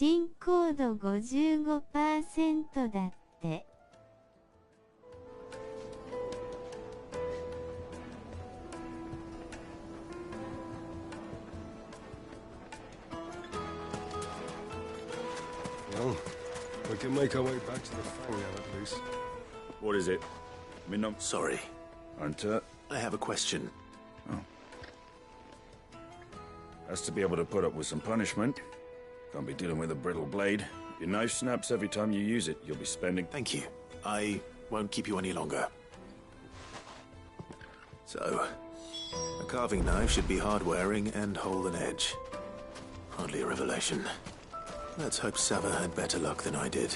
進行度 55% だって。Well, we can make our way back to the Fang now, at least. What is it? I'm sorry. Hunter? I have a question. Oh. Has to be able to put up with some punishment. Can't be dealing with a brittle blade. Your knife snaps every time you use it. You'll be spending... Thank you. I won't keep you any longer. So, a carving knife should be hard-wearing and hold an edge. Hardly a revelation. Let's hope Sava had better luck than I did.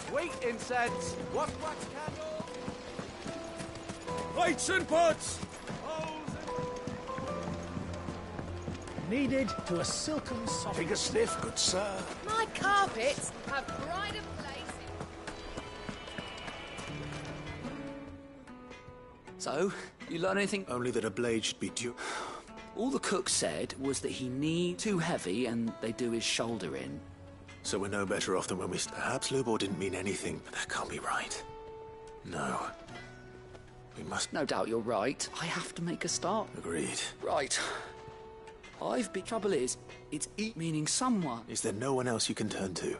Sweet incense! What candle? Lights and pots! Needed to a silken soft. Take a sniff, good sir. My carpets have pride of place. So, you learn anything? Only that a blade should be due. All the cook said was that he need too heavy and they do his shoulder in. So we're no better off than when we... Perhaps Lubor didn't mean anything, but that can't be right. No. We must... No doubt you're right. I have to make a start. Agreed. Right. Trouble is, it's meaning someone. Is there no one else you can turn to?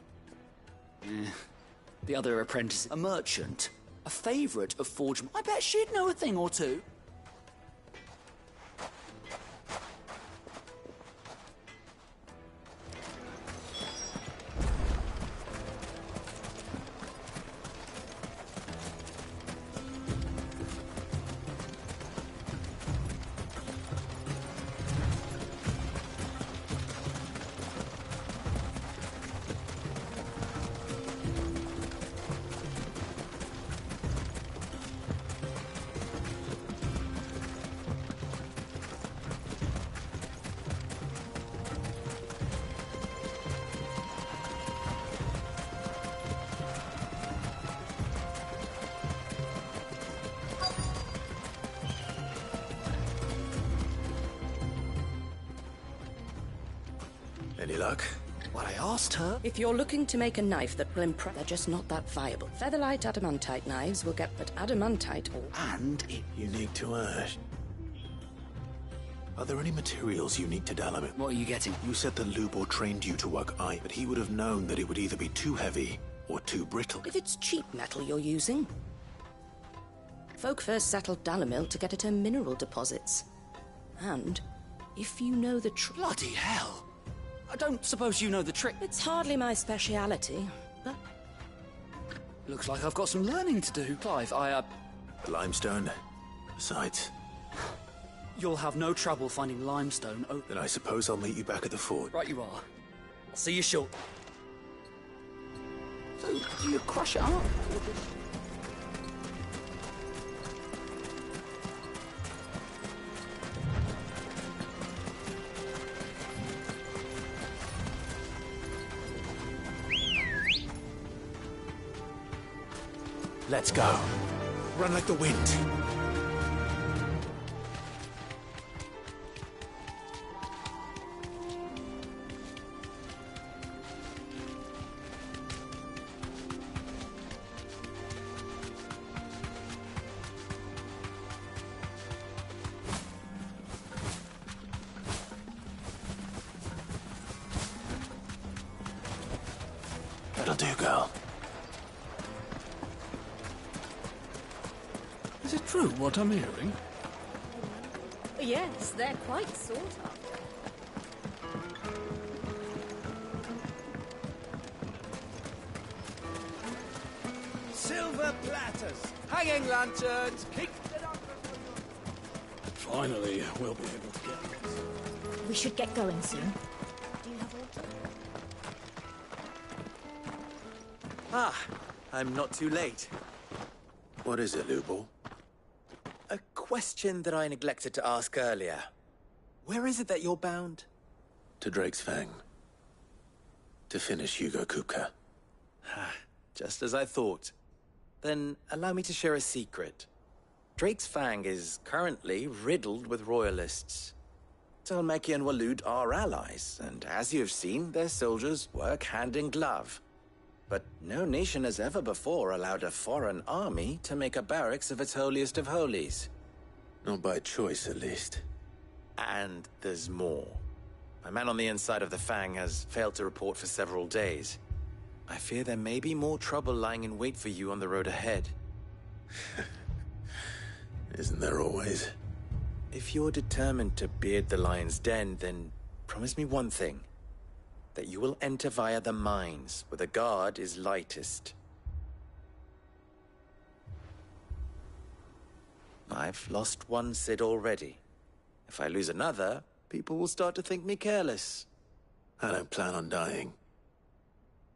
The other apprentice, a merchant, a favourite of Forgeman. I bet she'd know a thing or two. Any luck? What I asked her? If you're looking to make a knife that will impress, they're just not that viable. Featherlight adamantite knives will get but adamantite or... And it... Unique to Ash. Are there any materials unique to Dalamit? What are you getting? You said that Lubor trained you to work iron, but he would have known that it would either be too heavy or too brittle. If it's cheap metal you're using. Folk first settled Dalamil to get at her mineral deposits. And if you know the Bloody hell! I don't suppose you know the trick. It's hardly my speciality, but... Looks like I've got some learning to do. Clive, The limestone. Besides... You'll have no trouble finding limestone. Oh, then I suppose I'll meet you back at the fort. Right you are. I'll see you short. So, do you crush it up? Let's go. Run like the wind. That'll do, girl. Is it true what I'm hearing? Yes, they're quite sought after. Silver platters, hanging lanterns, keep it up. Finally, we'll be able to get this. We should get going soon. Do you have water? Ah, I'm not too late. What is it, Lubor? A question that I neglected to ask earlier. Where is it that you're bound? To Drake's Fang. To finish Hugo Kupka. Just as I thought. Then allow me to share a secret. Drake's Fang is currently riddled with royalists. Tolmeki and Walud are allies, and as you have seen, their soldiers work hand in glove. But no nation has ever before allowed a foreign army to make a barracks of its holiest of holies. Not by choice, at least. And there's more. My man on the inside of the Fang has failed to report for several days. I fear there may be more trouble lying in wait for you on the road ahead. Isn't there always? If you're determined to beard the lion's den, then promise me one thing. That you will enter via the mines, where the guard is lightest. I've lost one Cid already. If I lose another, people will start to think me careless. I don't plan on dying.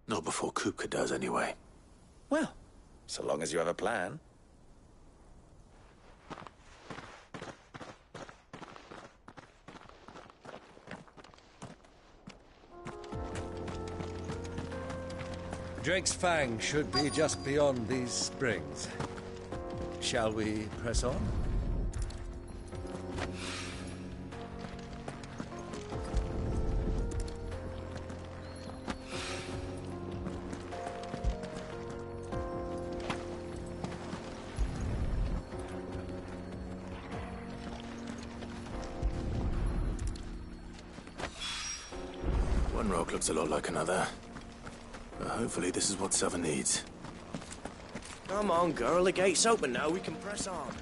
Not before Kupka does, anyway. Well, so long as you have a plan. Drake's Fang should be just beyond these springs. Shall we press on? One rock looks a lot like another. But hopefully this is what Sava needs. Come on, girl. The gate's open now. We can press on.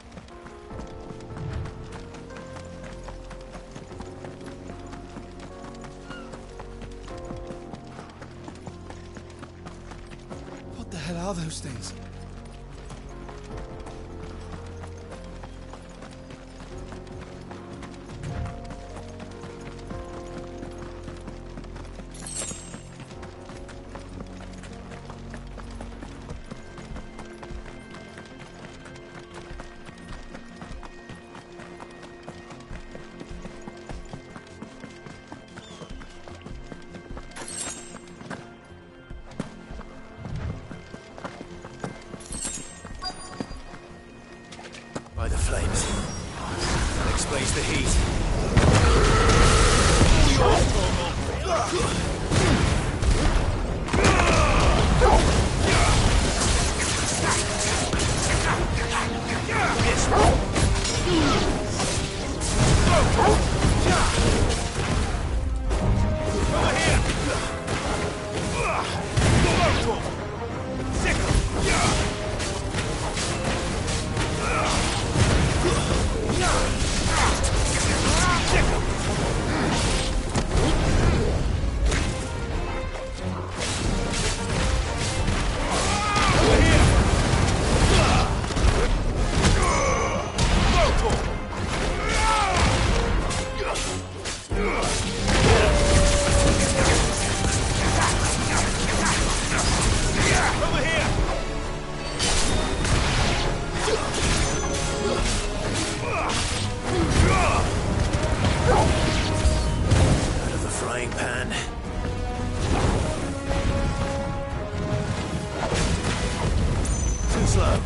What the hell are those things? By the flames. That explains the heat. Out of the frying pan. Too slow.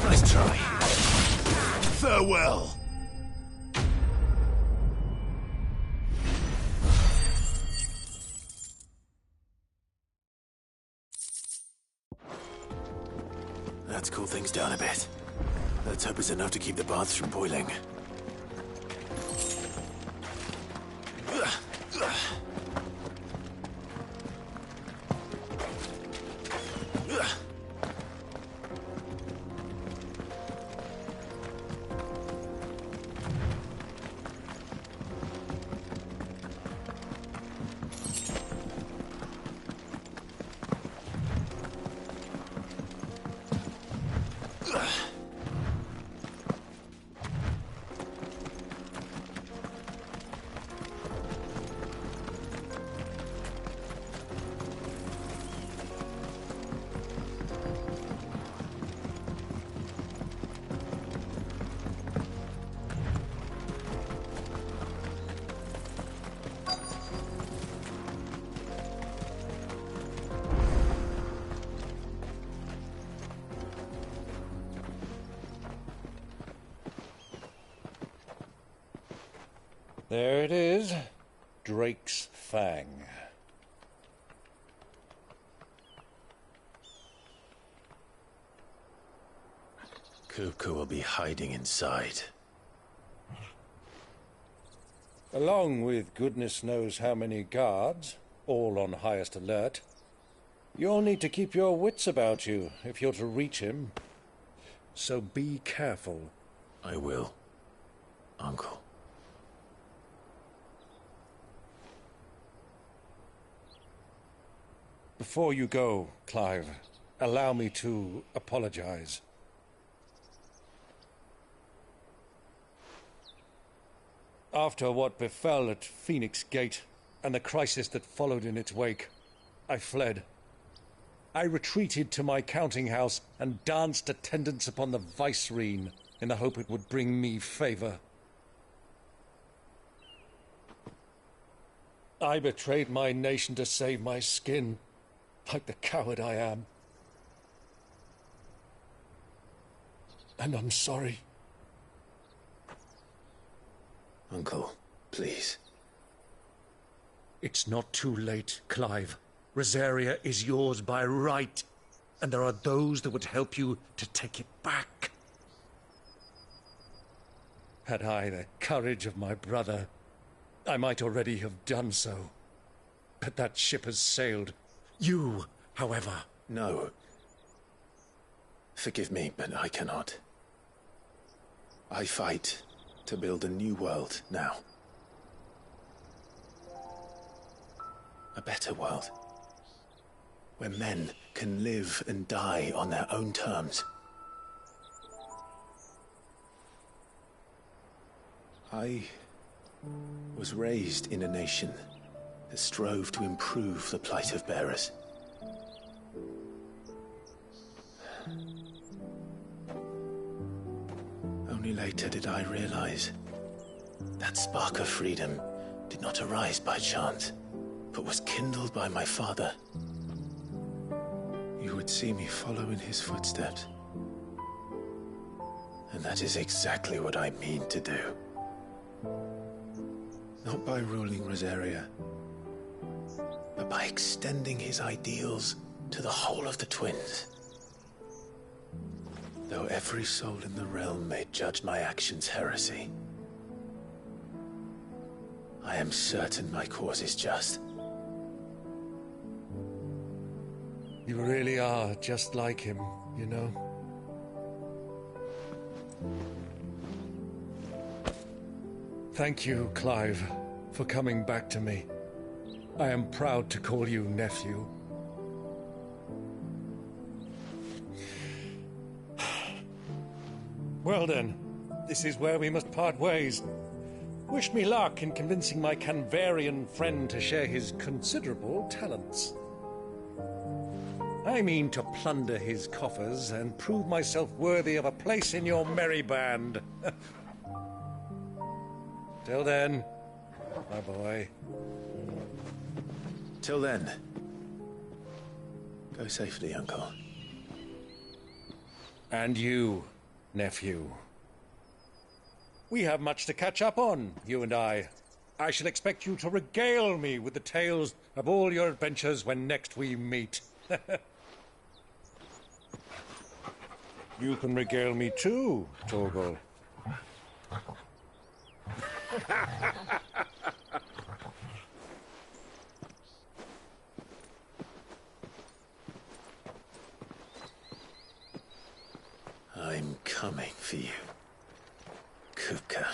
Nice try. Farewell. Let's cool things down a bit. Let's hope it's enough to keep the baths from boiling. There it is. Drake's Fang. Kupka will be hiding inside. Along with goodness knows how many guards, all on highest alert. You'll need to keep your wits about you if you're to reach him. So be careful. I will, Uncle. Before you go, Clive, allow me to apologize. After what befell at Phoenix Gate and the crisis that followed in its wake, I fled. I retreated to my counting house and danced attendance upon the vicereine in the hope it would bring me favor. I betrayed my nation to save my skin, like the coward I am. And I'm sorry. Uncle, please. It's not too late, Clive. Rosaria is yours by right, and there are those that would help you to take it back. Had I the courage of my brother, I might already have done so. But that ship has sailed. You, however... No. Forgive me, but I cannot. I fight to build a new world now. A better world. Where men can live and die on their own terms. I was raised in a nation that strove to improve the plight of bearers. Only later did I realize that spark of freedom did not arise by chance, but was kindled by my father. You would see me follow in his footsteps. And that is exactly what I mean to do. Not by ruling Rosaria, but by extending his ideals to the whole of the twins. Though every soul in the realm may judge my actions heresy, I am certain my cause is just. You really are just like him, you know? Thank you, Clive, for coming back to me. I am proud to call you nephew. Well then, this is where we must part ways. Wish me luck in convincing my Canvarian friend to share his considerable talents. I mean to plunder his coffers and prove myself worthy of a place in your merry band. Till then, my boy. Till then, go safely, Uncle. And you, nephew. We have much to catch up on, you and I. I shall expect you to regale me with the tales of all your adventures when next we meet. You can regale me too, Torgal. I'm coming for you, Kupka.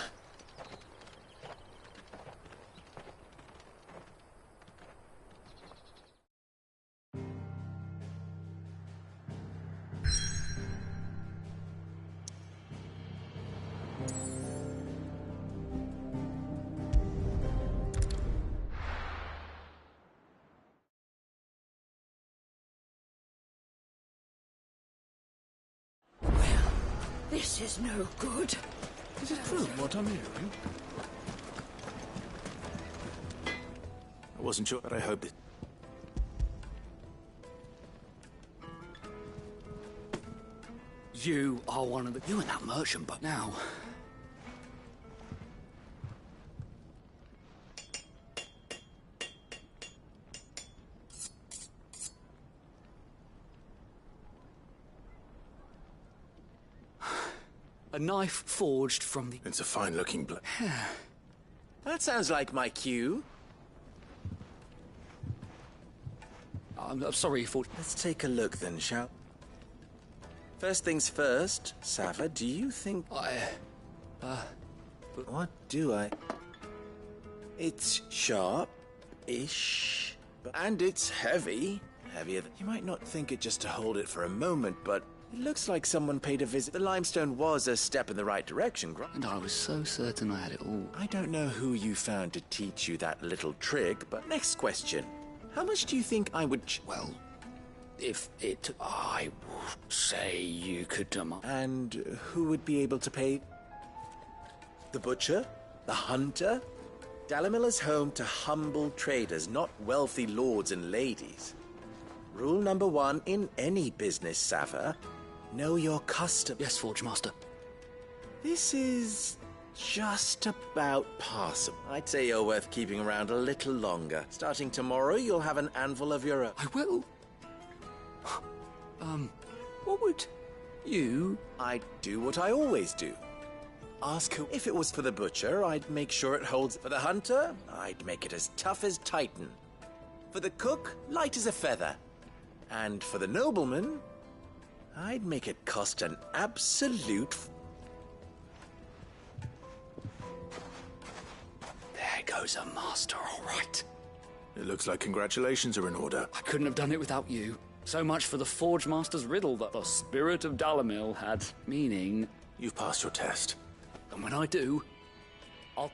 This is no good. Is it true what I'm hearing? I wasn't sure, but I hoped it. You are one of the... You and that merchant, but now... A knife forged from the... It's a fine-looking blade. That sounds like my cue. I'm sorry, Forge. Let's take a look then, shall... First things first, Sava, do you think... What do I... It's sharp-ish, and it's heavy. Heavier than... You might not think it just to hold it for a moment, but it looks like someone paid a visit. The limestone was a step in the right direction, And I was so certain I had it all. I don't know who you found to teach you that little trick, but next question. How much do you think I would... Well, if it... I would say you could demand... And who would be able to pay? The butcher? The hunter? Dalimil is home to humble traders, not wealthy lords and ladies. Rule number 1 in any business, Sava. Know your custom. Yes, Forge Master. This is just about passable. I'd say you're worth keeping around a little longer. Starting tomorrow, you'll have an anvil of your own. I will. What would you... I'd do what I always do. Ask who. If it was for the butcher, I'd make sure it holds. For the hunter, I'd make it as tough as Titan. For the cook, light as a feather. And for the nobleman, I'd make it cost an absolute... There goes a master, all right. It looks like congratulations are in order. I couldn't have done it without you. So much for the Forge Master's riddle that the spirit of Dalimil had meaning. You've passed your test. And when I do, I'll...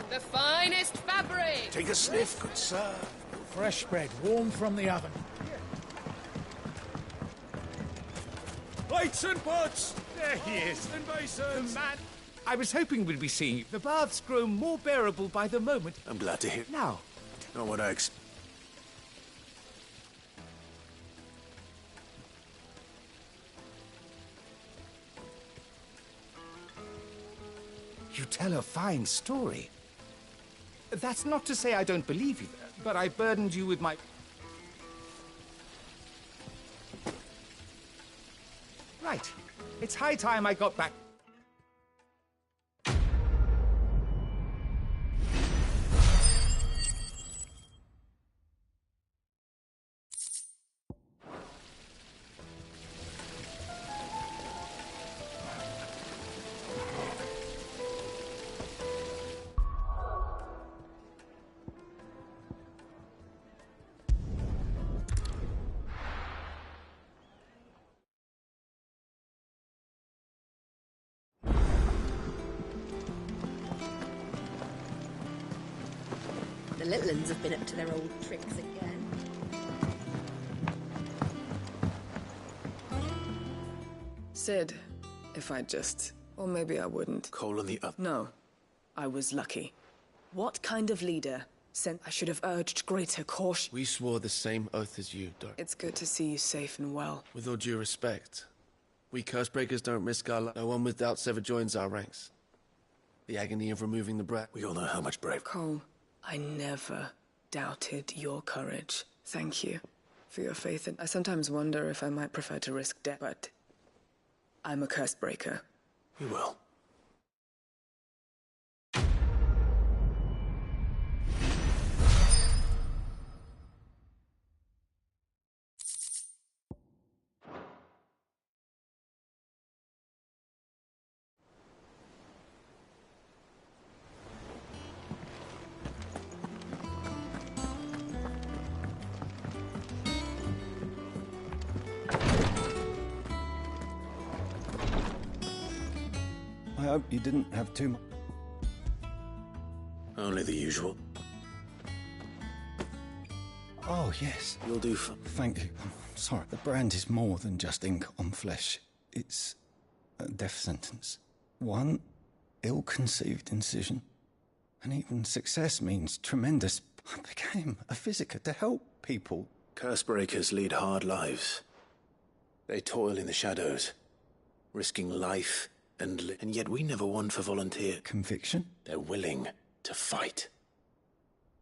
The finest fabric! Take a sniff, good sir. Fresh bread, warm from the oven. Plates and pots! There he is. And basins! The man I was hoping we'd be seeing. The baths grow more bearable by the moment. I'm glad to hear. Now, Not what I you tell a fine story. That's not to say I don't believe you, but I burdened you with my... Right. It's high time I got back. The little ones have been up to their old tricks again. Sid, if I just... Or maybe I wouldn't. Coal in the oven. No. I was lucky. What kind of leader said I should have urged greater caution? We swore the same oath as you, Doc. It's good to see you safe and well. With all due respect, we Cursebreakers don't risk our life. No one with doubts ever joins our ranks. The agony of removing the brat. We all know how much brave... Cole, I never doubted your courage. Thank you for your faith. I sometimes wonder if I might prefer to risk death, but I'm a Cursebreaker. We will. I hope you didn't have too much. Only the usual. Oh, yes. You'll do Thank you. I'm sorry. The brand is more than just ink on flesh. It's a death sentence. One ill-conceived incision. And even success means tremendous I became a Physiker to help people. Cursebreakers lead hard lives. They toil in the shadows, risking life and yet we never want for volunteer. Conviction? They're willing to fight.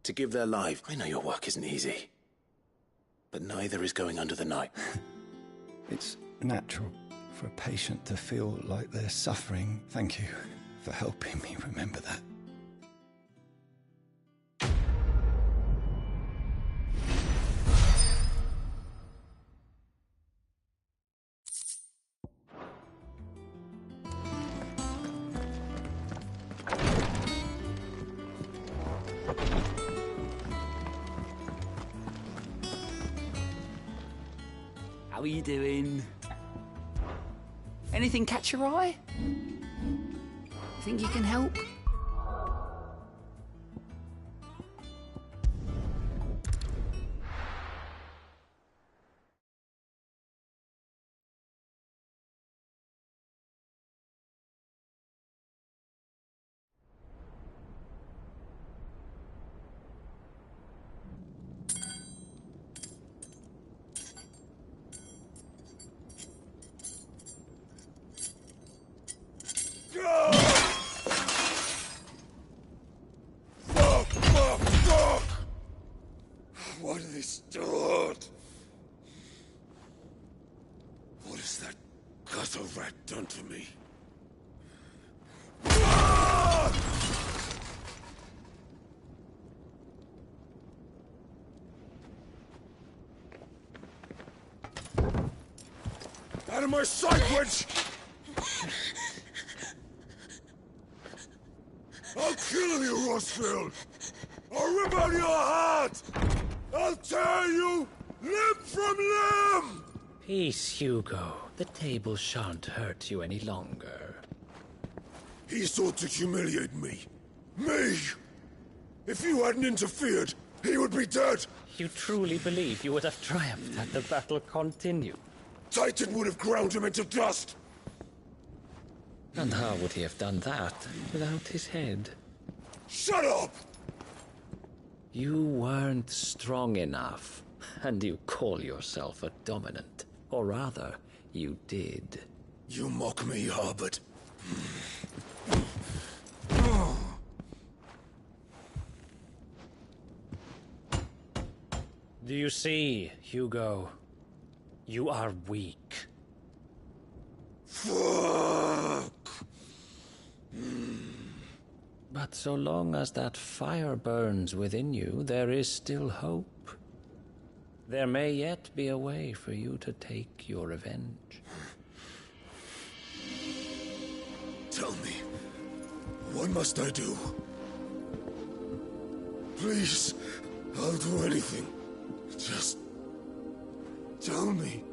To give their life. I know your work isn't easy. But neither is going under the knife. It's natural for a patient to feel like they're suffering. Thank you for helping me remember that. How are you doing? Anything catch your eye? Think you can help? What have they start? What has that gutter rat done to me? Out of my sight, witch! I'll kill you, Rossfield! I'll rip out your heart! I'll tear you limb from limb! Peace, Hugo. The table shan't hurt you any longer. He sought to humiliate me. Me! If you hadn't interfered, he would be dead! You truly believe you would have triumphed had the battle continued? Titan would have ground him into dust! And how would he have done that without his head? Shut up! You weren't strong enough, and you call yourself a dominant. Or rather, you did. You mock me, Harbert. Do you see, Hugo? You are weak. Fuck! But so long as that fire burns within you, there is still hope. There may yet be a way for you to take your revenge. Tell me, what must I do? Please, I'll do anything. Just tell me.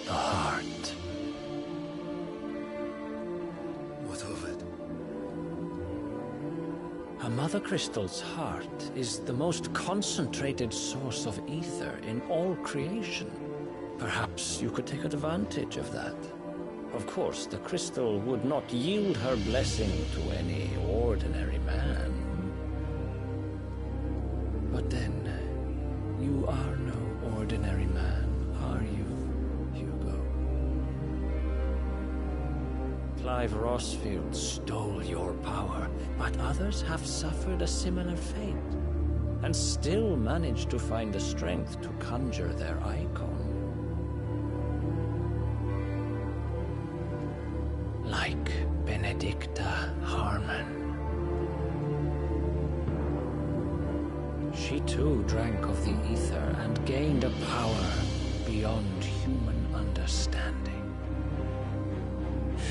The heart. What of it? A Mother Crystal's heart is the most concentrated source of ether in all creation. Perhaps you could take advantage of that. Of course, the crystal would not yield her blessing to any ordinary man. But then, you are no ordinary man, are you? Clive Rossfield stole your power, but others have suffered a similar fate, and still managed to find the strength to conjure their icon. Like Benedicta Harmon. She too drank of the ether and gained a power beyond human understanding.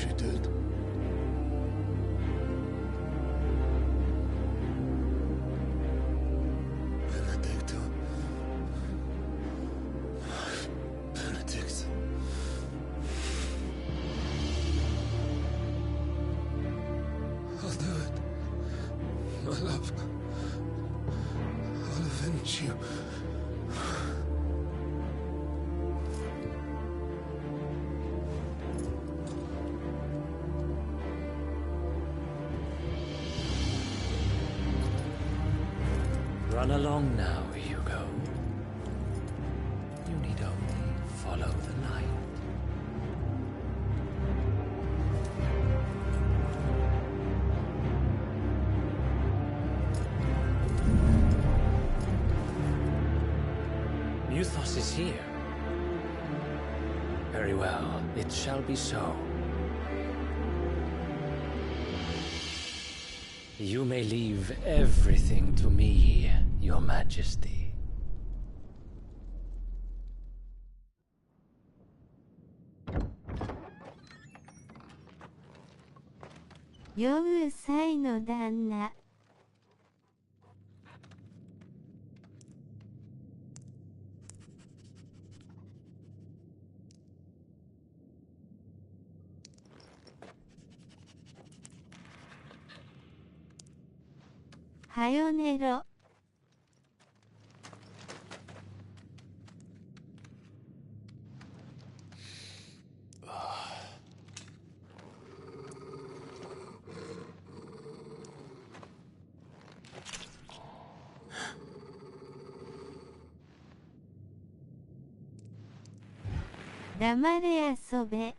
She did. Benedict. I'll do it. My love. I'll avenge you. Run along now, Hugo. You need only follow the light. Muthos is here. Very well, it shall be so. You may leave everything to me, Your Majesty.酔う際の旦那。はよ寝ろ。黙れ遊べ。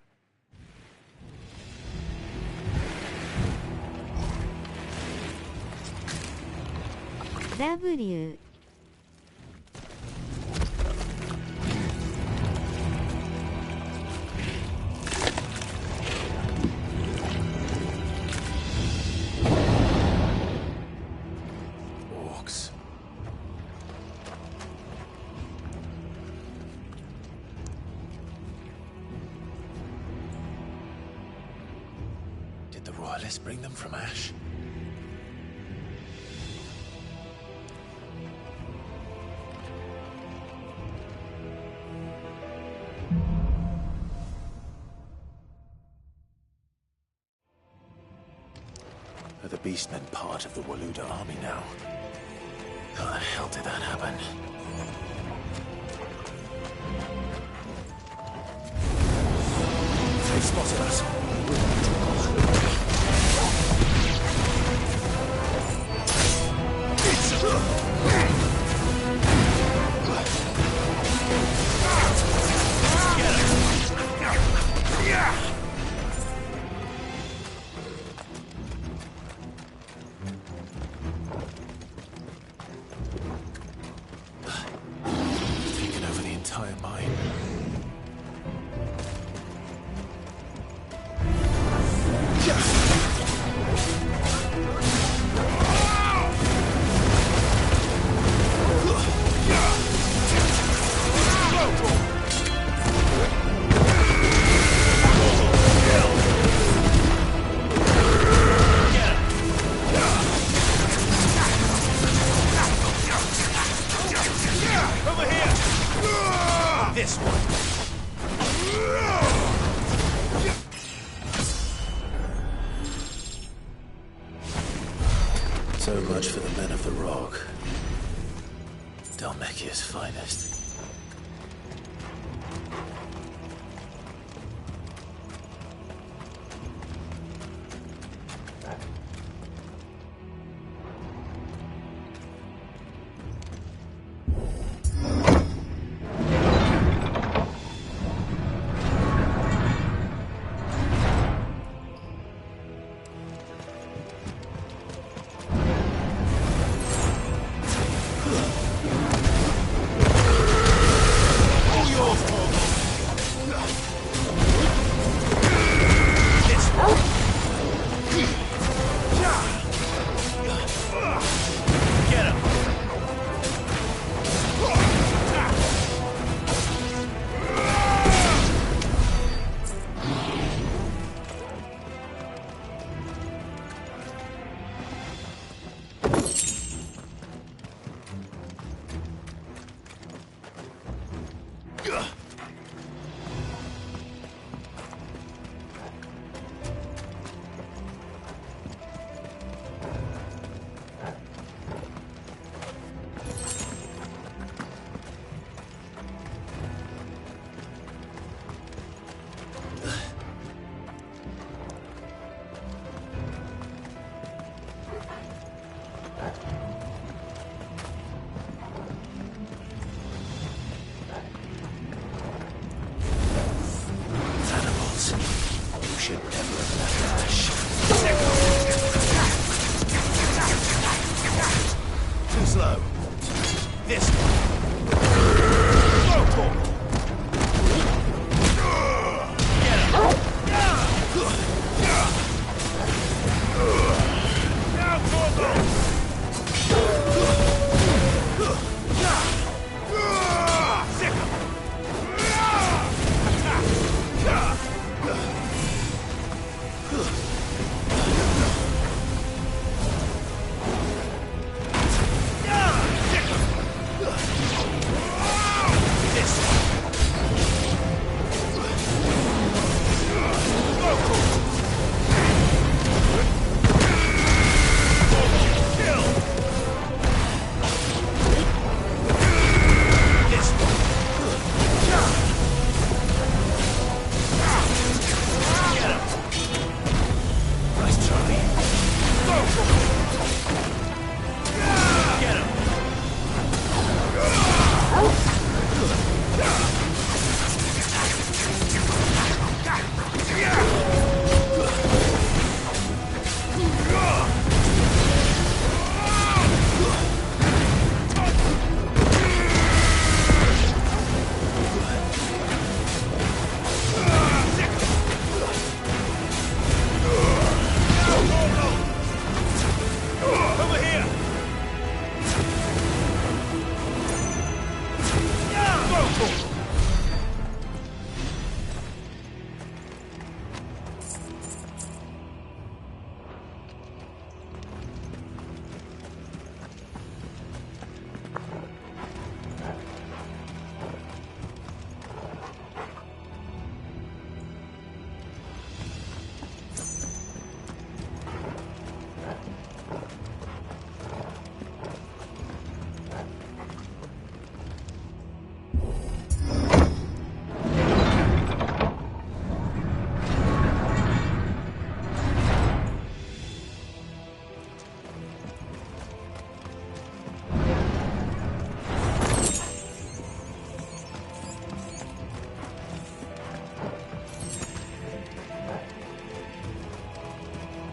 W Orcs. Did the royalists bring them from Ash? Are the Beastmen part of the Waluda army now? How the hell did that happen? They've spotted us. Taken over the entire mine. Over here! This one! So much for the men of the Rock. Dalmekia's finest. All yours, Paul. slow. This one. Go for it. Get him. Now for them. Sick 'em.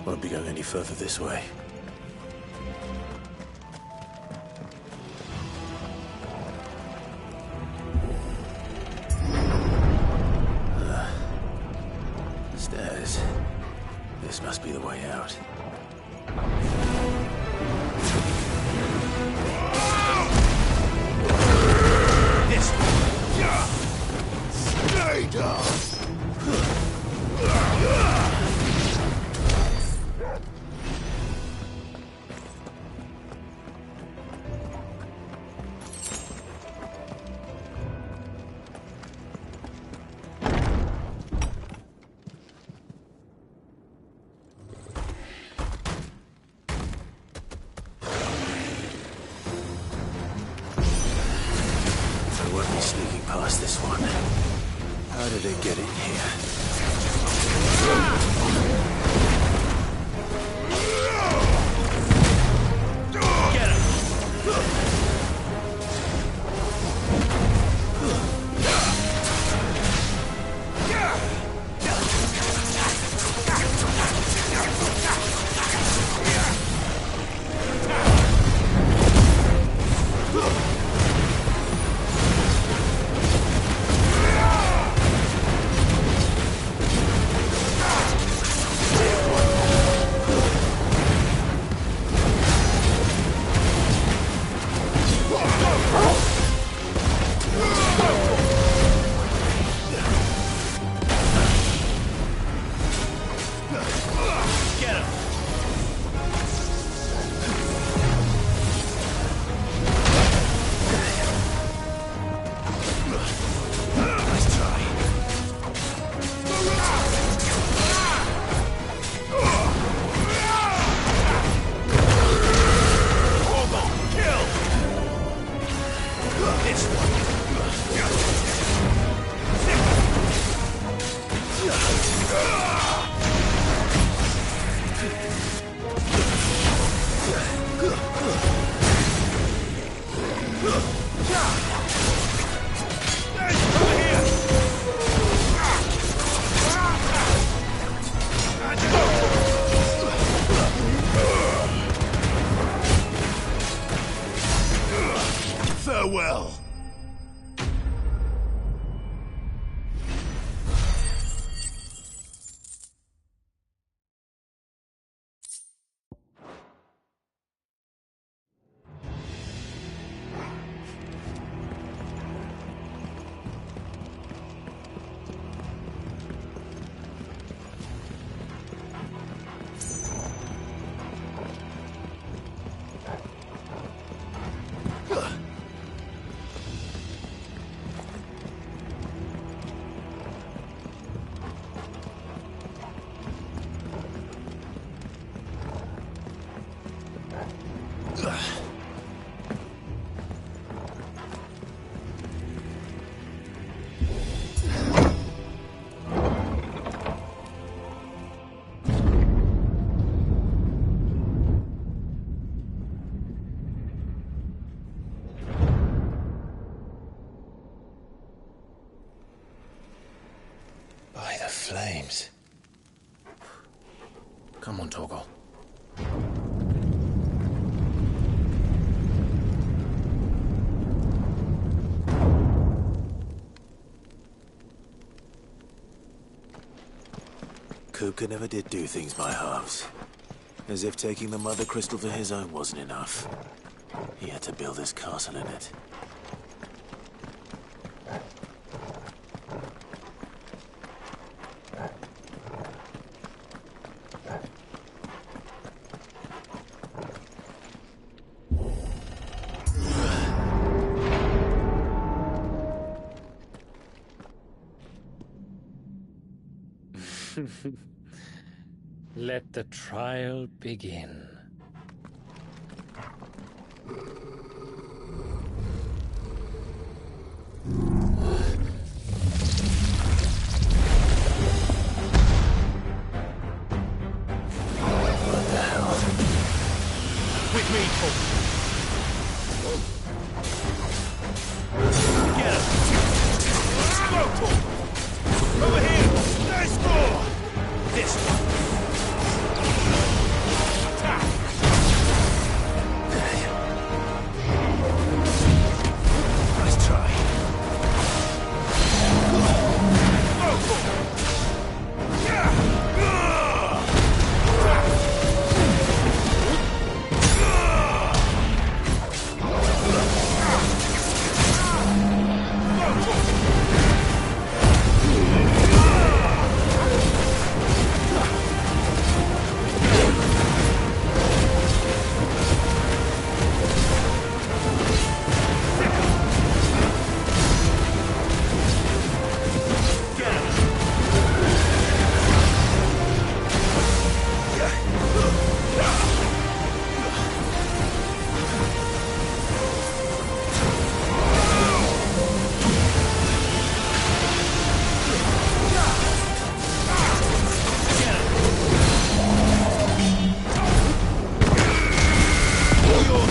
Won't be going any further this way. Stairs. This must be the way out. This one. Stay down. This one. How did it get in here? Get him! Farewell! By the flames. Come on, Torgal. Kupka never did do things by halves. As if taking the Mother Crystal for his own wasn't enough. He had to build his castle in it. Let the trial begin. What the hell? With me, Get him! Go, over here! Nice score! This one! Attack! Nice try. Go,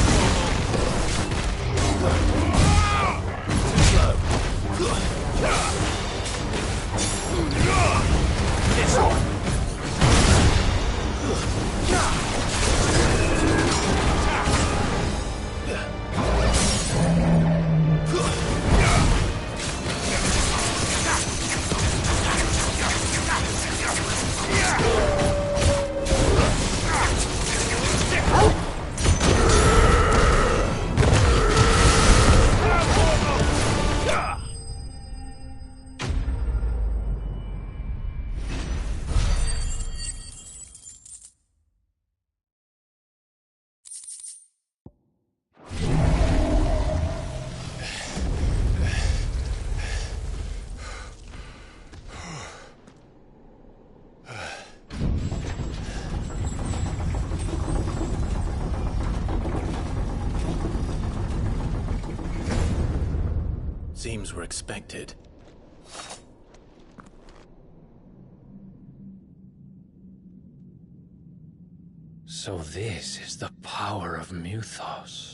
Seems we're expected. So this is the power of Muthos.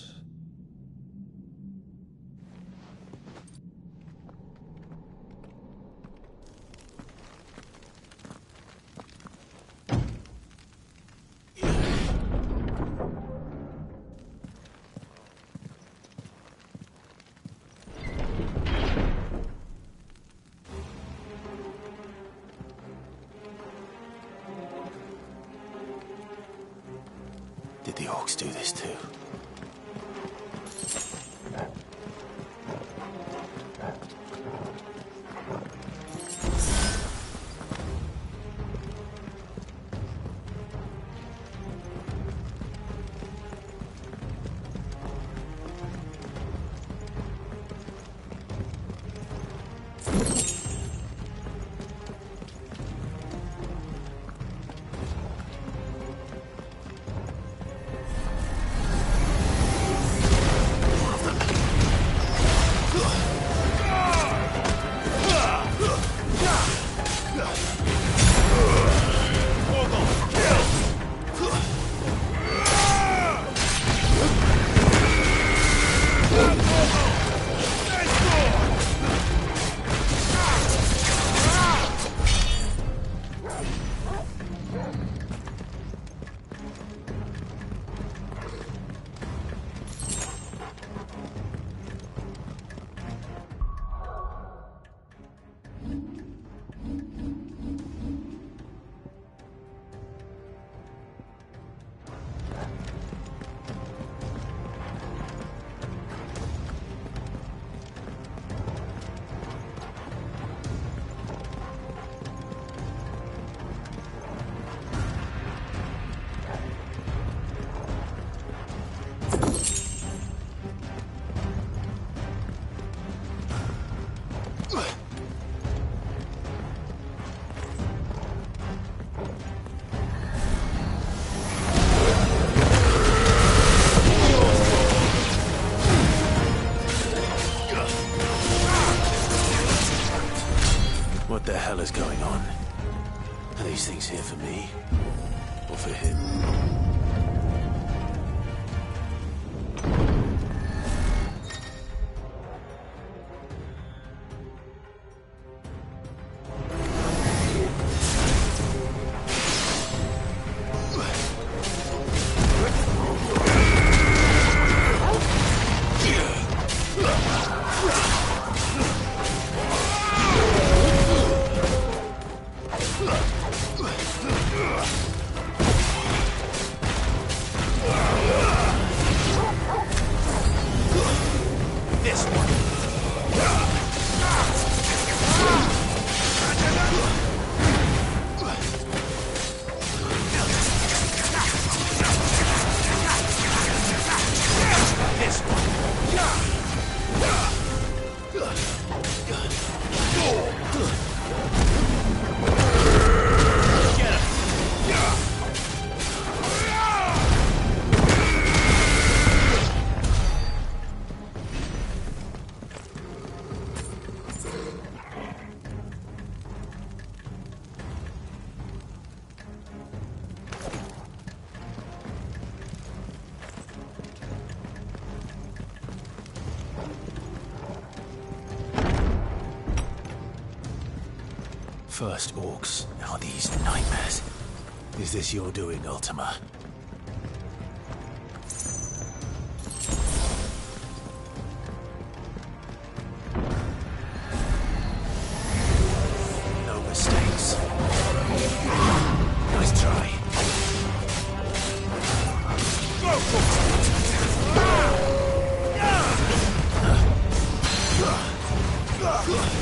Phoenix do this too. What the hell is going on? Are these things here for me? Or for him? First orcs, now these nightmares. Is this your doing, Ultima? No mistakes. Nice try. Get him!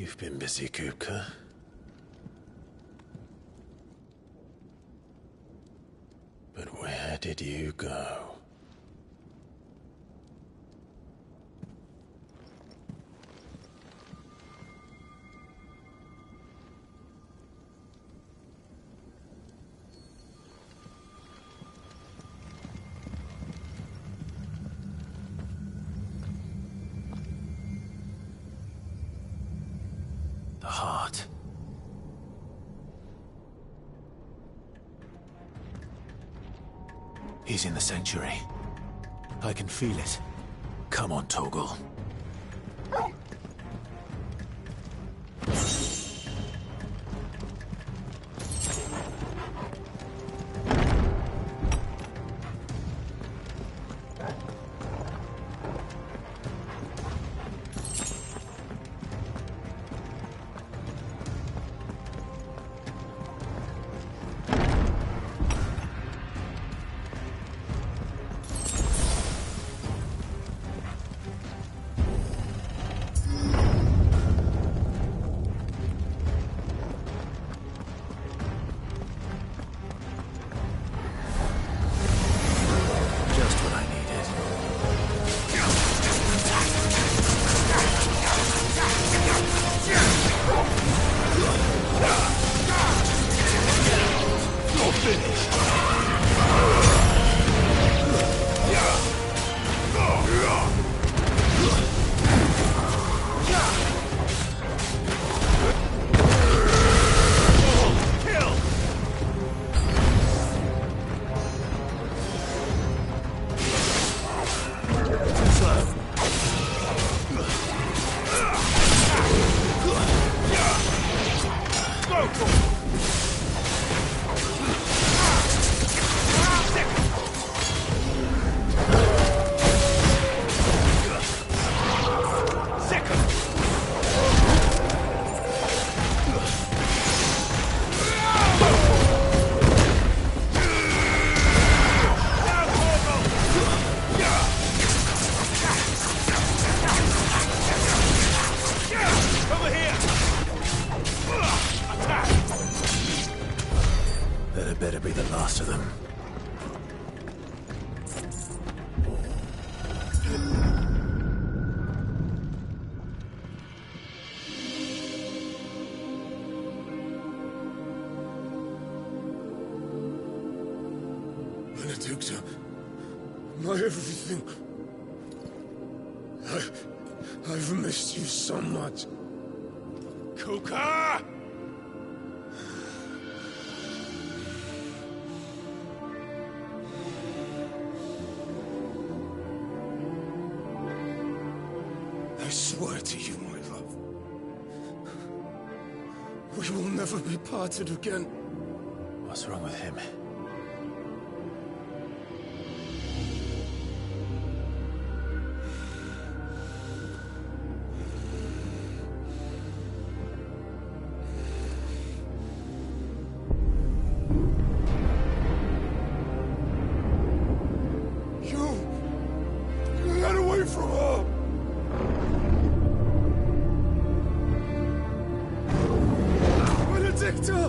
You've been busy, Kupka. But where did you go? The heart. He's in the sanctuary. I can feel it. Come on, Toggle. Better be the last of them. Benedicta, my everything. I've missed you so much. Kuka! I swear to you, my love, we will never be parted again. What's wrong with him? You got away from her! Benedicta!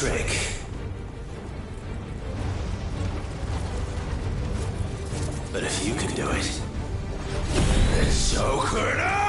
trick. But if you can do it, then so could I!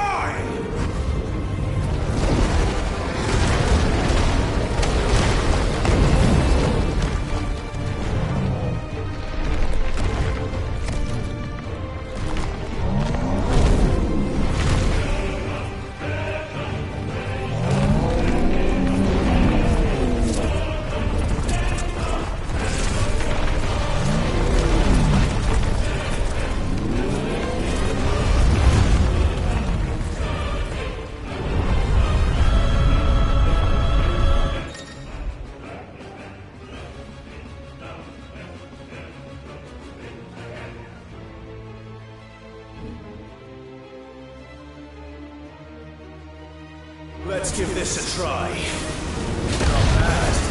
Let's give this a try. Not bad.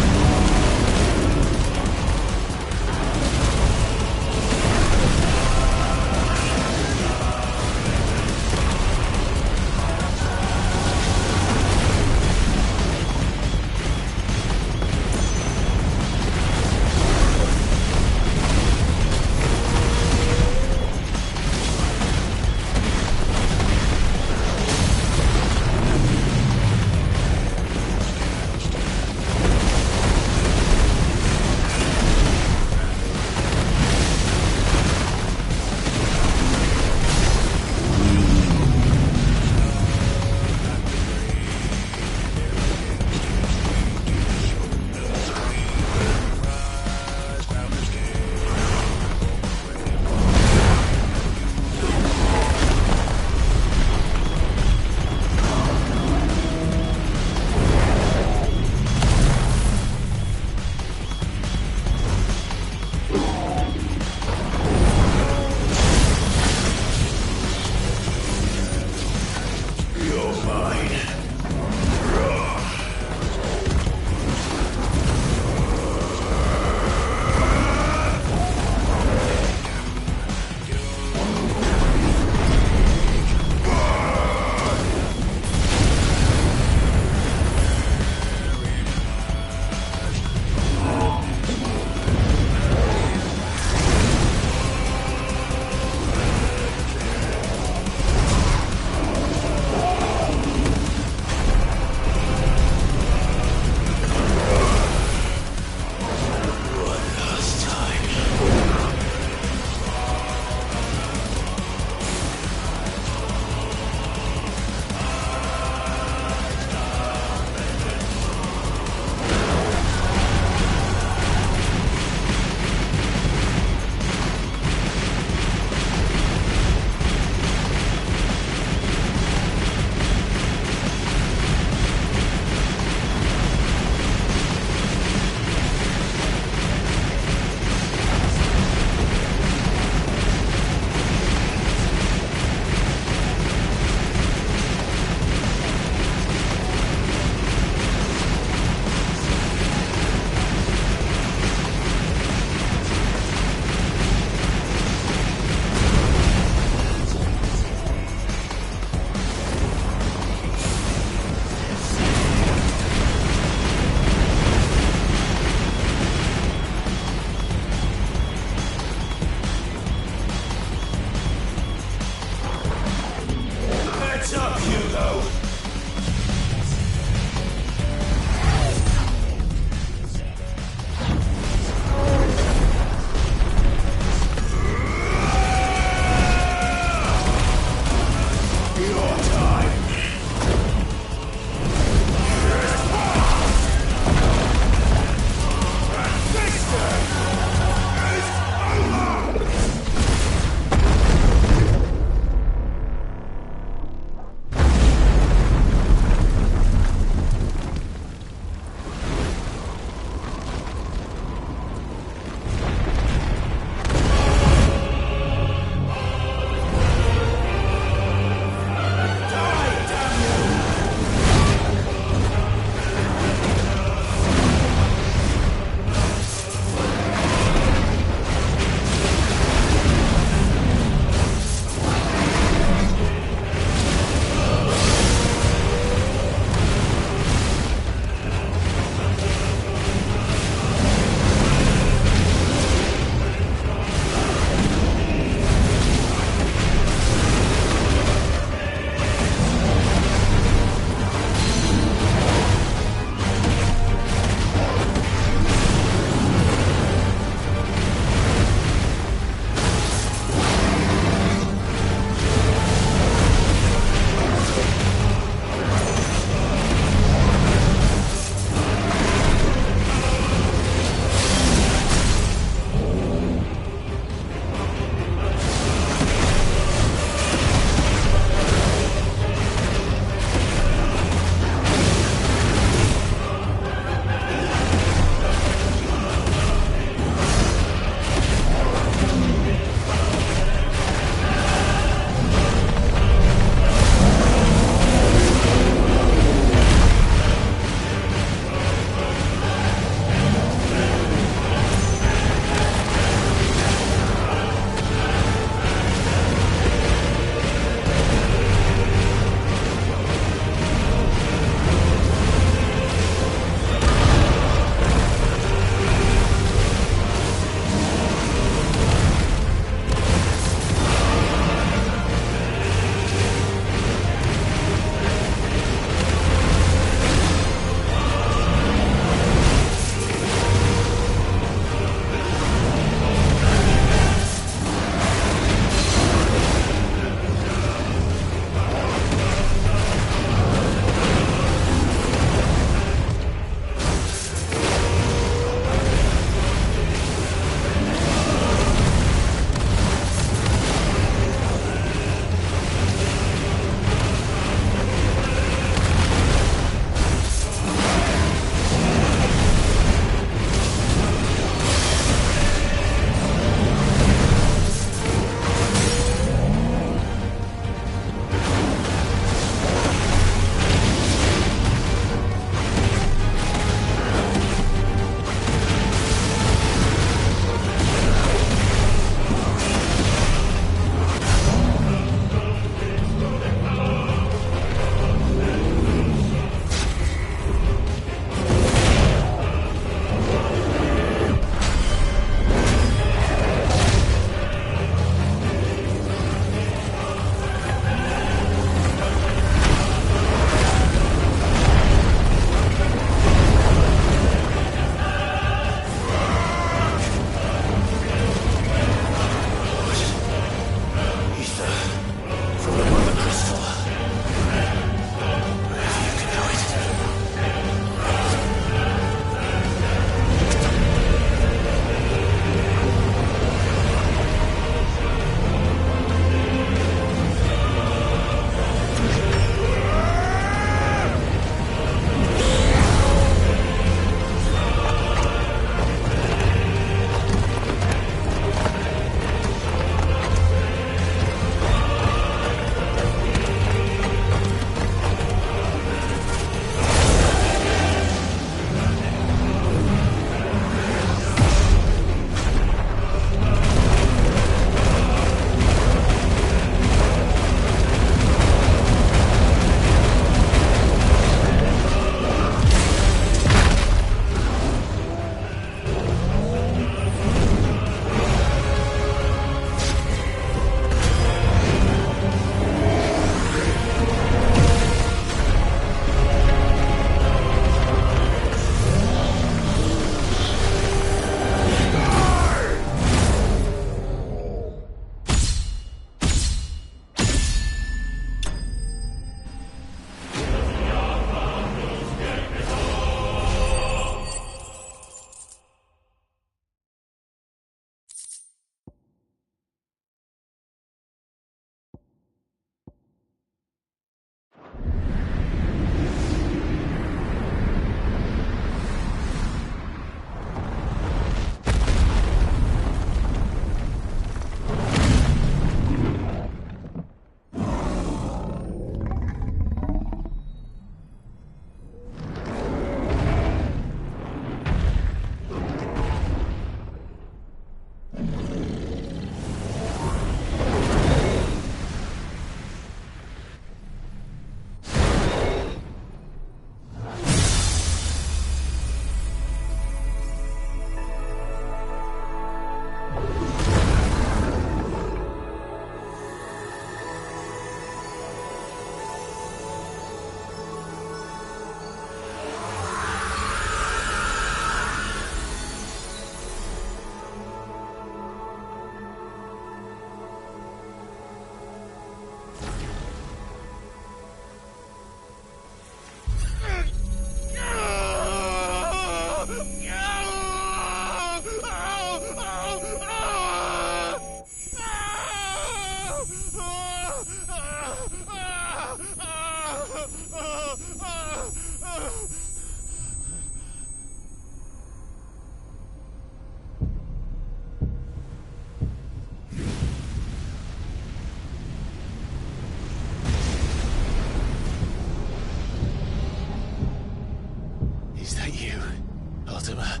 Ultima.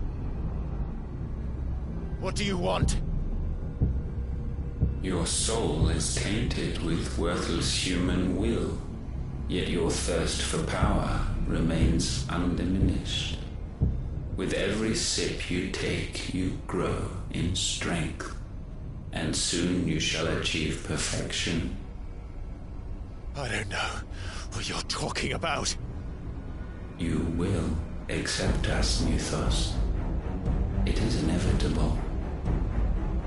What do you want? Your soul is tainted with worthless human will, yet your thirst for power remains undiminished. With every sip you take, you grow in strength, and soon you shall achieve perfection. I don't know what you're talking about. You will accept us, Mythos. It is inevitable.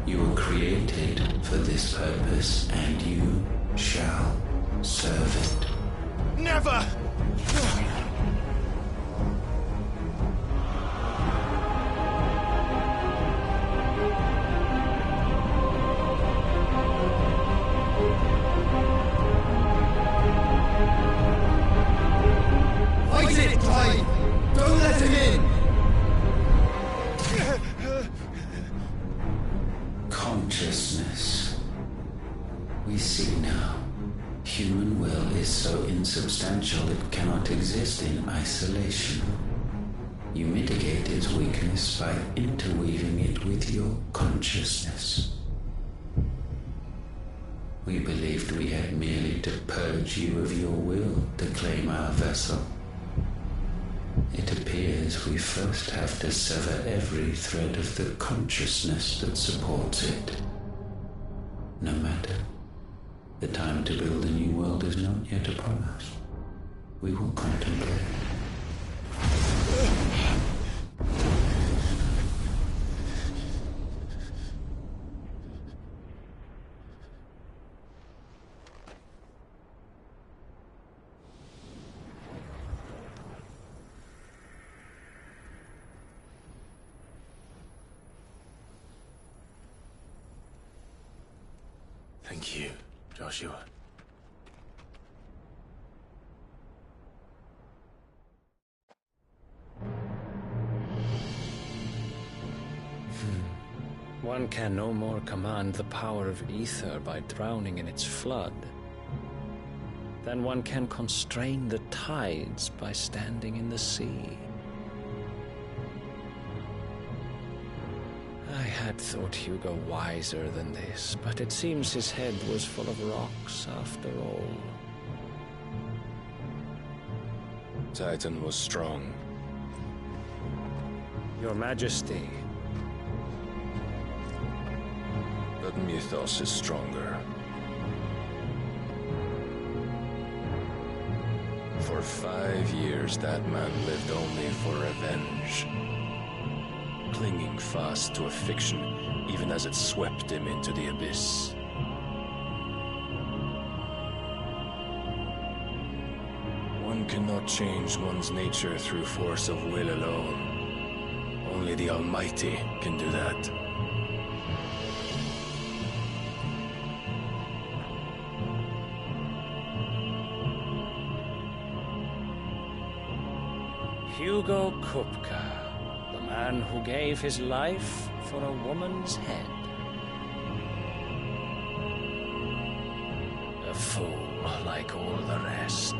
You were created for this purpose, and you shall serve it. Never! Fight it, Clyde! Don't let him in! Consciousness. We see now. Human will is so insubstantial it cannot exist in isolation. You mitigate its weakness by interweaving it with your consciousness. We believed we had merely to purge you of your will to claim our vessel. It appears we first have to sever every thread of the consciousness that supports it. No matter. The time to build a new world is not yet upon us. We will contemplate. Thank you, Joshua. One can no more command the power of ether by drowning in its flood than one can constrain the tides by standing in the sea. I had thought Hugo wiser than this, but it seems his head was full of rocks after all. Titan was strong. Your Majesty. But Mythos is stronger. For 5 years, that man lived only for revenge. Clinging fast to a fiction, even as it swept him into the abyss. One cannot change one's nature through force of will alone. Only the Almighty can do that. Hugo Kupka, the man who gave his life for a woman's head. A fool like all the rest.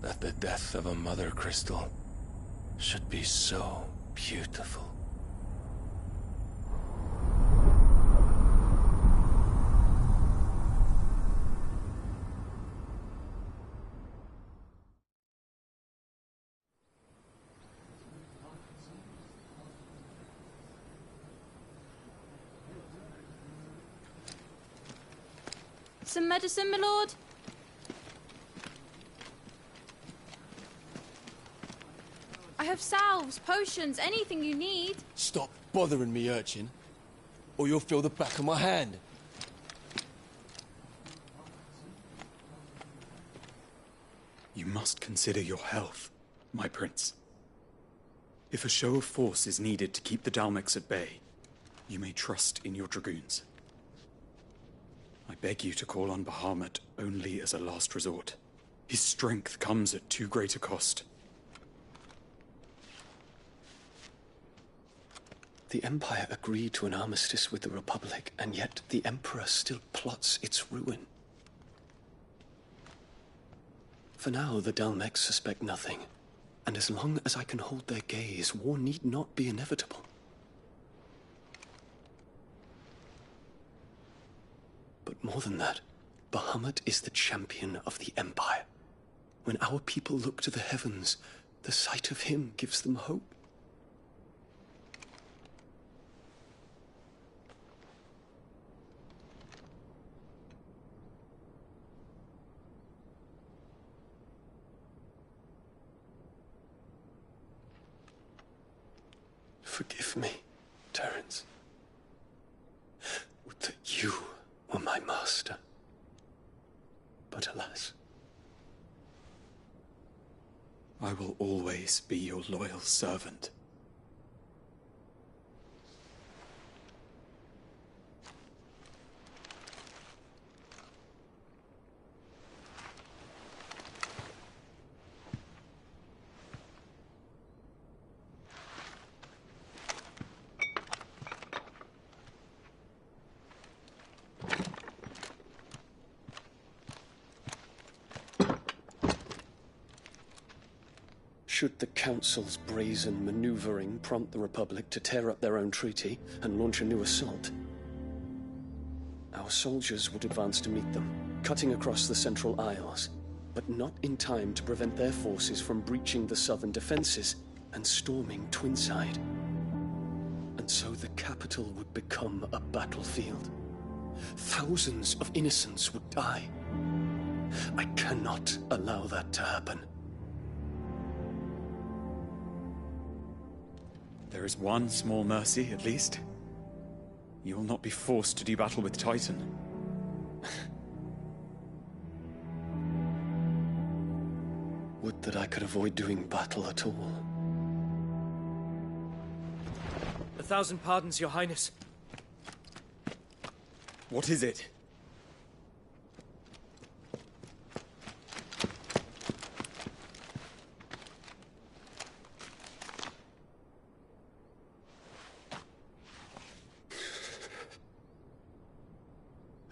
That the death of a mother crystal should be so beautiful. Some medicine, my lord? I have salves, potions, anything you need. Stop bothering me, urchin, or you'll feel the back of my hand. You must consider your health, my prince. If a show of force is needed to keep the Dalmex at bay, you may trust in your dragoons. I beg you to call on Bahamut only as a last resort. His strength comes at too great a cost. The Empire agreed to an armistice with the Republic, and yet the Emperor still plots its ruin. For now, the Dalmex suspect nothing, and as long as I can hold their gaze, war need not be inevitable. But more than that, Bahamut is the champion of the Empire. When our people look to the heavens, the sight of him gives them hope. Forgive me, Terence. Would that you were my master. But alas. I will always be your loyal servant. Should the Council's brazen maneuvering prompt the Republic to tear up their own treaty and launch a new assault, our soldiers would advance to meet them, cutting across the Central Isles, but not in time to prevent their forces from breaching the southern defenses and storming Twinside. And so the capital would become a battlefield. Thousands of innocents would die. I cannot allow that to happen. There is one small mercy, at least. You will not be forced to do battle with Titan. Would that I could avoid doing battle at all. 1,000 pardons, Your Highness. What is it?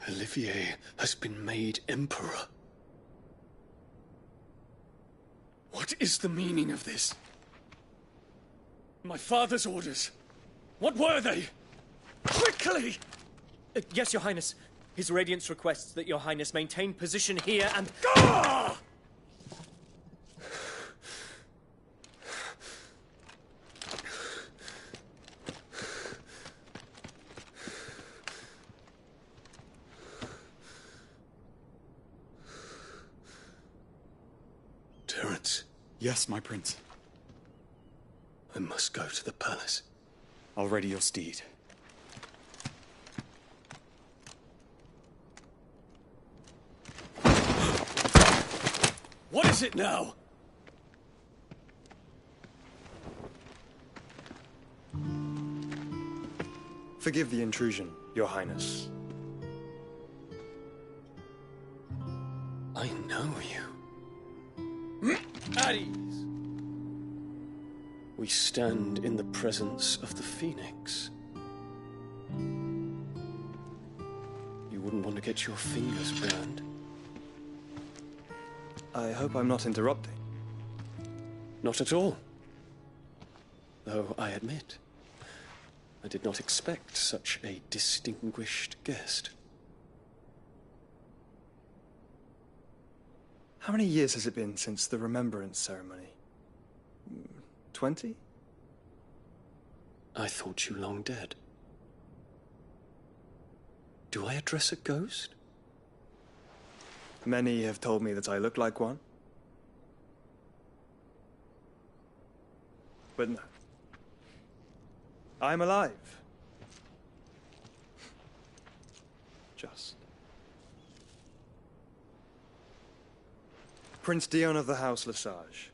Olivier has been made Emperor. What is the meaning of this? My father's orders. What were they? Quickly! Yes, Your Highness. His Radiance requests that Your Highness maintain position here and... Ah! Terence. Yes, my prince. I must go to the palace. I'll ready your steed. What is it now? Forgive the intrusion, Your Highness. I know you. At ease. We stand in the presence of the Phoenix. You wouldn't want to get your fingers burned. I hope I'm not interrupting. Not at all. Though I admit, I did not expect such a distinguished guest. How many years has it been since the Remembrance ceremony? 20? I thought you long dead. Do I address a ghost? Many have told me that I look like one. But no. I'm alive. Just. Prince Dion of the House Lesage,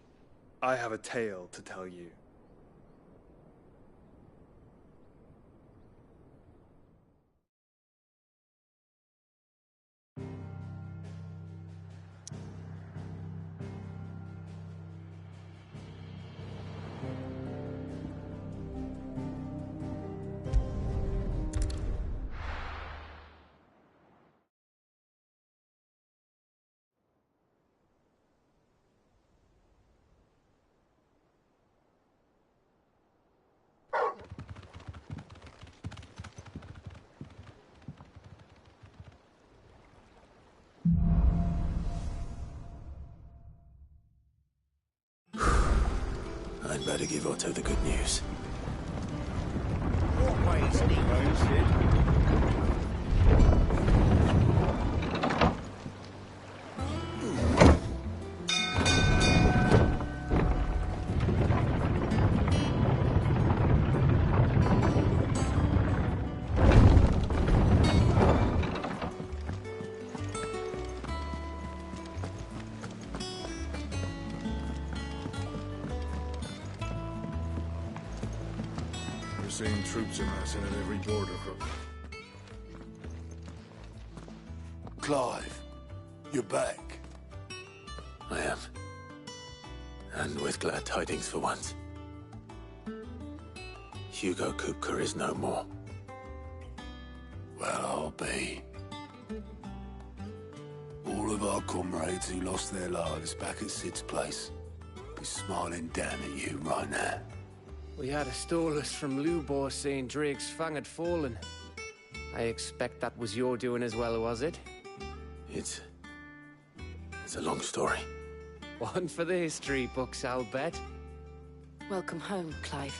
I have a tale to tell you. better give Otto the good news. We're seeing troops amassing at every border crossing. Clive, you're back. I am. And with glad tidings for once. Hugo Kupka is no more. Well, I'll be. All of our comrades who lost their lives back at Sid's place be smiling down at you right now. We had a stolus from Lubor saying Drake's fang had fallen. I expect that was your doing as well, was it? It's a long story. One for the history books, I'll bet. Welcome home, Clive.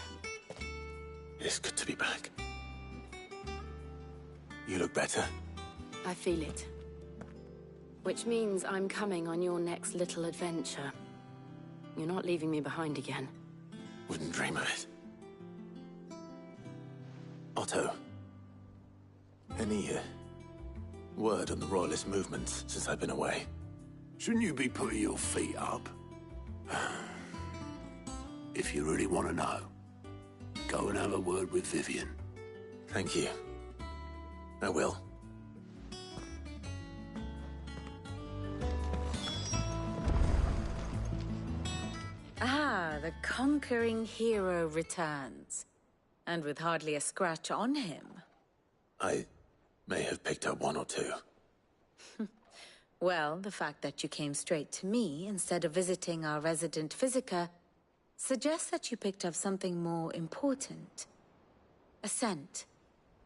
It's good to be back. You look better. I feel it. Which means I'm coming on your next little adventure. You're not leaving me behind again. Wouldn't dream of it. Otto. Any word on the Royalist movements since I've been away? Shouldn't you be putting your feet up? If you really want to know, go and have a word with Vivian. Thank you. I will. Ah, the conquering hero returns. And with hardly a scratch on him. I may have picked up one or two. Well, the fact that you came straight to me instead of visiting our resident Physica suggests that you picked up something more important. A scent.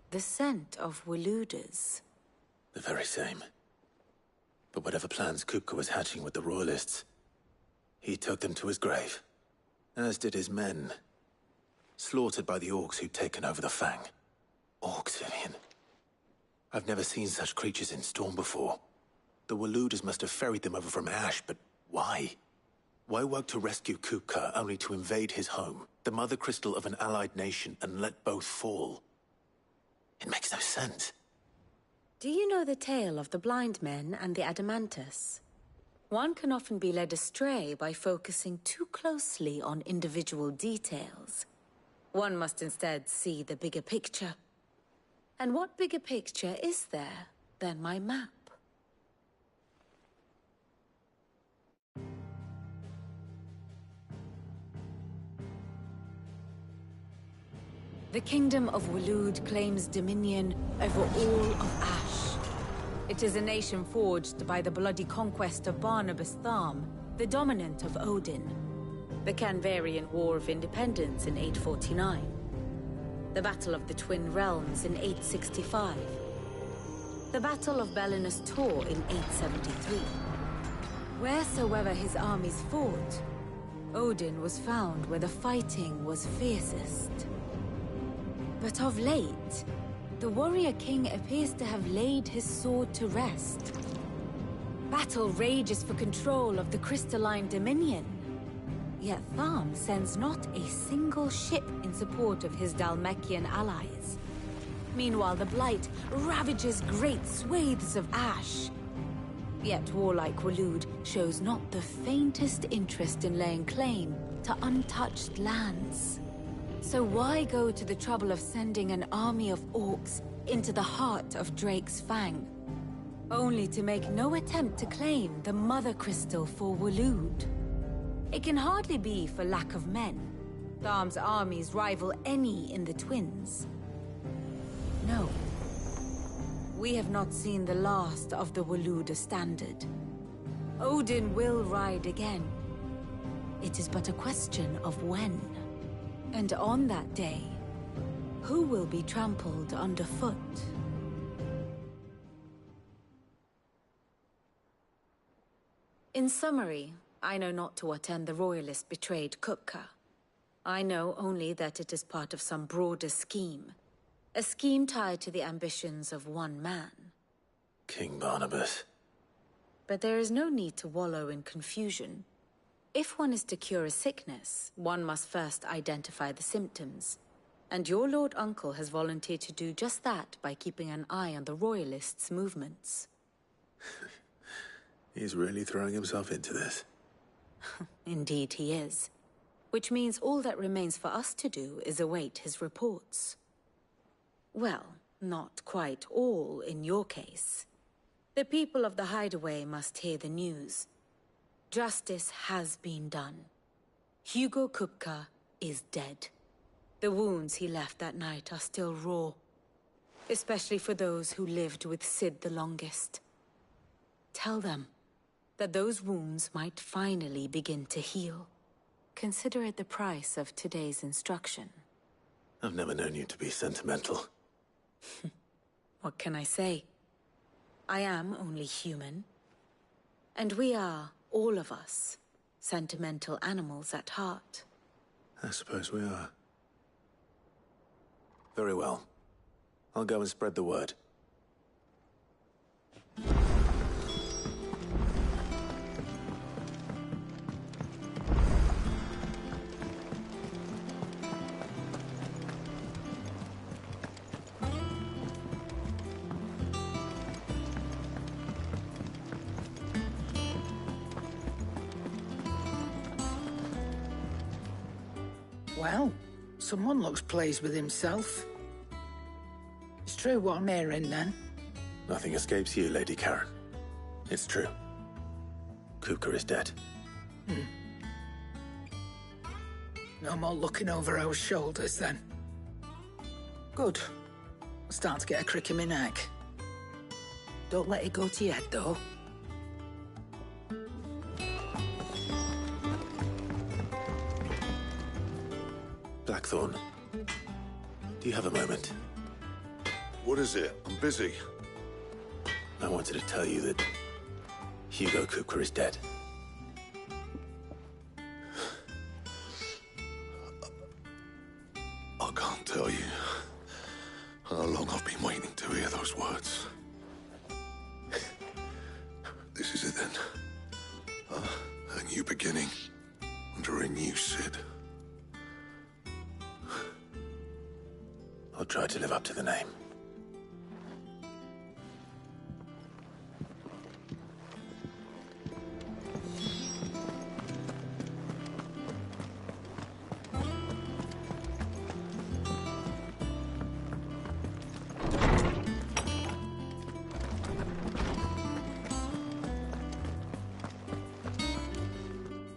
The scent of Waludas. The very same. But whatever plans Kupka was hatching with the Royalists, he took them to his grave. As did his men. Slaughtered by the orcs who'd taken over the Fang. Orcs, Vivian. I've never seen such creatures in Storm before. The Waludas must have ferried them over from Ash, but why? Why work to rescue Kupka only to invade his home, the mother crystal of an allied nation, and let both fall? It makes no sense. Do you know the tale of the blind men and the Adamantus? One can often be led astray by focusing too closely on individual details. One must instead see the bigger picture. And what bigger picture is there than my map? The Kingdom of Waloed claims dominion over all of Ash. It is a nation forged by the bloody conquest of Barnabas Tharm, the dominant of Odin. The Canvarian War of Independence in 849. The Battle of the Twin Realms in 865. The Battle of Belinus Tor in 873. Wheresoever his armies fought, Odin was found where the fighting was fiercest. But of late, the warrior king appears to have laid his sword to rest. Battle rages for control of the crystalline dominion. Yet Tharm sends not a single ship in support of his Dhalmekian allies. Meanwhile, the Blight ravages great swathes of Ash. Yet warlike Waloed shows not the faintest interest in laying claim to untouched lands. So why go to the trouble of sending an army of orcs into the heart of Drake's Fang, only to make no attempt to claim the Mother Crystal for Waloed? It can hardly be for lack of men. Tharm's armies rival any in the Twins. No. We have not seen the last of the Waluda standard. Odin will ride again. It is but a question of when. And on that day, who will be trampled underfoot? In summary, I know not to what end the Royalists betrayed Kupka. I know only that it is part of some broader scheme. A scheme tied to the ambitions of one man. King Barnabas. But there is no need to wallow in confusion. If one is to cure a sickness, one must first identify the symptoms. And your Lord Uncle has volunteered to do just that by keeping an eye on the Royalists' movements. He's really throwing himself into this. Indeed he is. Which means all that remains for us to do is await his reports. Well, not quite all in your case. The people of the Hideaway must hear the news. Justice has been done. Hugo Kupka is dead. The wounds he left that night are still raw, especially for those who lived with Sid the longest. Tell them that those wounds might finally begin to heal. Consider it the price of today's instruction. I've never known you to be sentimental. What can I say? I am only human. And we are, all of us, sentimental animals at heart. I suppose we are. Very well. I'll go and spread the word. Well, someone looks pleased with himself. It's true what I'm hearing, then. Nothing escapes you, Lady Karen. It's true. Kupka is dead. No more looking over our shoulders, then. Good. I'm starting to get a crick in my neck. Don't let it go to your head, though. Blackthorn, do you have a moment? What is it? I'm busy. I wanted to tell you that Hugo Kupka is dead. I can't tell you how long I've been waiting to hear those words. This is it then. A new beginning under a new Sid. I'll try to live up to the name.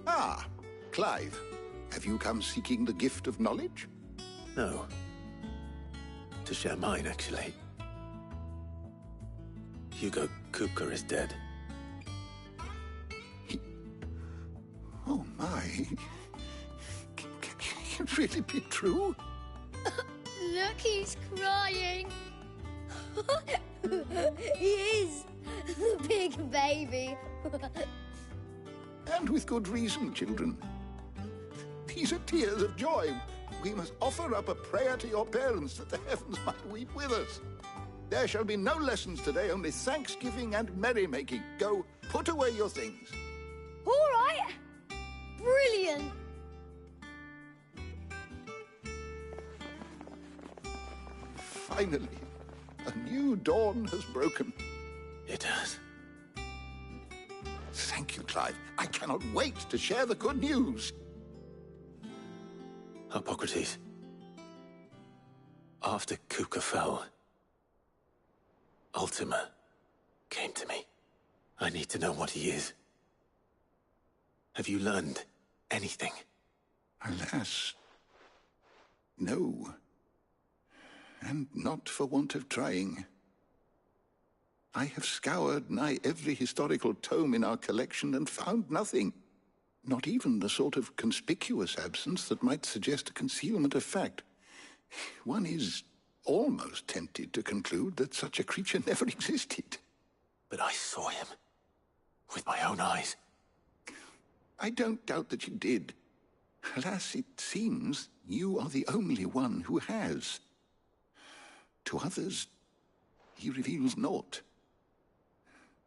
Ah, Clive. Have you come seeking the gift of knowledge? No. To share mine, actually. Hugo Kupka is dead. Oh, my. Can it really be true? Look, he's crying. He is. The big baby. And with good reason, children. These are tears of joy. We must offer up a prayer to your parents that the heavens might weep with us. There shall be no lessons today, only thanksgiving and merrymaking. Go, put away your things. All right. Brilliant. Finally, a new dawn has broken. It has. Thank you, Clive. I cannot wait to share the good news. Hippocrates. After Kupka fell, Ultima came to me. I need to know what he is. Have you learned anything? Alas, no. And not for want of trying. I have scoured nigh every historical tome in our collection and found nothing. Not even the sort of conspicuous absence that might suggest a concealment of fact. One is almost tempted to conclude that such a creature never existed. But I saw him. With my own eyes. I don't doubt that you did. Alas, it seems you are the only one who has. To others, he reveals naught.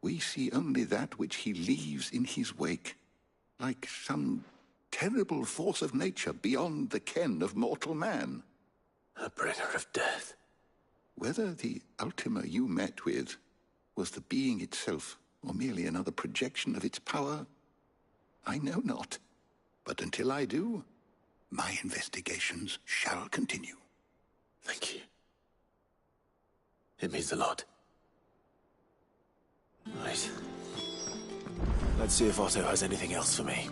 We see only that which he leaves in his wake, like some terrible force of nature beyond the ken of mortal man. A bringer of death. Whether the Ultima you met with was the being itself, or merely another projection of its power, I know not. But until I do, my investigations shall continue. Thank you. It means a lot. Right. Let's see if Otto has anything else for me.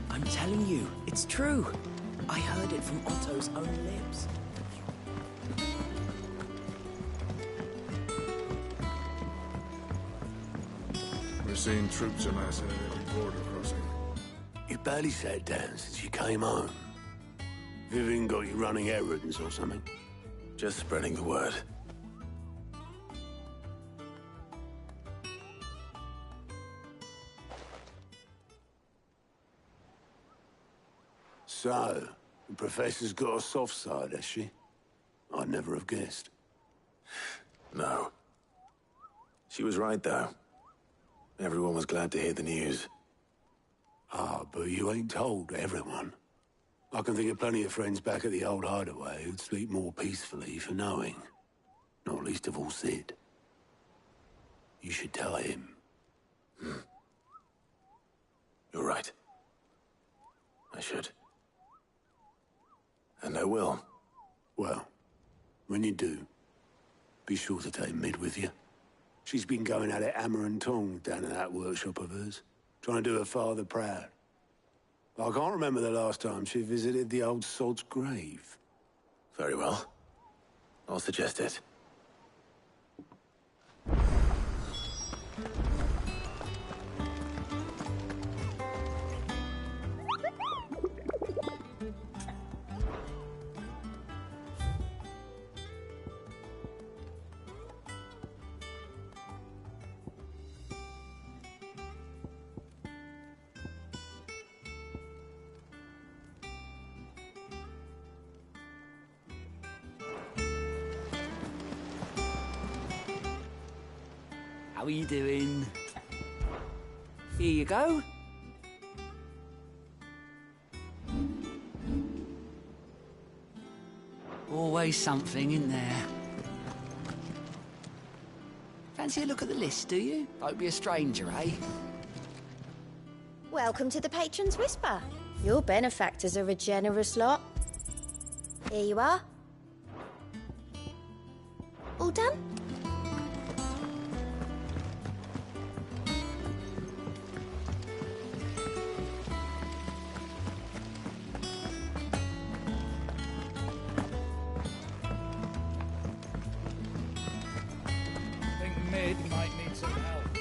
I'm telling you, it's true. I heard it from Otto's own lips. We're seeing troops amassing at every border crossing. You barely sat down since you came home. Vivian got you running errands or something? Just spreading the word. So, the Professor's got a soft side, has she? I'd never have guessed. No. She was right, though. Everyone was glad to hear the news. Ah, but you ain't told everyone. I can think of plenty of friends back at the old hideaway who'd sleep more peacefully for knowing. Not least of all Sid. You should tell him. You're right. I should. And I will. Well, when you do, be sure to take Mid with you. She's been going at it hammer and tongs down in that workshop of hers, trying to do her father proud. I can't remember the last time she visited the old sod's grave. Very well. I'll suggest it. How are you doing? Here you go. Always something in there. Fancy a look at the list, do you? Don't be a stranger, eh? Welcome to the Patron's Whisper. Your benefactors are a generous lot. Here you are. All done? Might need some help.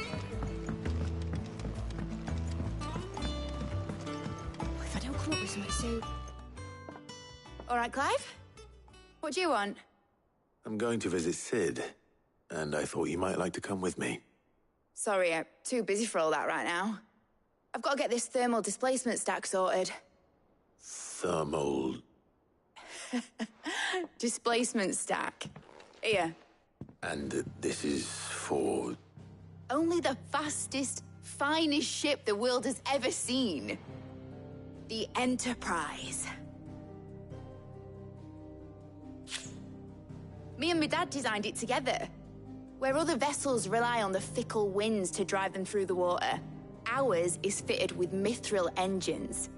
If I don't come up with something soon. All right, Clive? What do you want? I'm going to visit Sid, and I thought you might like to come with me. Sorry, I'm too busy for all that right now. I've got to get this thermal displacement stack sorted. Thermal... Displacement stack. Here. And this is for... Only the fastest, finest ship the world has ever seen. The Enterprise. Me and my dad designed it together. Where other vessels rely on the fickle winds to drive them through the water, ours is fitted with mithril engines.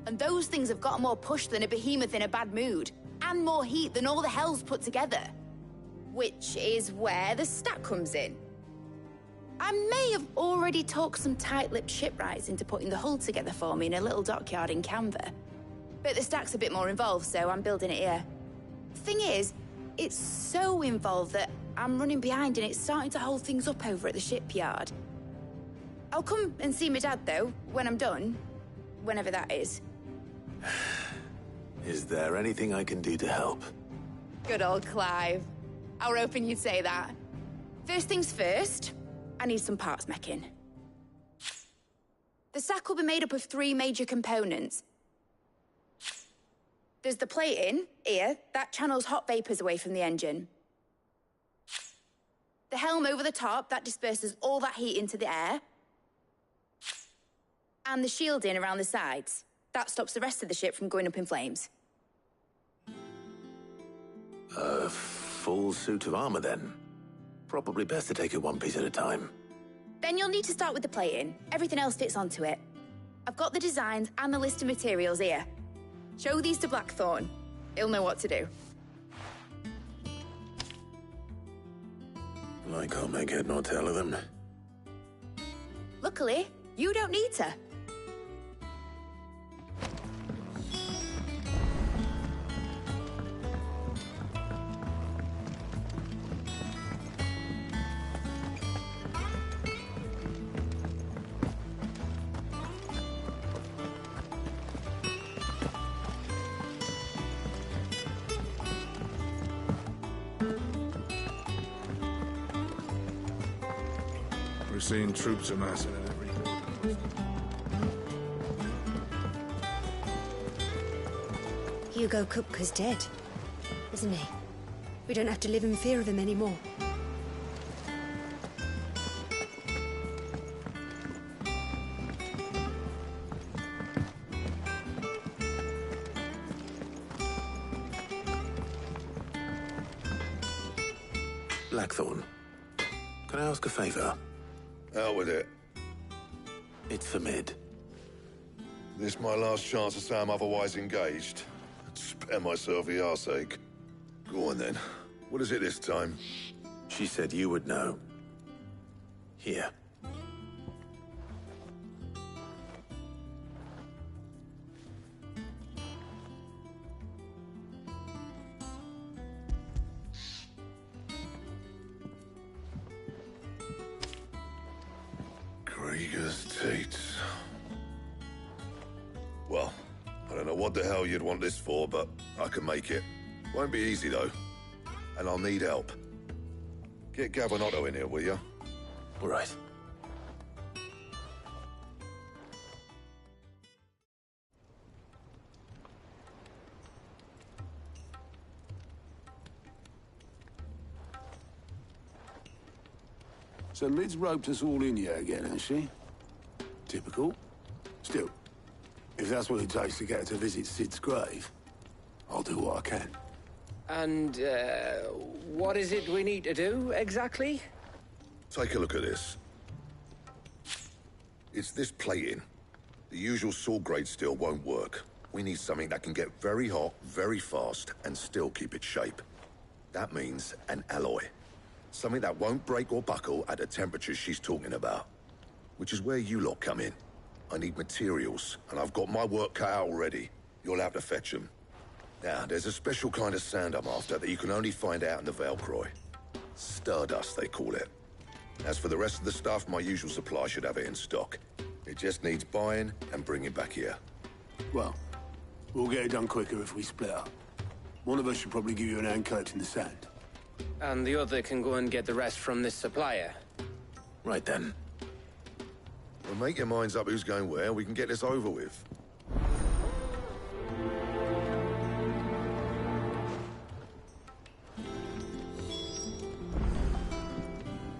And those things have got more push than a behemoth in a bad mood, and more heat than all the hells put together. Which is where the stack comes in. I may have already talked some tight-lipped shipwrights into putting the hull together for me in a little dockyard in Canva. But the stack's a bit more involved, so I'm building it here. Thing is, it's so involved that I'm running behind and it's starting to hold things up over at the shipyard. I'll come and see my dad, though, when I'm done. Whenever that is. Is there anything I can do to help? Good old Clive. I were hoping you'd say that. First things first, I need some parts mecking. The sack will be made up of 3 major components. There's the plating, here, that channels hot vapors away from the engine. The helm over the top, that disperses all that heat into the air. And the shielding around the sides. That stops the rest of the ship from going up in flames. A full suit of armor, then? Probably best to take it one piece at a time. Then you'll need to start with the plating. Everything else fits onto it. I've got the designs and the list of materials here. Show these to Blackthorn. He'll know what to do. I can't make head nor tail of them. Luckily, you don't need to. We're seeing troops amassing in every building. Hugo Kupka's dead, isn't he? We don't have to live in fear of him anymore. Blackthorn, can I ask a favor? Out with it. It's for Mid. This my last chance to say I'm otherwise engaged. Spare myself the arseache. Go on then. What is it this time? She said you would know. Here. Krieger's Tates. Well, I don't know what the hell you'd want this for, but I can make it. Won't be easy, though. And I'll need help. Get Gabonotto in here, will you? All right. So Mid's roped us all in here again, has she? Typical. Still, if that's what it takes to get her to visit Sid's grave, I'll do what I can. And, what is it we need to do, exactly? Take a look at this. It's this plating. The usual sword-grade steel won't work. We need something that can get very hot, very fast, and still keep its shape. That means an alloy. Something that won't break or buckle at the temperatures she's talking about. Which is where you lot come in. I need materials, and I've got my work cut out already. You'll have to fetch them. Now, there's a special kind of sand I'm after that you can only find out in the Velcroy. Stardust, they call it. As for the rest of the stuff, my usual supply should have it in stock. It just needs buying and bringing back here. Well, we'll get it done quicker if we split up. One of us should probably give you an hand collecting the sand. And the other can go and get the rest from this supplier. Right then. Well, make your minds up who's going where, we can get this over with.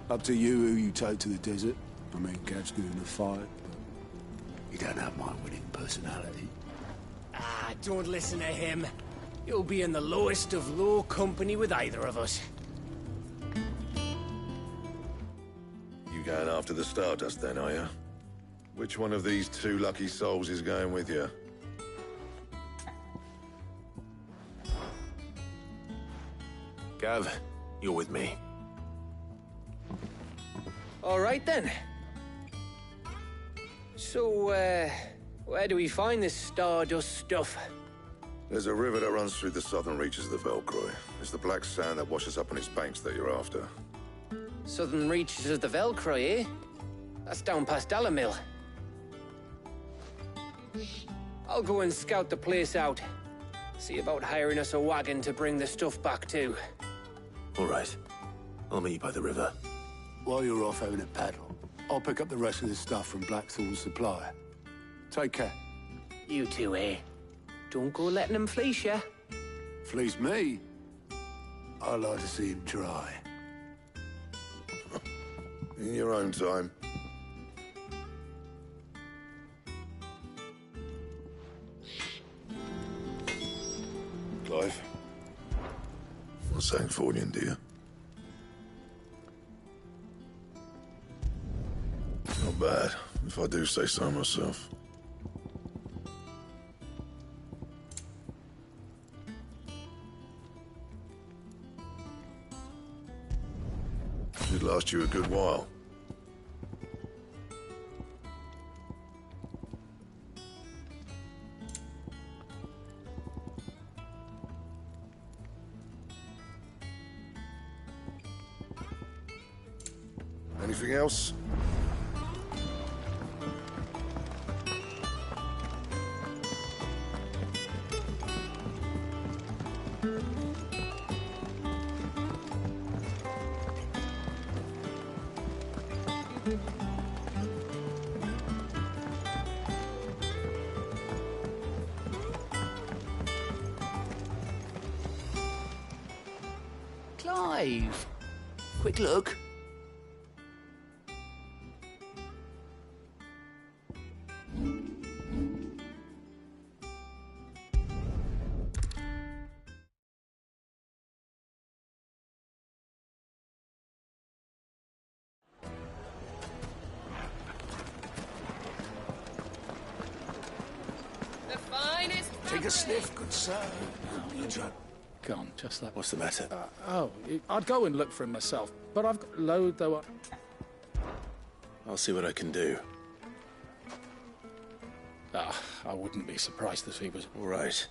Up to you who you take to the desert. I mean, Gav's good in the fight, but you don't have my winning personality. Ah, don't listen to him. You'll be in the lowest of low company with either of us. You going after the Stardust then, are you? Which one of these 2 lucky souls is going with you? Gav, you're with me. All right, then. So, where do we find this Stardust stuff? There's a river that runs through the southern reaches of the Velcroy. It's the black sand that washes up on its banks that you're after. Southern reaches of the Velcroy, eh? That's down past Dalamil. I'll go and scout the place out. See about hiring us a wagon to bring the stuff back to. All right. I'll meet you by the river. While you're off having a paddle, I'll pick up the rest of the stuff from Blackthorn's supply. Take care. You two, eh? Don't go letting him fleece ya. Fleece me? I like to see him try. In your own time. Clive? What's Sangfordian, dear? Not bad, if I do say so myself. Should last you a good while. Anything else? Clive! Quick look. Take a sniff, good sir. You drunk? Gone, just that. What's the matter? I'd go and look for him myself, but I've got a load though. I'll see what I can do. I wouldn't be surprised if he was... All right.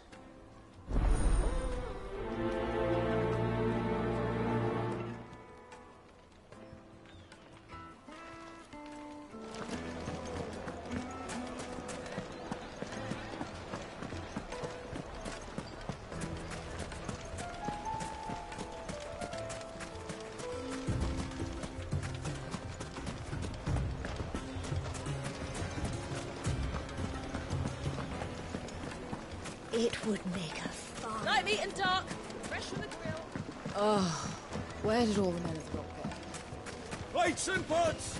It would make a fine... Light meat and dark. Fresh from the grill. Oh, where did all the men of the rock go? Plates and pots!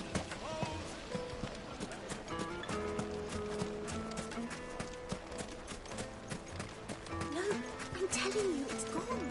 No, I'm telling you, it's gone.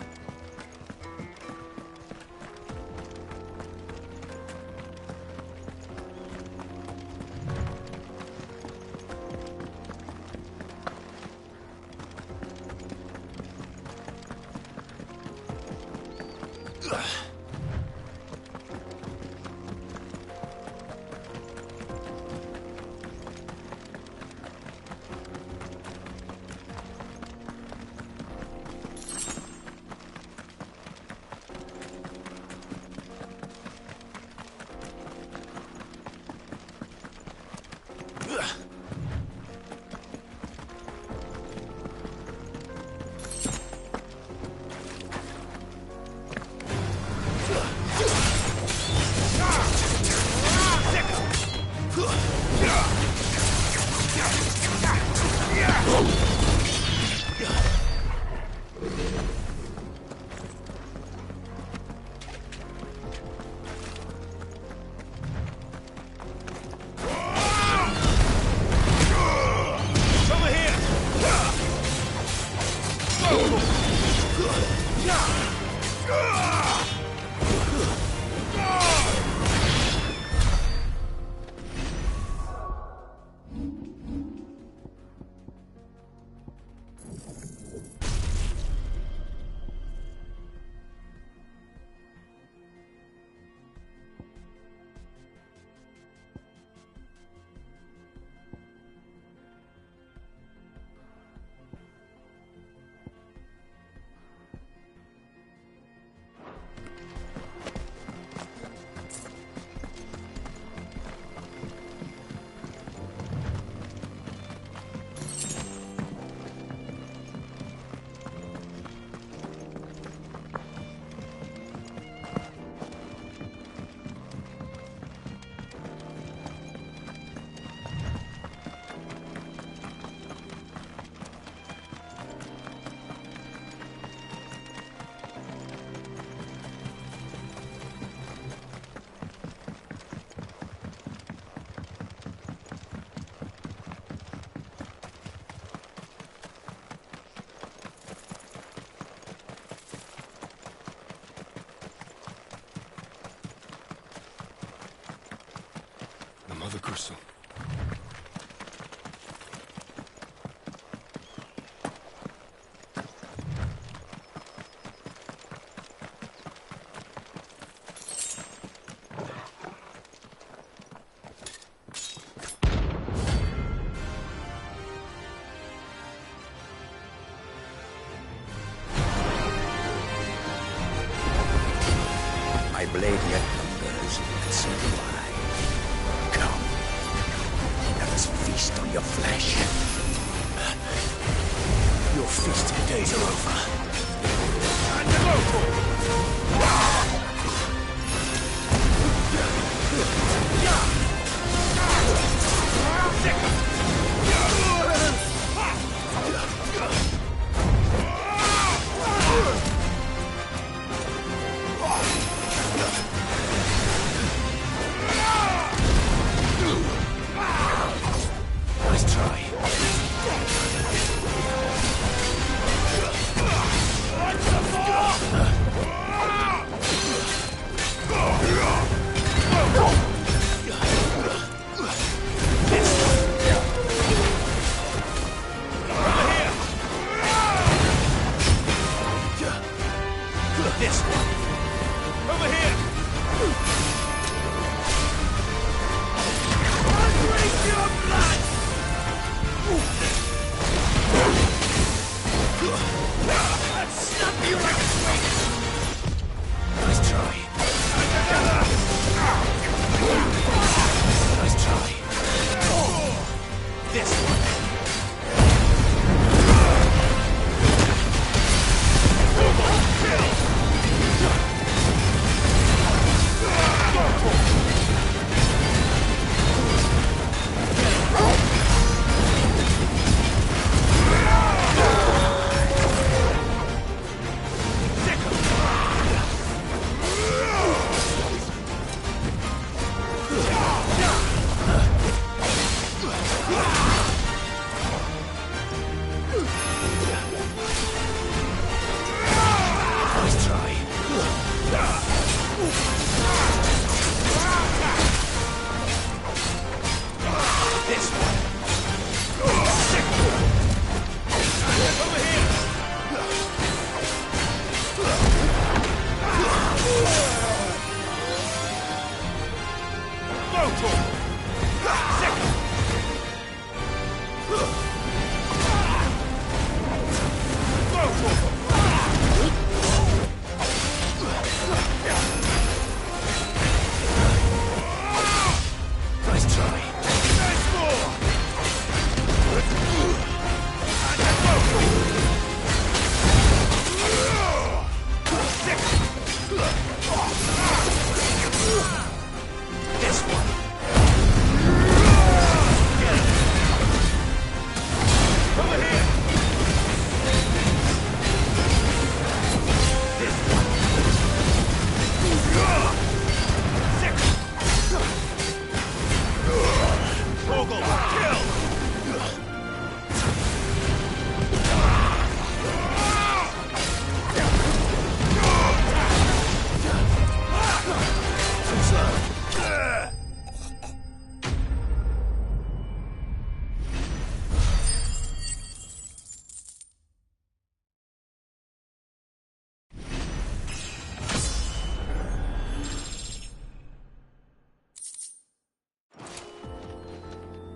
Have a crystal. My blade yet hungers, and so do I. Come, let us feast on your flesh. Your feasting days are over. Nice try. This one. Over here. I'll drink your blood. I'll snap you like a swing. Nice try. Nice try. This one.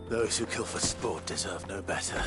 Those who kill for sport deserve no better.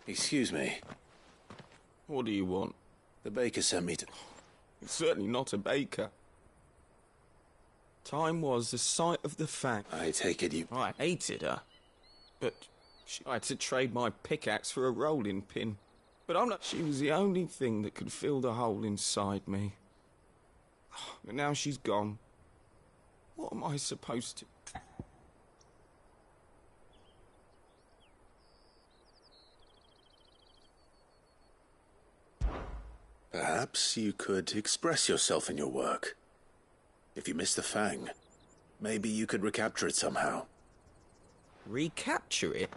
Excuse me. What do you want? The baker sent me to... You're certainly not a baker. Time was the sight of the fact. I take it you... I hated her. But I had to trade my pickaxe for a rolling pin. But I'm not... She was the only thing that could fill the hole inside me. And now she's gone. What am I supposed to... Perhaps you could express yourself in your work. If you miss the Fang, maybe you could recapture it somehow. Recapture it?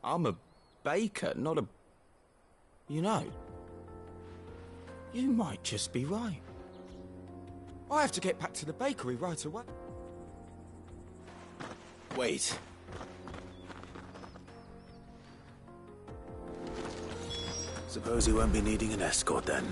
I'm a baker, not a... You know, you might just be right. I have to get back to the bakery right away. Wait. Suppose you won't be needing an escort then.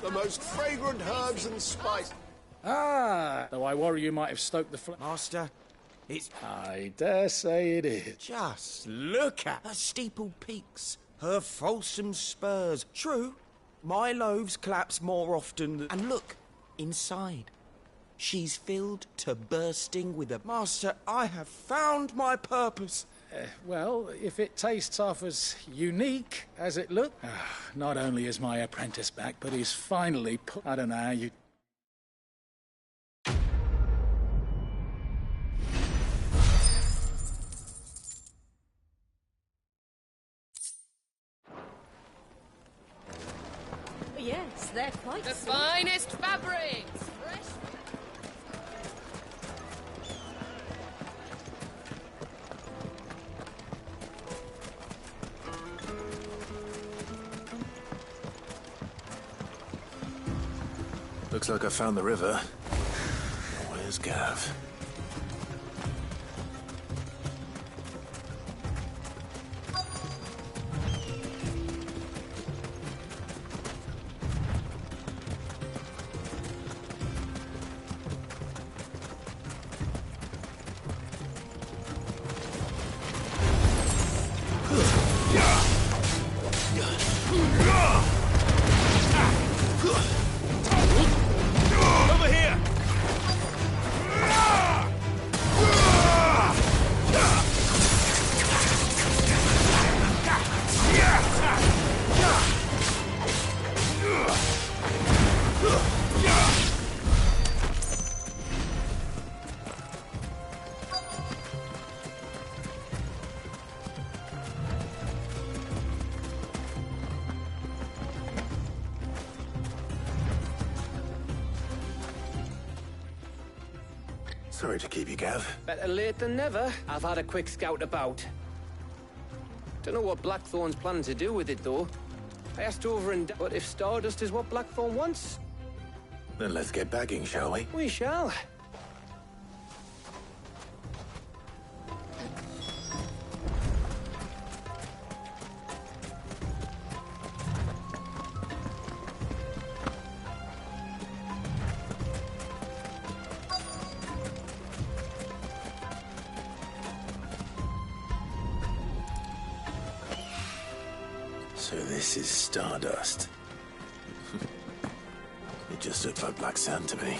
The most fragrant herbs and spice. Ah, though I worry you might have stoked the Master, it's... I dare say it is. Just look at her steeple peaks, her fulsome spurs. True, my loaves collapse more often than... And look, inside. She's filled to bursting with a... Master, I have found my purpose. Well, if it tastes half as unique as it looked, not only is my apprentice back, but he's finally put... I don't know how you... Yes, they're quite the sweet. finest fabrics! Fresh... Looks like I found the river. Where's Gav? Sorry to keep you, Gav. Better late than never. I've had a quick scout about. Don't know what Blackthorn's planning to do with it, though. I asked over and... But if Stardust is what Blackthorn wants... Then let's get bagging, shall we? We shall. So this is Stardust. It just looked like black sand to me.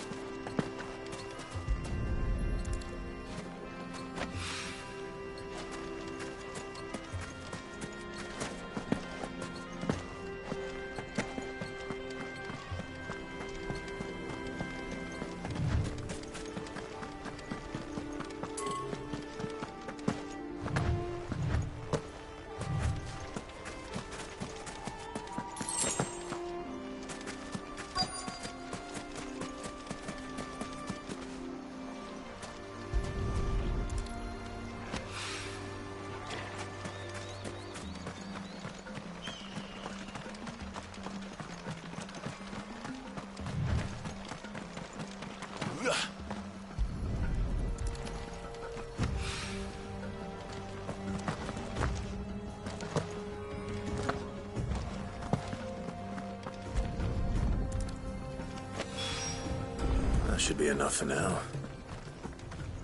That should be enough for now.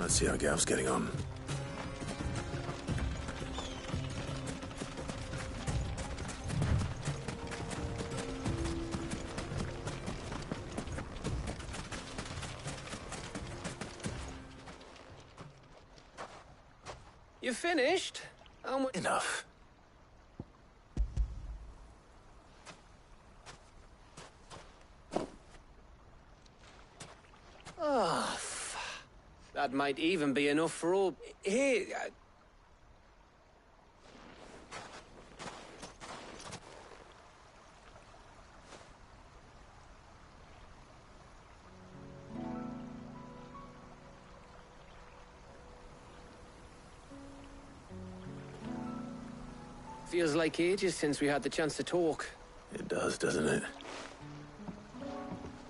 Let's see how Gav's getting on. You finished? How much? Enough. Oh, that might even be enough for all. Here. Feels like ages since we had the chance to talk. It does, doesn't it?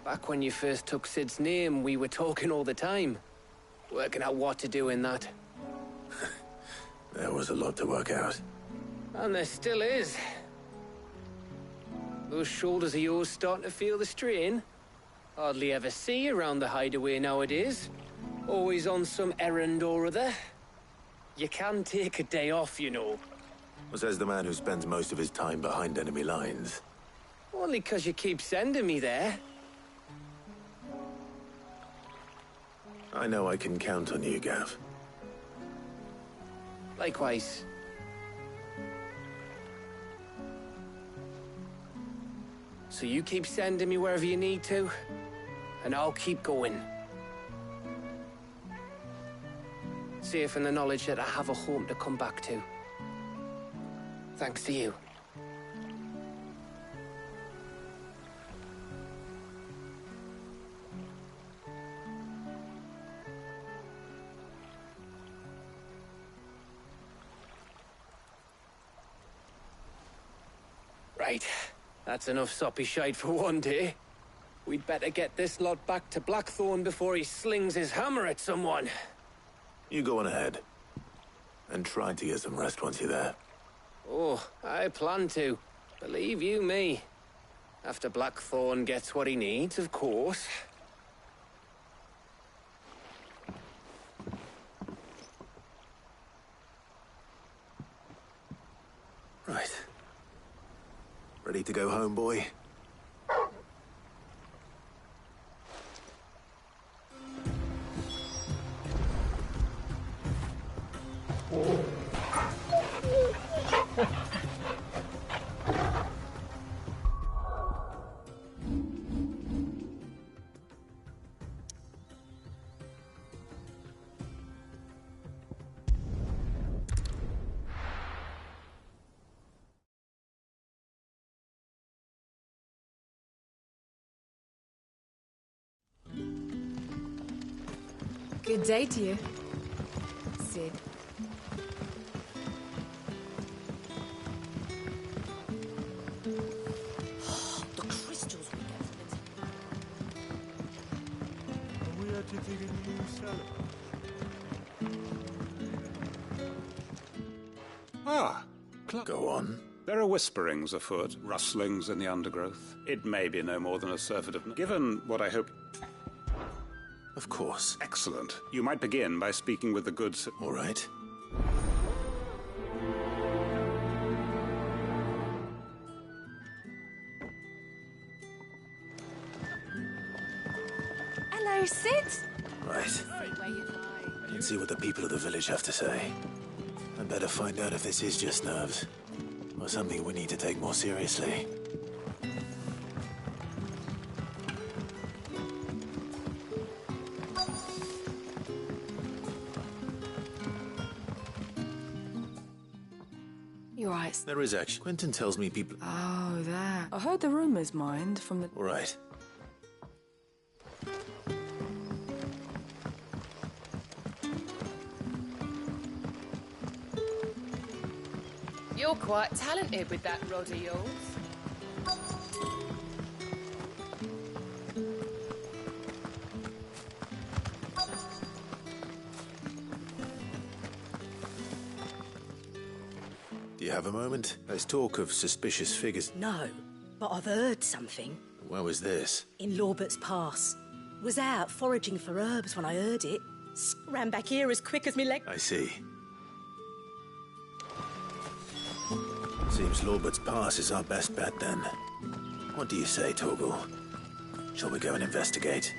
Back when you first took Sid's name, we were talking all the time. Working out what to do in that. There was a lot to work out. And there still is. Those shoulders of yours starting to feel the strain. Hardly ever see you around the hideaway nowadays. Always on some errand or other. You can take a day off, you know. Says the man who spends most of his time behind enemy lines. Only 'cause you keep sending me there. I know I can count on you, Gav. Likewise. So you keep sending me wherever you need to, and I'll keep going. Safe in the knowledge that I have a home to come back to. Thanks to you. Right. That's enough soppy shite for one day. We'd better get this lot back to Blackthorn before he slings his hammer at someone. You go on ahead. And try to get some rest once you're there. Oh, I plan to. Believe you me. After Blackthorn gets what he needs, of course. Right. Ready to go home, boy? Good day to you, Sid. The crystals we get from it. Are we editing a new cellar? Ah, go on. There are whisperings afoot, rustlings in the undergrowth. It may be no more than a surfeit of... Given what I hope... Of course. Excellent. You might begin by speaking with the good... All right. So sit. Right. Let's see what the people of the village have to say. I'd better find out if this is just nerves, or something we need to take more seriously. You're right. There is actually. Quentin tells me people... Oh, that. I heard the rumours, mind, from the... Right. You're quite talented with that rod of yours. Do you have a moment? There's talk of suspicious figures. No, but I've heard something. Where was this? In Lorbert's Pass. Was out foraging for herbs when I heard it. Ran back here as quick as me leg... I see. Seems Lorbert's Pass is our best bet, then. What do you say, Torgal? Shall we go and investigate?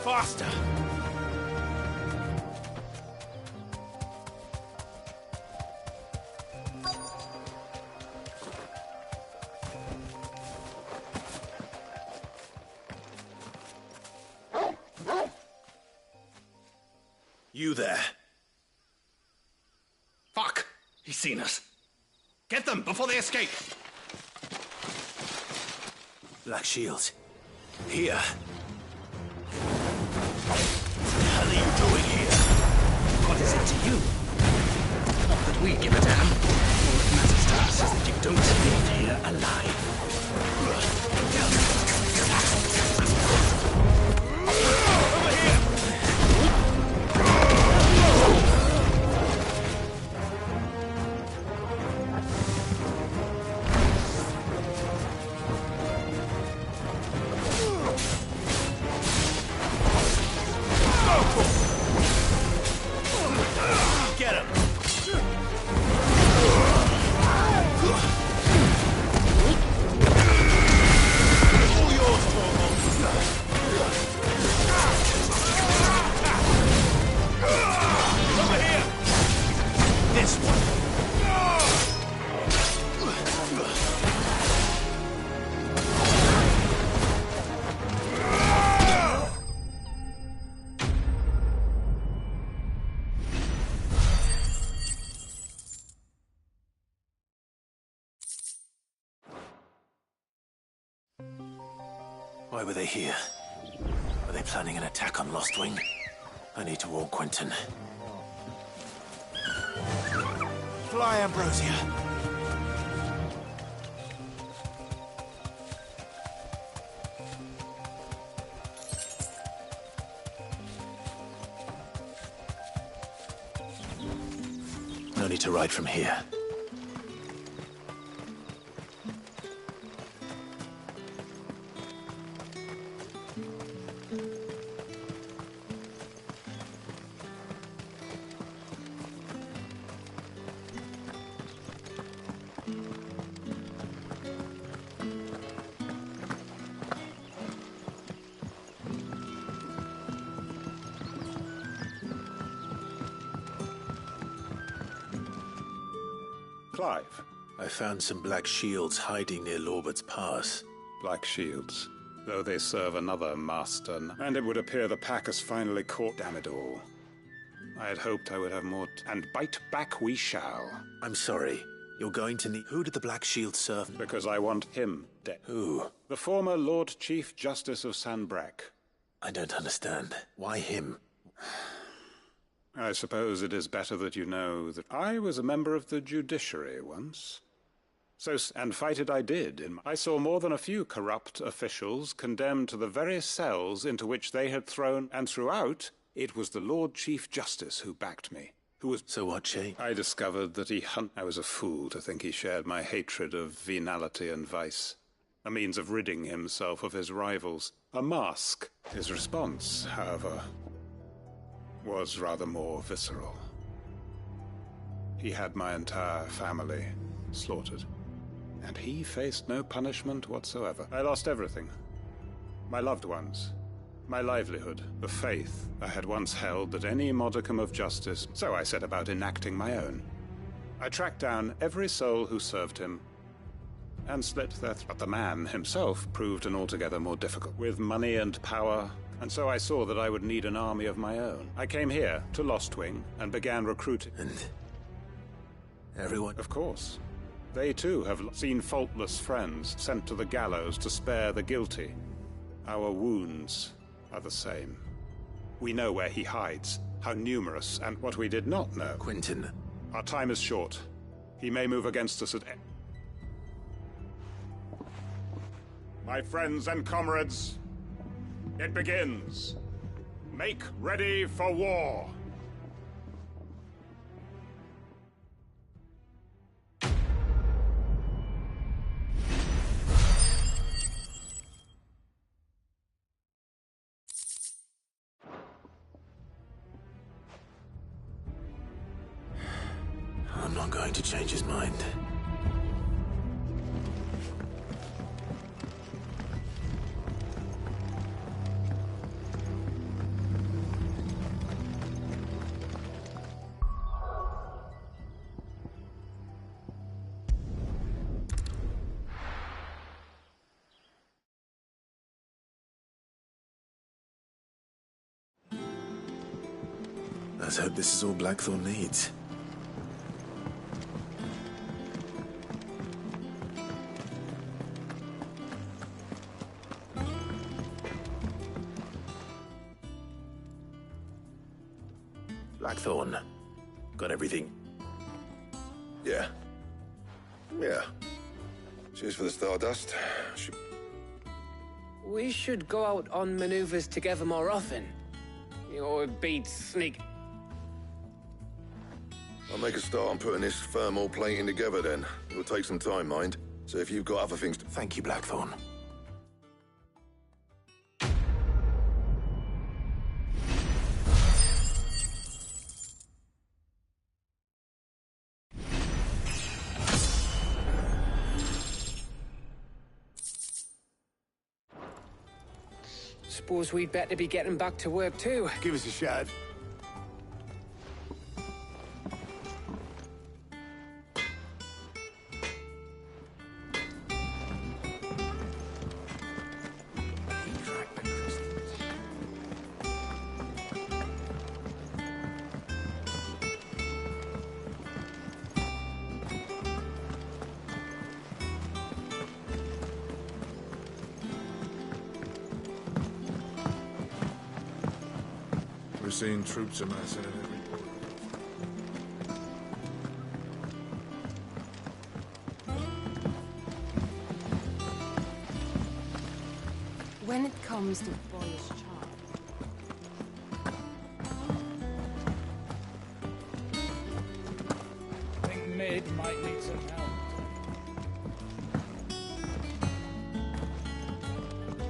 Faster! You there. Fuck! He's seen us. Get them before they escape! Black Shields. Here. What are you doing here? What is it to you? Not that we give a damn. All that matters to us is that you don't leave here alive. Over here! Get him! All yours, Torgal. Over here! This one. Why were they here? Were they planning an attack on Lostwing? I need to warn Quentin. Fly, Ambrosia. No need to ride from here. Clive. I found some black shields hiding near Lorbert's Pass. Black shields. Though they serve another master, and it would appear the pack has finally caught. Damn it all. I had hoped I would have more, and bite back we shall. I'm sorry. You're going to need... Who did the black shield serve? Because I want him dead. Who? The former Lord Chief Justice of Sanbreque. I don't understand. Why him? I suppose it is better that you know that I was a member of the judiciary once. And fight it I did. I saw more than a few corrupt officials condemned to the very cells into which they had thrown, and throughout, It was the Lord Chief Justice who backed me. Who was... So what, Che? I discovered that I was a fool to think he shared my hatred of venality and vice. A means of ridding himself of his rivals. A mask. His response, however, was rather more visceral. He had my entire family slaughtered. And he faced no punishment whatsoever. I lost everything. My loved ones. My livelihood. The faith I had once held that any modicum of justice. So I set about enacting my own. I tracked down every soul who served him and slit their throat. But the man himself proved an altogether more difficult. With money and power, and so I saw that I would need an army of my own. I came here to Lostwing and began recruiting. And everyone? Of course. They too have seen faultless friends sent to the gallows to spare the guilty. Our wounds are the same. We know where he hides, how numerous, and what we did not know. Quentin. Our time is short. He may move against us at any... My friends and comrades, it begins. Make ready for war. I'm not going to change his mind. Let's hope this is all Blackthorn needs. Blackthorn, got everything? Yeah. Cheers for the Stardust. We should go out on maneuvers together more often. You know, it beats sneak. I'll make a start on putting this thermal plating together then. It'll take some time, mind. So if you've got other things to... Thank you, Blackthorn. Suppose we'd better be getting back to work too. Give us a shout. We're seeing troops amassing at every point. When it comes to boyish charm. I think Mid might need some help.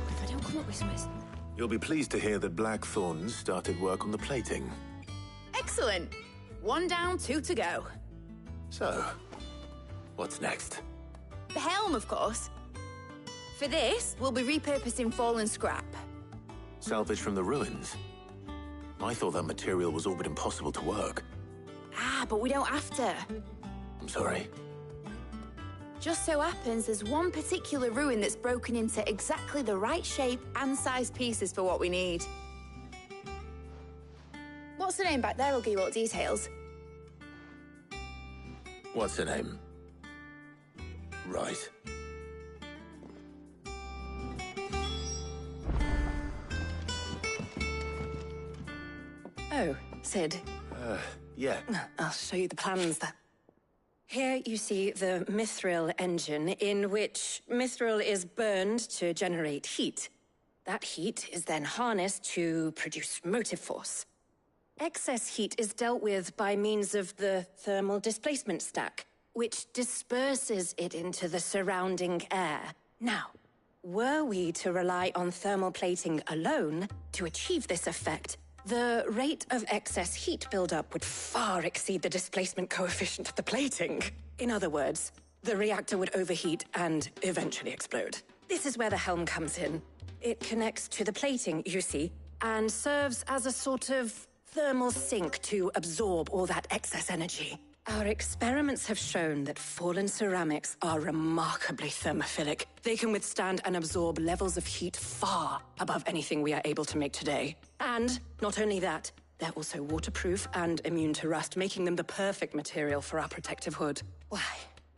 If I don't come up with some... You'll be pleased to hear that Blackthorn started work on the plating. Excellent. 1 down, 2 to go. So, what's next? The helm, of course. For this, we'll be repurposing fallen scrap. Salvage from the ruins? I thought that material was all but impossible to work. Ah, but we don't have to. I'm sorry. Just so happens there's one particular ruin that's broken into exactly the right shape and size pieces for what we need. What's the name back there? I'll give you all the details. What's her name? Right. Oh, Sid. Yeah. I'll show you the plans then. Here you see the mithril engine, in which mithril is burned to generate heat. That heat is then harnessed to produce motive force. Excess heat is dealt with by means of the thermal displacement stack, which disperses it into the surrounding air. Now, were we to rely on thermal plating alone to achieve this effect, the rate of excess heat buildup would far exceed the displacement coefficient of the plating. In other words, the reactor would overheat and eventually explode. This is where the helm comes in. It connects to the plating, you see, and serves as a sort of thermal sink to absorb all that excess energy. Our experiments have shown that fallen ceramics are remarkably thermophilic. They can withstand and absorb levels of heat far above anything we are able to make today. And not only that, they're also waterproof and immune to rust, making them the perfect material for our protective hood. Why,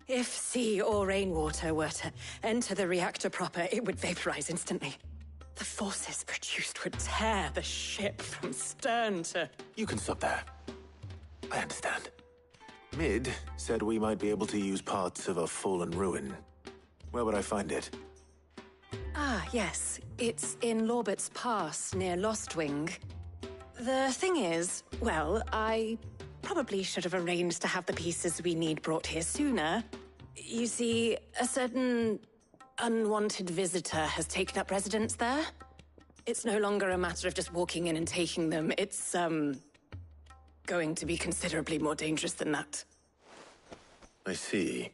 if sea or rainwater were to enter the reactor proper, it would vaporize instantly. The forces produced would tear the ship from stern to... You can stop there. I understand. Mid said we might be able to use parts of a fallen ruin. Where would I find it? Ah, yes. It's in Lorbert's Pass, near Lostwing. The thing is, well, I probably should have arranged to have the pieces we need brought here sooner. You see, a certain unwanted visitor has taken up residence there. It's no longer a matter of just walking in and taking them. It's, going to be considerably more dangerous than that. I see.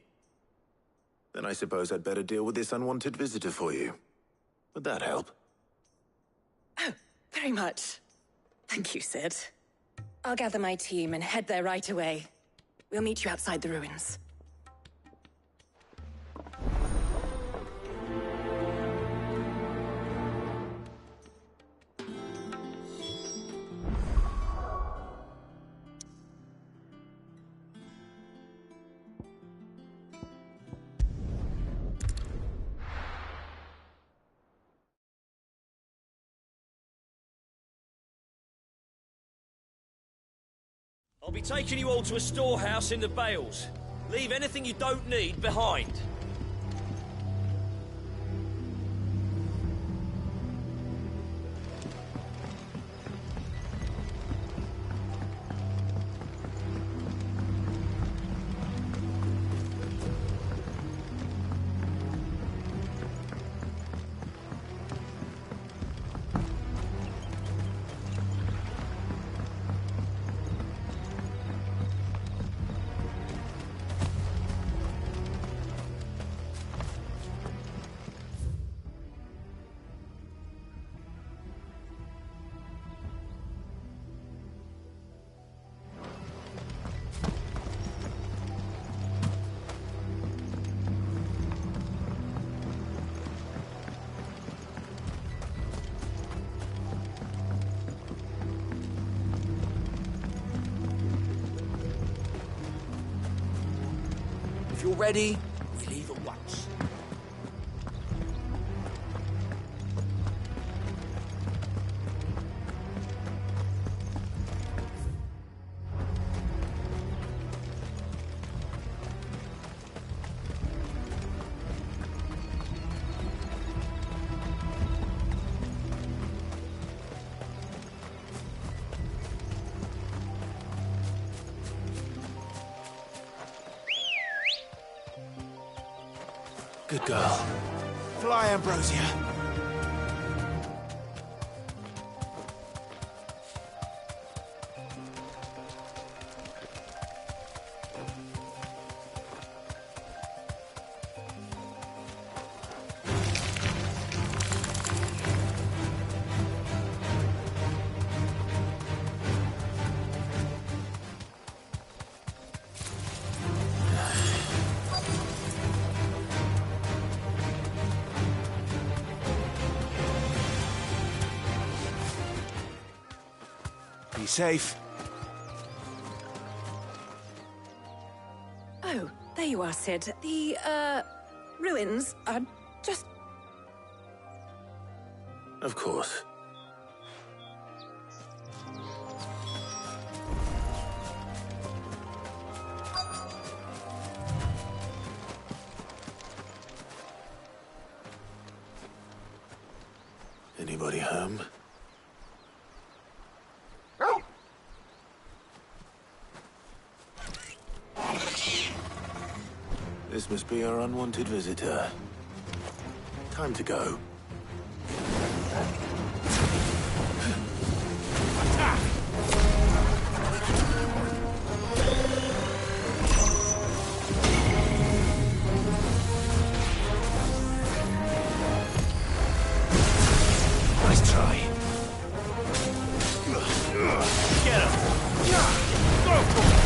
Then I suppose I'd better deal with this unwanted visitor for you. Would that help? Oh, very much. Thank you, Sid. I'll gather my team and head there right away. We'll meet you outside the ruins. I'll be taking you all to a storehouse in the Bales. Leave anything you don't need behind. If you're ready, we leave at once. Good girl. Fly, Ambrosia. Be safe. Oh, there you are, Sid. The, ruins are just... Of course. Anybody home? This must be our unwanted visitor. Time to go. Nice try. Get him! Go for it!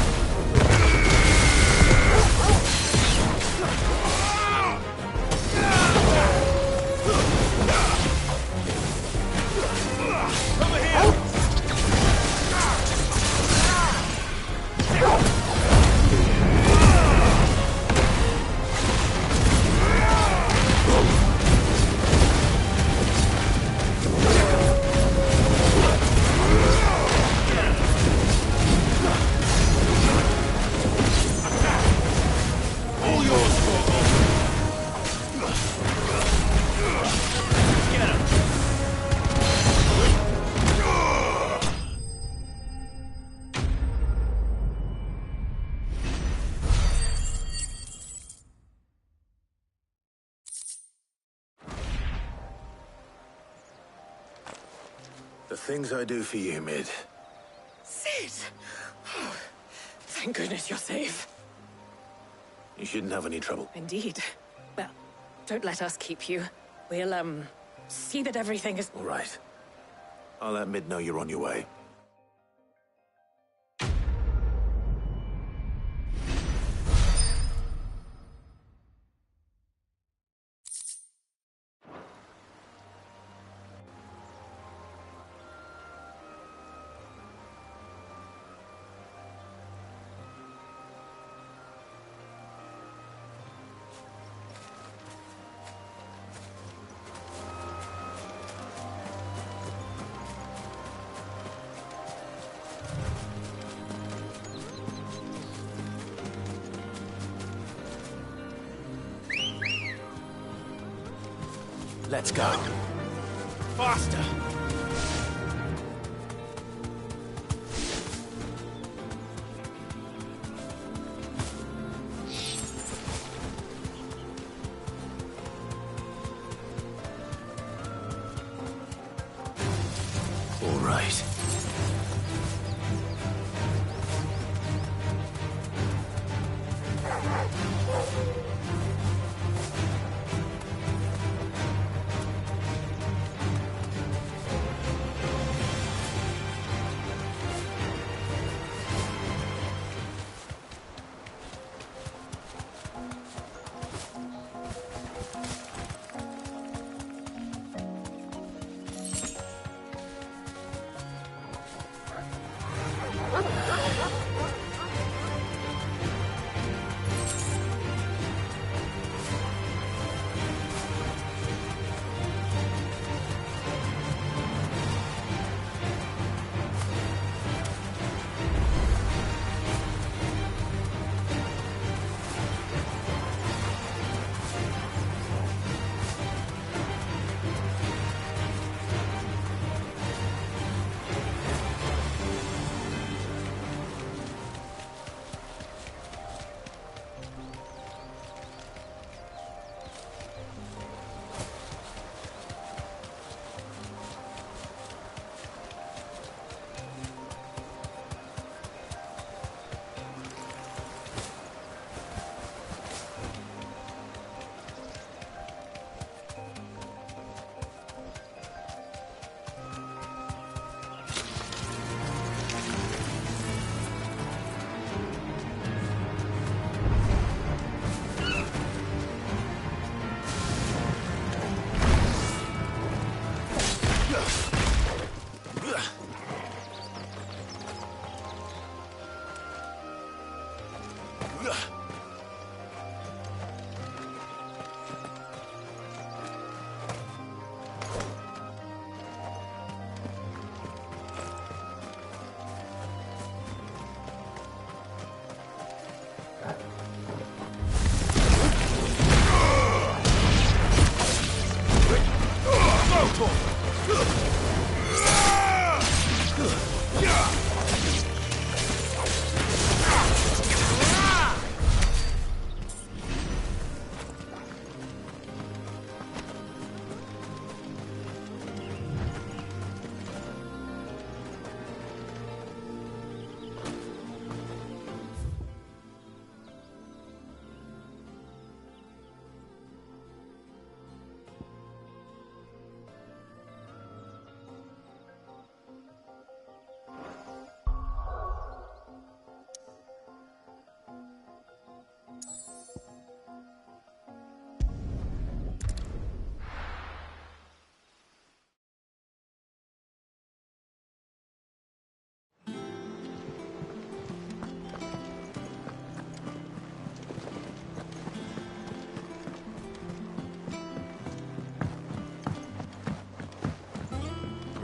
The things I do for you, Mid. Sid! Oh, thank goodness you're safe. You shouldn't have any trouble. Indeed. Well, don't let us keep you. We'll, see that everything is... All right. I'll let Mid know you're on your way. Let's go. Faster! All right.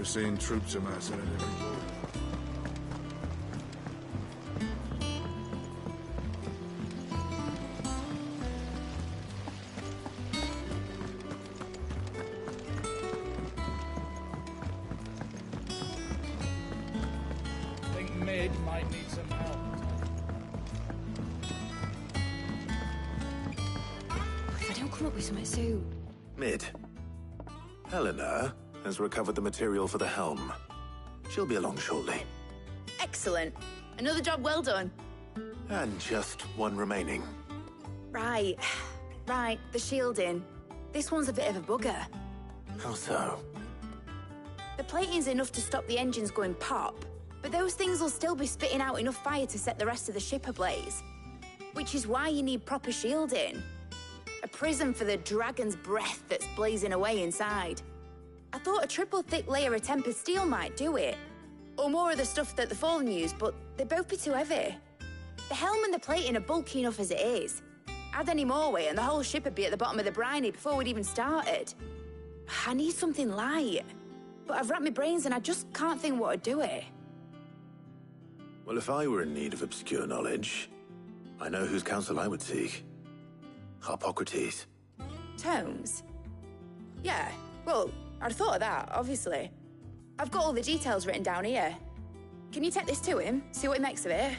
seeing troops amassing at every border. I think Mid might need some help. If I don't come up with something soon. Mid. Helena has recovered the material for the helm. She'll be along shortly. Excellent. Another job well done. And just one remaining. Right. Right, the shielding. This one's a bit of a bugger. How so? The plating's enough to stop the engines going pop, but those things will still be spitting out enough fire to set the rest of the ship ablaze. Which is why you need proper shielding. A prism for the dragon's breath that's blazing away inside. I thought a triple thick layer of tempered steel might do it. Or more of the stuff that the Fallen use, but they'd both be too heavy. The helm and the plating are bulky enough as it is. Add any more weight and the whole ship would be at the bottom of the briny before we'd even started. I need something light. But I've racked my brains and I just can't think what would do it. Well, if I were in need of obscure knowledge, I know whose counsel I would seek. Harpocrates. Tomes? Yeah, well, I'd thought of that, obviously. I've got all the details written down here. Can you take this to him, see what he makes of it?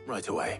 Right away.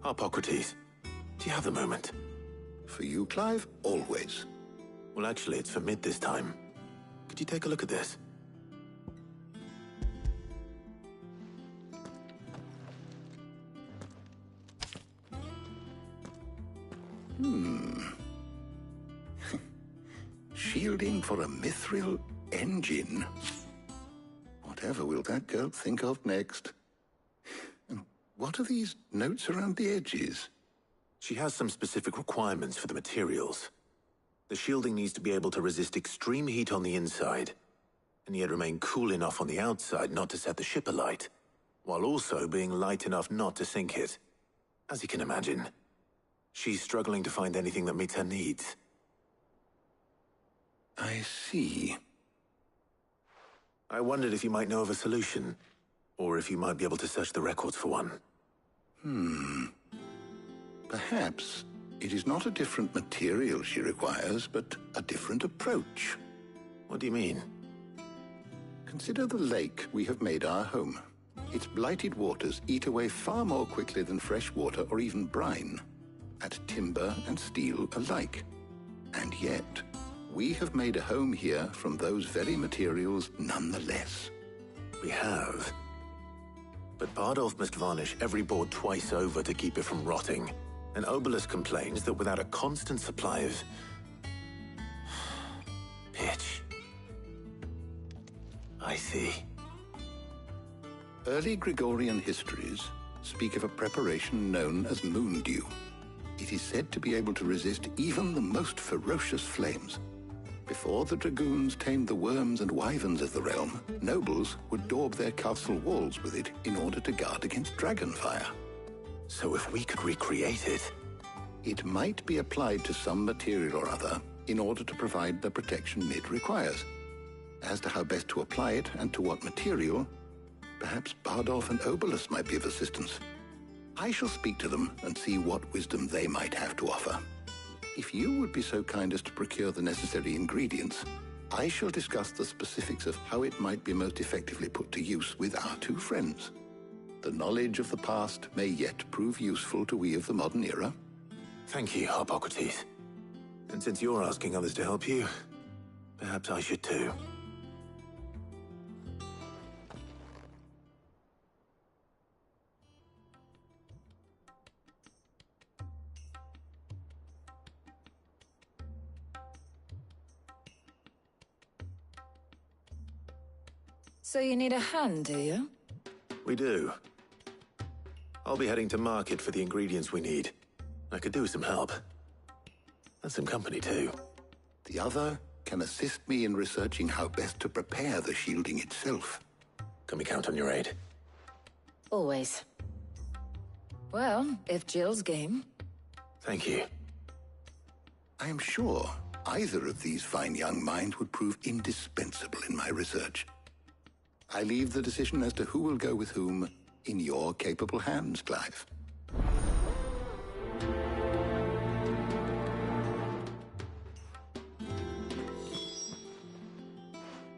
Harpocrates, do you have the moment? For you, Clive? Always. Well, actually, it's for Mid this time. Could you take a look at this? Shielding for a mithril engine. Whatever will that girl think of next? And what are these notes around the edges? She has some specific requirements for the materials. The shielding needs to be able to resist extreme heat on the inside, and yet remain cool enough on the outside not to set the ship alight, while also being light enough not to sink it. As you can imagine, she's struggling to find anything that meets her needs. I see. I wondered if you might know of a solution, or if you might be able to search the records for one. Perhaps it is not a different material she requires, but a different approach. What do you mean? Consider the lake we have made our home. Its blighted waters eat away far more quickly than fresh water or even brine, at timber and steel alike. And yet, we have made a home here from those very materials nonetheless. We have. But Bardolph must varnish every board twice over to keep it from rotting. And Obelisk complains that without a constant supply of pitch. I see. Early Gregorian histories speak of a preparation known as moon dew. It is said to be able to resist even the most ferocious flames. Before the dragoons tamed the worms and wyverns of the realm, nobles would daub their castle walls with it in order to guard against dragon fire. So if we could recreate it... It might be applied to some material or other in order to provide the protection Mid requires. As to how best to apply it and to what material, perhaps Bardolph and Obelisk might be of assistance. I shall speak to them and see what wisdom they might have to offer. If you would be so kind as to procure the necessary ingredients, I shall discuss the specifics of how it might be most effectively put to use with our two friends. The knowledge of the past may yet prove useful to we of the modern era. Thank you, Hippocrates. And since you're asking others to help you, perhaps I should too. So you need a hand, do you? We do. I'll be heading to market for the ingredients we need. I could do with some help. And some company, too. The other can assist me in researching how best to prepare the shielding itself. Can we count on your aid? Always. Well, if Jill's game. Thank you. I am sure either of these fine young minds would prove indispensable in my research. I leave the decision as to who will go with whom in your capable hands, Clive.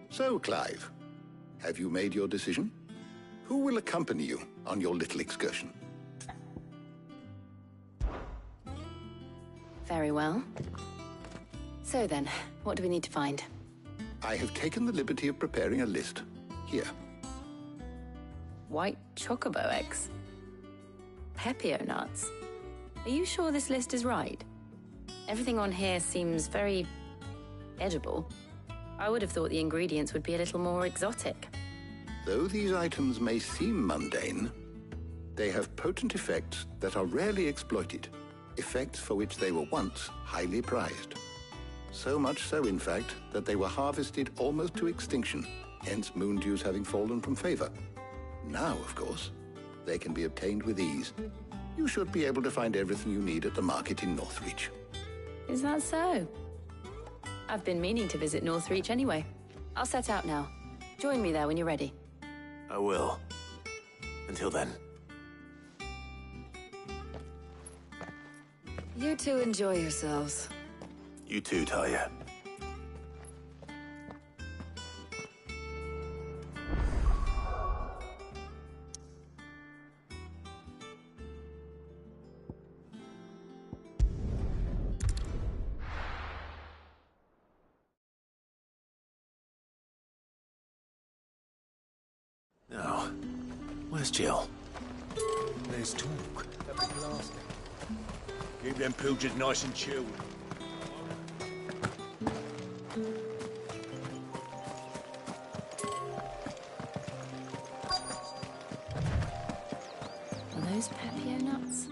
So, Clive, have you made your decision? Who will accompany you on your little excursion? Very well. So then, what do we need to find? I have taken the liberty of preparing a list. Here. White chocobo eggs. Pepio nuts. Are you sure this list is right? Everything on here seems very edible. I would have thought the ingredients would be a little more exotic. Though these items may seem mundane, they have potent effects that are rarely exploited, effects for which they were once highly prized. So much so, in fact, that they were harvested almost to extinction, hence moon dews having fallen from favor. Now, of course, they can be obtained with ease. You should be able to find everything you need at the market in Northreach. Is that so? I've been meaning to visit Northreach anyway. I'll set out now. Join me there when you're ready. I will. Until then. You two enjoy yourselves. You too, Talia. Now, where's Jill? There's talk. Keep them pilgers nice and chilled. Are those Pepio nuts?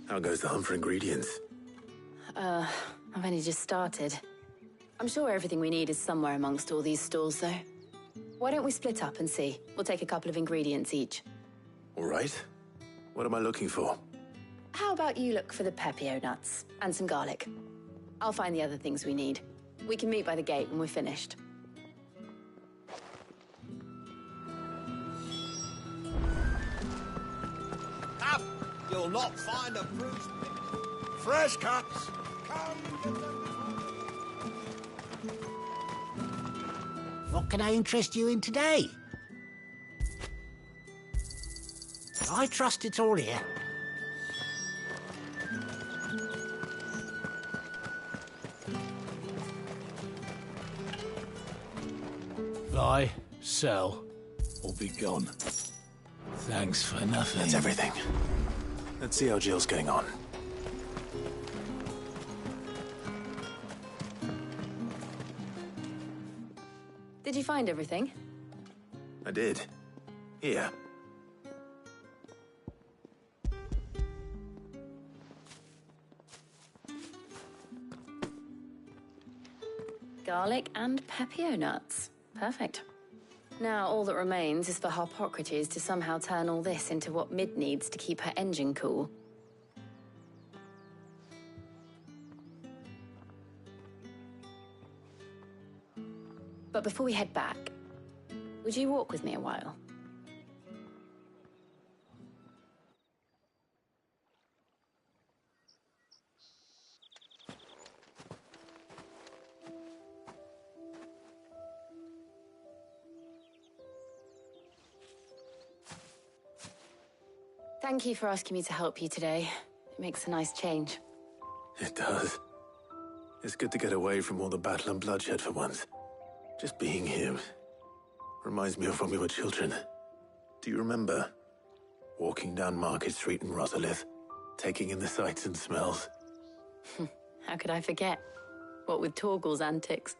How goes the hunt for ingredients? I've only just started. I'm sure everything we need is somewhere amongst all these stalls, though. Why don't we split up and see? We'll take a couple of ingredients each. All right. What am I looking for? How about you look for the Pepio nuts and some garlic? I'll find the other things we need. We can meet by the gate when we're finished. Up! You'll not find a bruised fresh cuts. What can I interest you in today? I trust it's all here. Buy, sell, or be gone. Thanks for nothing. That's everything. Let's see how Jill's getting on. Did you find everything? I did. Here. Garlic and Pepio nuts. Perfect. Now all that remains is for Hippocrates to somehow turn all this into what Mid needs to keep her engine cool. But before we head back, would you walk with me a while? Thank you for asking me to help you today. It makes a nice change. It does. It's good to get away from all the battle and bloodshed for once. Just being here reminds me of when we were children. Do you remember? Walking down Market Street in Rosalith, taking in the sights and smells. How could I forget? What with Torgal's antics.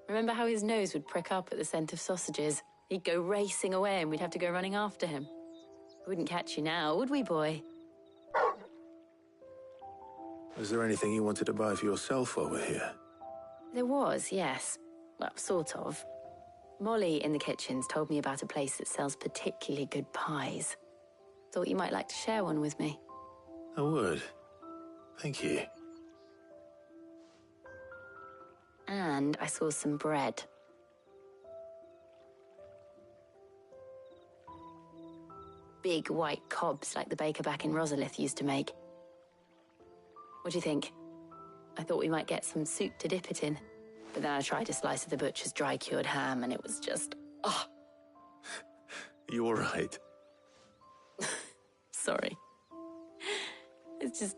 Remember how his nose would prick up at the scent of sausages? He'd go racing away and we'd have to go running after him. We wouldn't catch you now, would we, boy? Was there anything you wanted to buy for yourself while we're here? There was, yes. Well, sort of. Molly in the kitchens told me about a place that sells particularly good pies. Thought you might like to share one with me. I would. Thank you. And I saw some bread. Big white cobs like the baker back in Rosalith used to make. What do you think? I thought we might get some soup to dip it in. But then I tried a slice of the butcher's dry-cured ham and it was just... oh! You all right? Sorry. It's just...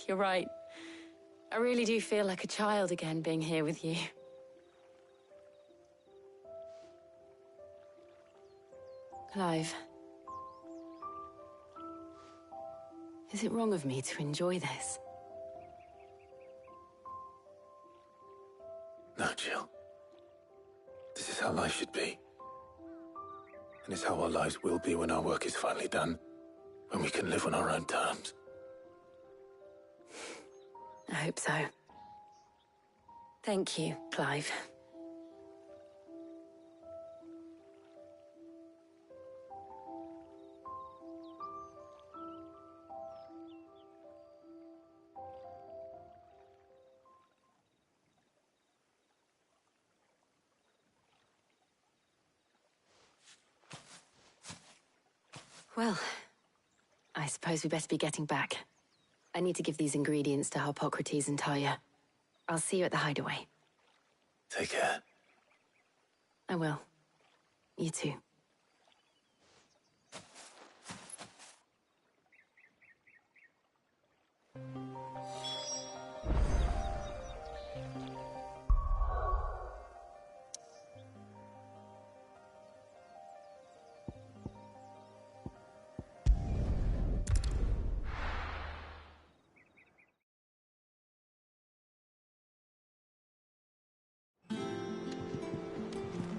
you're right. I really do feel like a child again being here with you. Clive. Is it wrong of me to enjoy this? No, Jill. This is how life should be. And it's how our lives will be when our work is finally done. When we can live on our own terms. I hope so. Thank you, Clive. Well, I suppose we best be getting back. I need to give these ingredients to Harpocrates and Talia. I'll see you at the hideaway. Take care. I will. You too.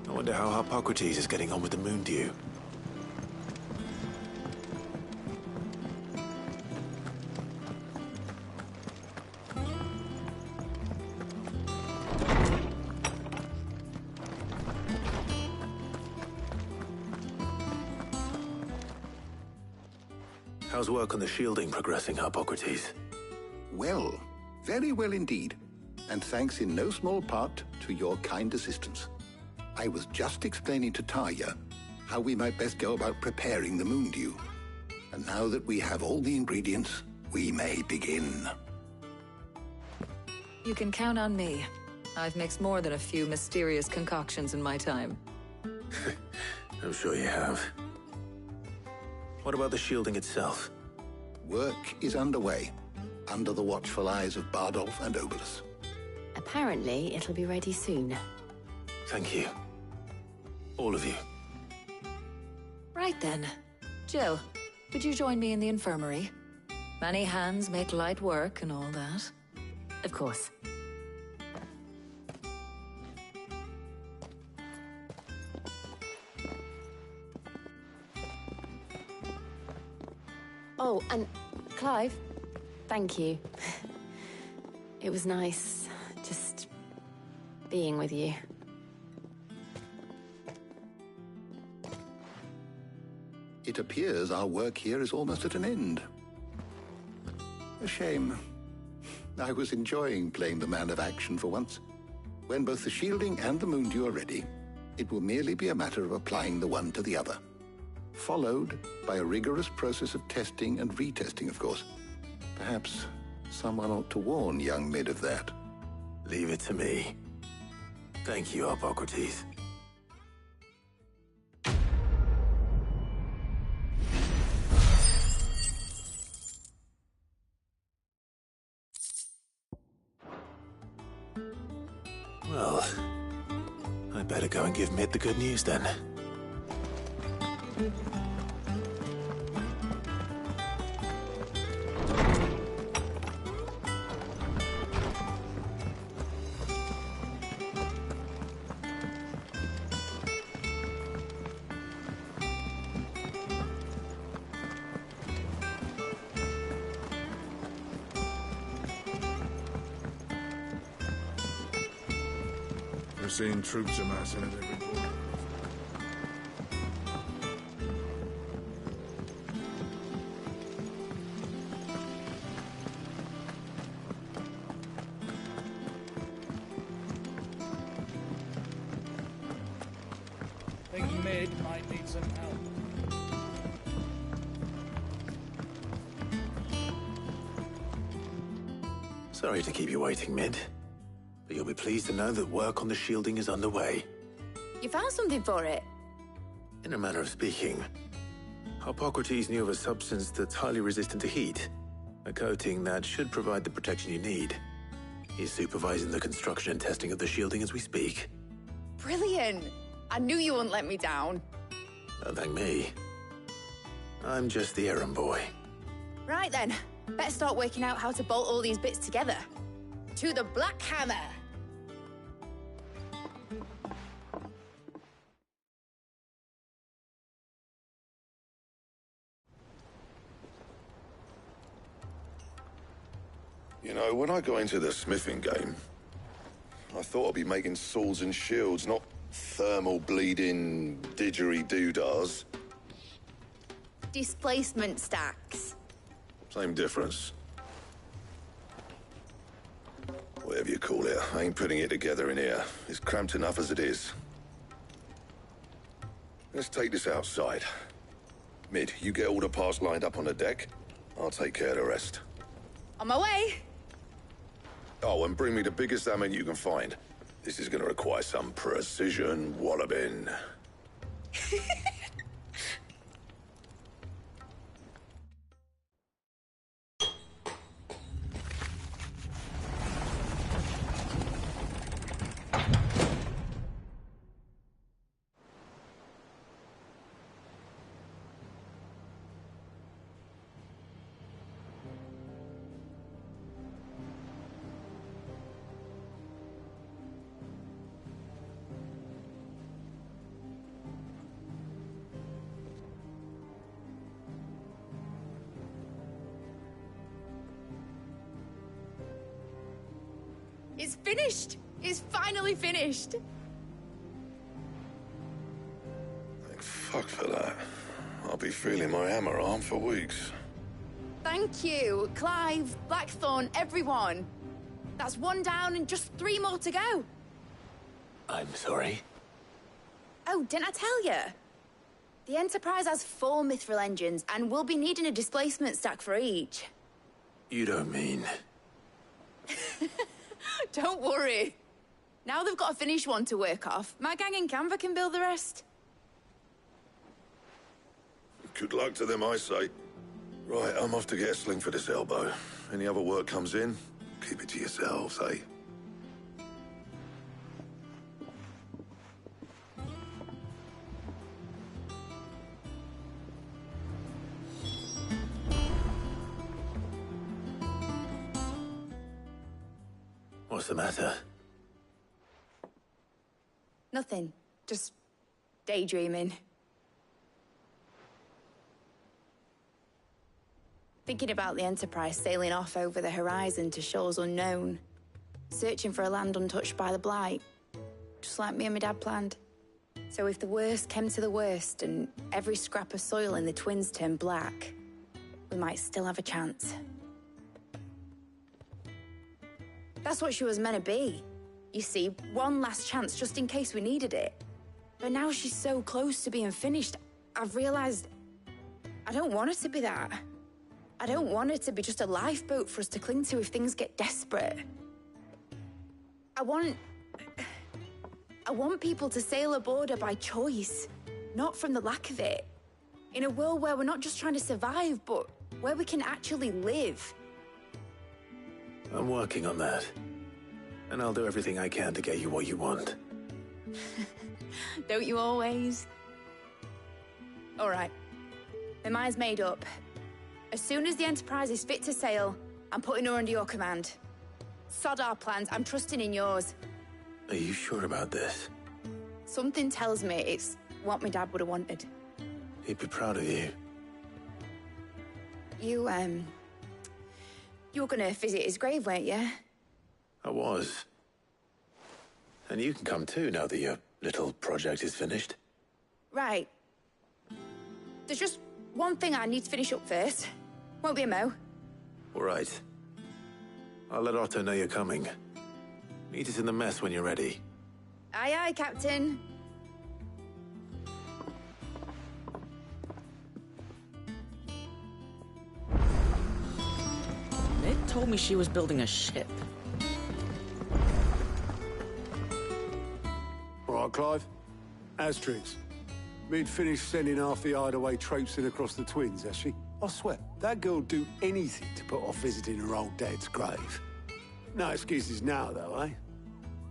I wonder how Harpocrates is getting on with the moon dew. How's work on the shielding progressing, Harpocrates? Well, very well indeed. And thanks in no small part to your kind assistance. I was just explaining to Talia how we might best go about preparing the moon dew. And now that we have all the ingredients, we may begin. You can count on me. I've mixed more than a few mysterious concoctions in my time. I'm sure you have. What about the shielding itself? Work is underway, under the watchful eyes of Bardolph and Obolus. Apparently, it'll be ready soon. Thank you. All of you. Right then. Jill, could you join me in the infirmary? Many hands make light work and all that. Of course. Oh, and Clive, thank you. It was nice just being with you. It appears our work here is almost at an end. A shame. I was enjoying playing the man of action for once. When both the shielding and the moon dew are ready, it will merely be a matter of applying the one to the other. Followed by a rigorous process of testing and retesting, of course. Perhaps someone ought to warn young Mid of that. Leave it to me. Thank you, Harpocrates. I'd better go and give Mid the good news then. We're seeing troops amassing at every point. Think Mid might need some help. Sorry to keep you waiting, Mid. But you'll be pleased to know that work on the shielding is underway. You found something for it? In a manner of speaking, Hippocrates knew of a substance that's highly resistant to heat. A coating that should provide the protection you need. He's supervising the construction and testing of the shielding as we speak. Brilliant! I knew you wouldn't let me down. Don't thank me. I'm just the errand boy. Right then, better start working out how to bolt all these bits together. To the Black Hammer! You know, when I got into the smithing game, I thought I'd be making swords and shields, not thermal bleeding didgeridoo-dahs. Displacement stacks. Same difference. Whatever you call it, I ain't putting it together in here. It's cramped enough as it is. Let's take this outside. Mid, you get all the parts lined up on the deck. I'll take care of the rest. On my way! Oh, and bring me the biggest hammer you can find. This is gonna require some precision walloping. It's finished! It's finally finished! Thank fuck for that. I'll be feeling my hammer arm for weeks. Thank you, Clive, Blackthorn, everyone. That's one down and just 3 more to go. I'm sorry. Oh, didn't I tell you? The Enterprise has 4 mithril engines, and we'll be needing a displacement stack for each. You don't mean... Don't worry. Now they've got a finished one to work off, my gang in Canva can build the rest. Good luck to them, I say. Right, I'm off to get a sling for this elbow. Any other work comes in, keep it to yourselves, eh? What's the matter? Nothing. Just daydreaming. Thinking about the Enterprise sailing off over the horizon to shores unknown. Searching for a land untouched by the Blight. Just like me and my dad planned. So if the worst came to the worst and every scrap of soil in the Twins turned black, we might still have a chance. That's what she was meant to be. You see, one last chance just in case we needed it. But now she's so close to being finished, I've realized I don't want it to be that. I don't want it to be just a lifeboat for us to cling to if things get desperate. I want people to sail aboard her by choice, not from the lack of it. In a world where we're not just trying to survive, but where we can actually live. I'm working on that. And I'll do everything I can to get you what you want. Don't you always? All right. My mind's made up. As soon as the Enterprise is fit to sail, I'm putting her under your command. Sod our plans, I'm trusting in yours. Are you sure about this? Something tells me it's what my dad would have wanted. He'd be proud of you. You were gonna visit his grave, weren't you? I was. And you can come too, now that your little project is finished. Right. There's just one thing I need to finish up first. Won't be a mo. All right. I'll let Otto know you're coming. Meet us in the mess when you're ready. Aye, aye, Captain. Ned told me she was building a ship. All right, Clive. Asterix. Mid finished sending half the hideaway traipsing across the twins, has she? I swear, that girl'd do anything to put off visiting her old dad's grave. No excuses now, though, eh?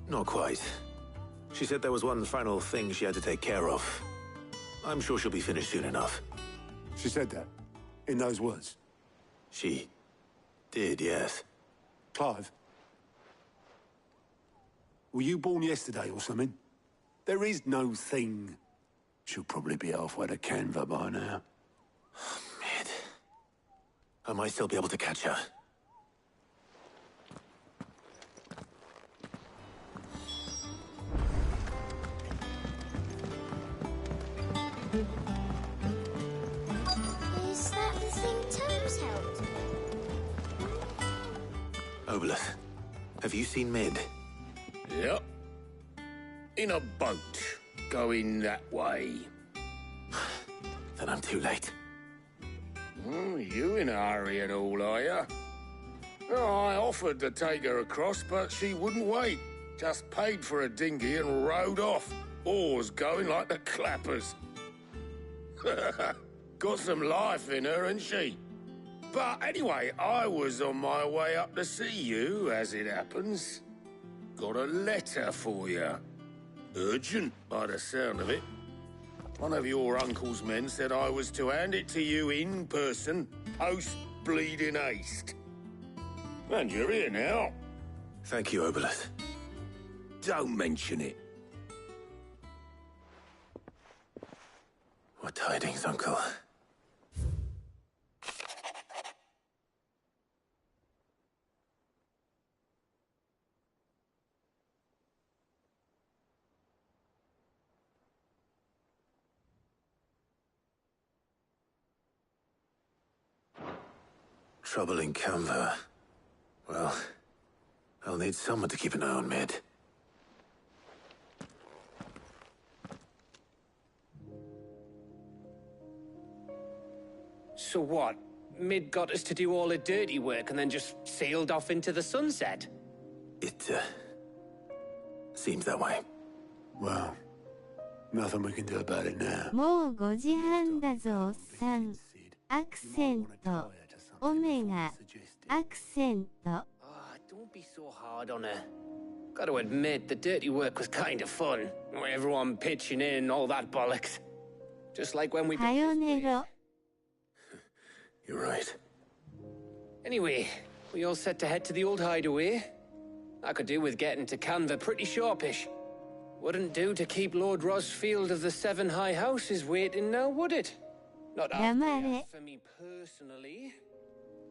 Not quite. She said there was one final thing she had to take care of. I'm sure she'll be finished soon enough. She said that? In those words? She did, yes. Clive? Were you born yesterday or something? There is no thing. She'll probably be halfway to Canva by now. Mid. I might still be able to catch her. Is that the thing Toes held? Obolus, have you seen Mid? Yep. In a boat, going that way. Then I'm too late. You in a hurry at all, are you? Oh, I offered to take her across, but she wouldn't wait. Just paid for a dinghy and rowed off. Oars going like the clappers. Got some life in her, ain't she? But anyway, I was on my way up to see you, as it happens. Got a letter for you. Urgent, by the sound of it. One of your uncle's men said I was to hand it to you in person, post-bleeding haste. And you're here now. Thank you, Obolus. Don't mention it. What tidings, Uncle? Trouble in Canva. Well, I'll need someone to keep an eye on Mid. So what? Mid got us to do all the dirty work and then just sailed off into the sunset? It, seems that way. Well, nothing we can do about it now. もう5時半だぞ、おっさん。アクセント。オメガ。アクセント。Don't be so hard on her. Got to admit, the dirty work was kind of fun. Everyone pitching in, all that bollocks. Just like when we... はよ寝ろ。 You're right. Anyway, we all set to head to the old hideaway. I could do with getting to Canva pretty sharpish. Wouldn't do to keep Lord Rosfield of the Seven High Houses waiting now, would it? Not for me personally.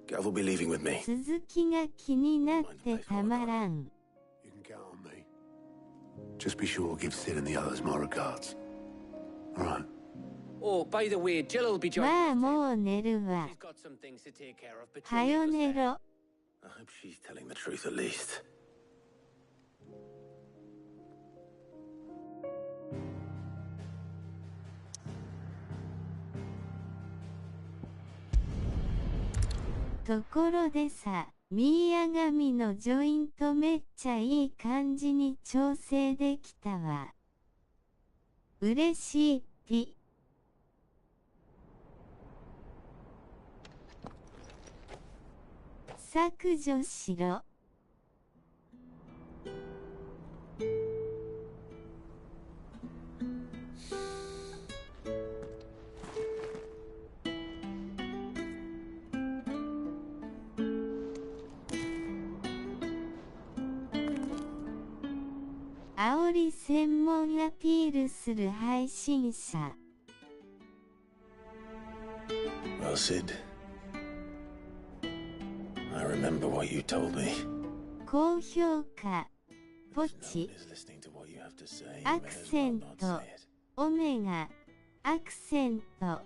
Gav will be leaving with me. 続きが気になってたまらん。 You can count on me. Just be sure to give Sid and the others my regards. All right. Oh, by the way, Jill will be joining. まあもう寝るわ。 She's got some things to take care of, but はよ寝ろ。 I hope she's telling the truth at least.「ところでさ、ミーアガミのジョイントめっちゃいい感じに調整できたわ。嬉しいピ。削除しろ。り専門アピールする配信者。Well, Sid, I remember what you told me. 高評価、ポチ、アクセント、オメガ、アクセント、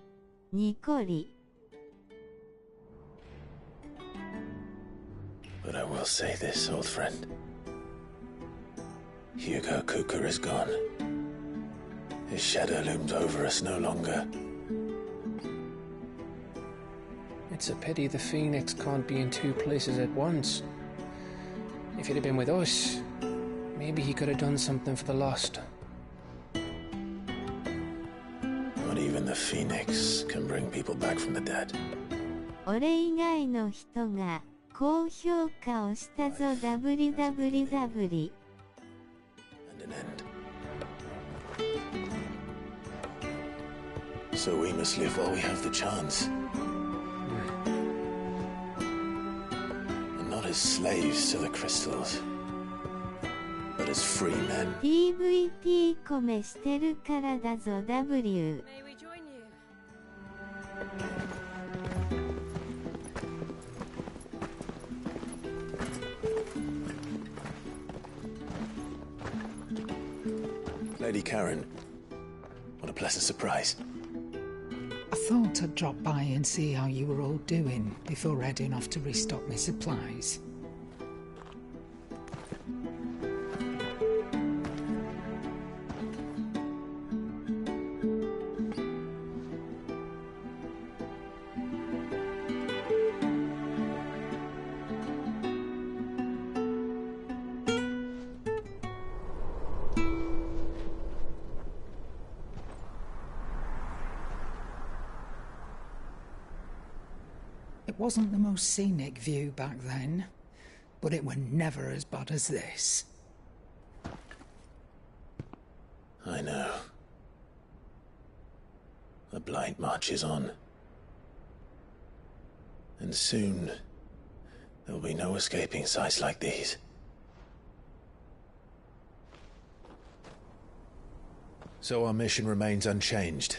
ニコリ。But I will say this, old friend. Hugo Cooker is gone. His shadow looms over us no longer. It's a pity the Phoenix can't be in two places at once. If he'd have been with us, maybe he could have done something for the lost. Not even the Phoenix can bring people back from the dead. 俺以外の人が高評価をしたぞ www。 And an end. So we must live while we have the chance. And not as slaves to the crystals, but as free men. PVP コメしてるからだぞ W。 Lady Karen, what a pleasant surprise. I thought I'd drop by and see how you were all doing before heading off to restock my supplies. It wasn't the most scenic view back then, but it were never as bad as this. I know. The Blight marches on. And soon, there'll be no escaping sights like these. So our mission remains unchanged.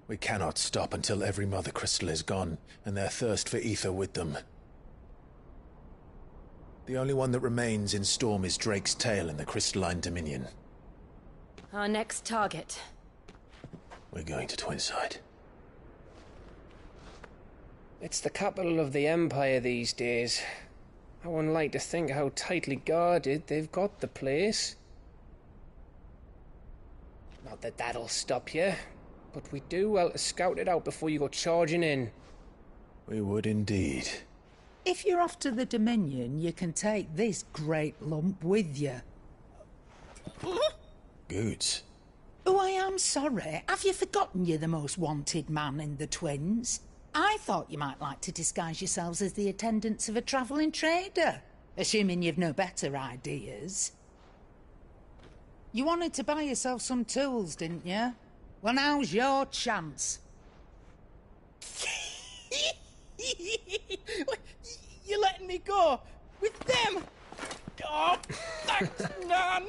We cannot stop until every Mother Crystal is gone, and their thirst for ether with them. The only one that remains in Storm is Drake's tail in the Crystalline Dominion. Our next target. We're going to Twinside. It's the capital of the Empire these days. I wouldn't like to think how tightly guarded they've got the place. Not that that'll stop you, but we do well to scout it out before you go charging in. We would indeed. If you're off to the Dominion, you can take this great lump with you. Goods. Oh, I am sorry. Have you forgotten you're the most wanted man in the Twins? I thought you might like to disguise yourselves as the attendants of a travelling trader, assuming you've no better ideas. You wanted to buy yourself some tools, didn't you? Well, now's your chance. You're letting me go with them? Oh, thanks, Nan.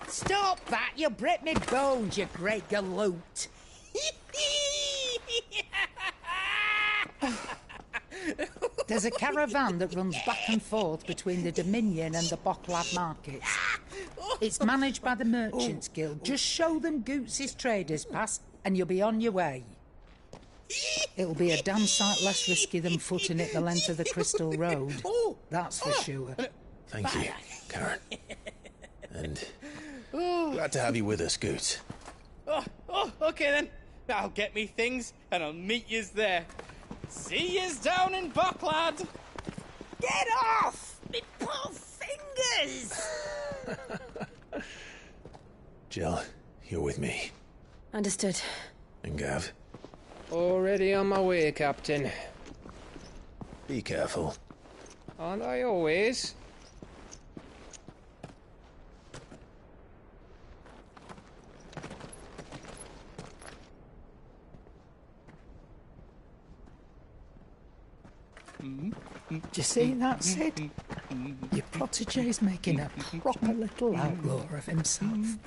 Stop that! You'll break me bones, you great galoot. There's a caravan that runs back and forth between the Dominion and the Bocklad markets. It's managed by the Merchants Guild. Just show them Goots' traders pass and you'll be on your way. It'll be a damn sight less risky than footing it the length of the Crystal Road. That's for sure. Thank you, Karen. And glad to have you with us, Goots. Okay then. I'll get me things and I'll meet yous there. See yous down in Bocklad. Get off! Me poor fingers! Jill, you're with me. Understood. And Gav? Already on my way, Captain. Be careful. Aren't I always? Do you see that, Sid? Your protege's making a proper little outlaw of himself.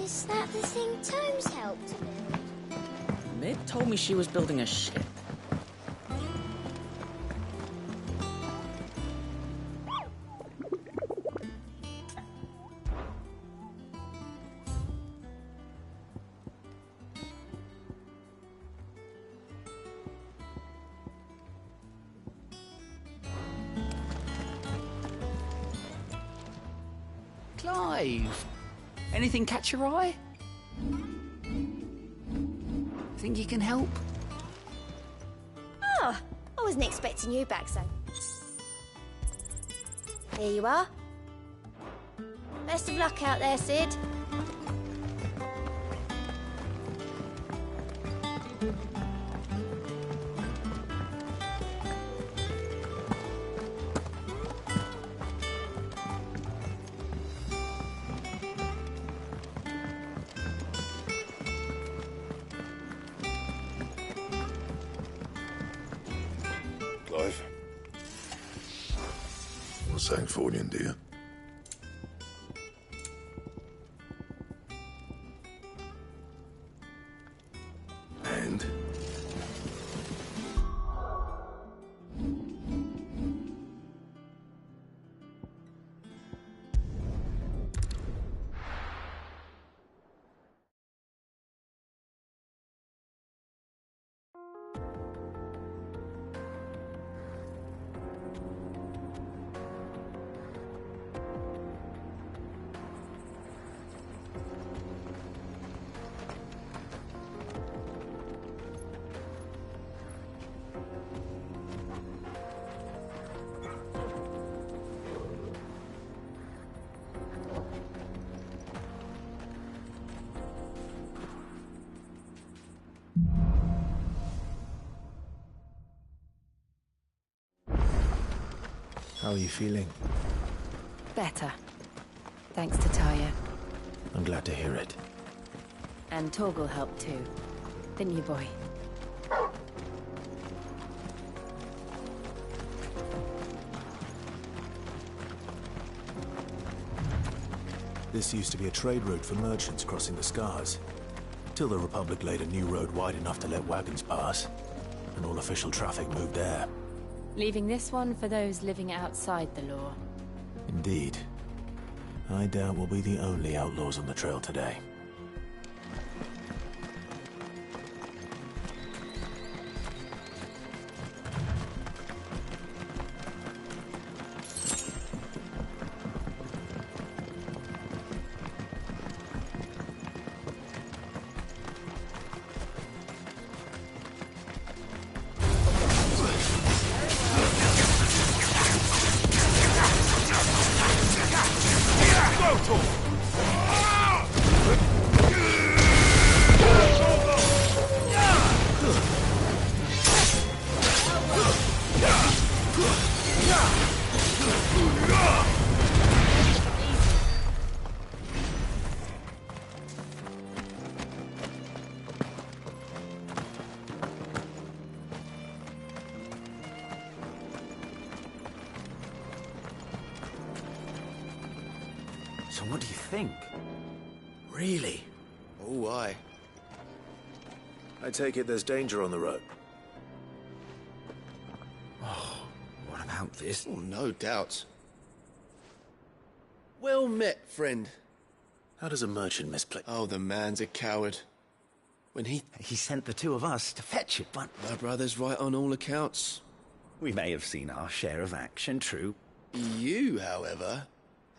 Is that the thing Tomes helped to build? Mid told me she was building a ship. Clive! Anything catch your eye? Think you can help? Oh, I wasn't expecting you back, so. Here you are. Best of luck out there, Sid. Clive. What's saying Fordian, do you? And? How are you feeling? Better. Thanks to Taya. I'm glad to hear it. And Torgal helped too. Didn't you, boy? This used to be a trade route for merchants crossing the Scars. Till the Republic laid a new road wide enough to let wagons pass. And all official traffic moved there. Leaving this one for those living outside the law. Indeed. I doubt we'll be the only outlaws on the trail today. So what do you think? Really? Oh, aye. I take it there's danger on the road. Oh, what about this? Oh, no doubt. Well met, friend. How does a merchant misplay? Oh, the man's a coward. When he sent the two of us to fetch it, but... My brother's right on all accounts. We may have seen our share of action, true. You, however,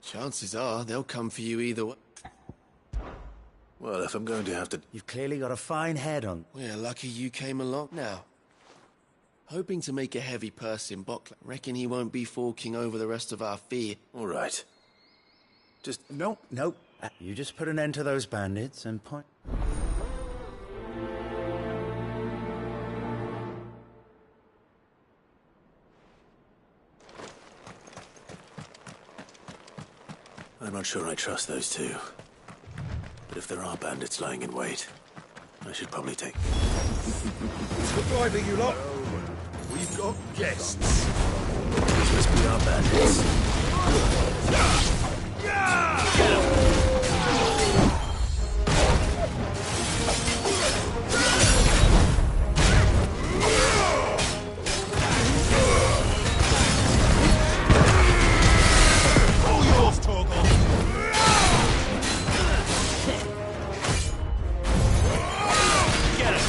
chances are they'll come for you either way. Well, if I'm going to have to... You've clearly got a fine head on. We're lucky you came along now. Hoping to make a heavy purse in Bockland. Reckon he won't be forking over the rest of our fee. All right. Just... No. You just put an end to those bandits and point... I'm not sure I trust those two. But if there are bandits lying in wait, I should probably take... Goodbye to you lot. We've got guests. These must be our bandits. All yours, Torgal. Get it.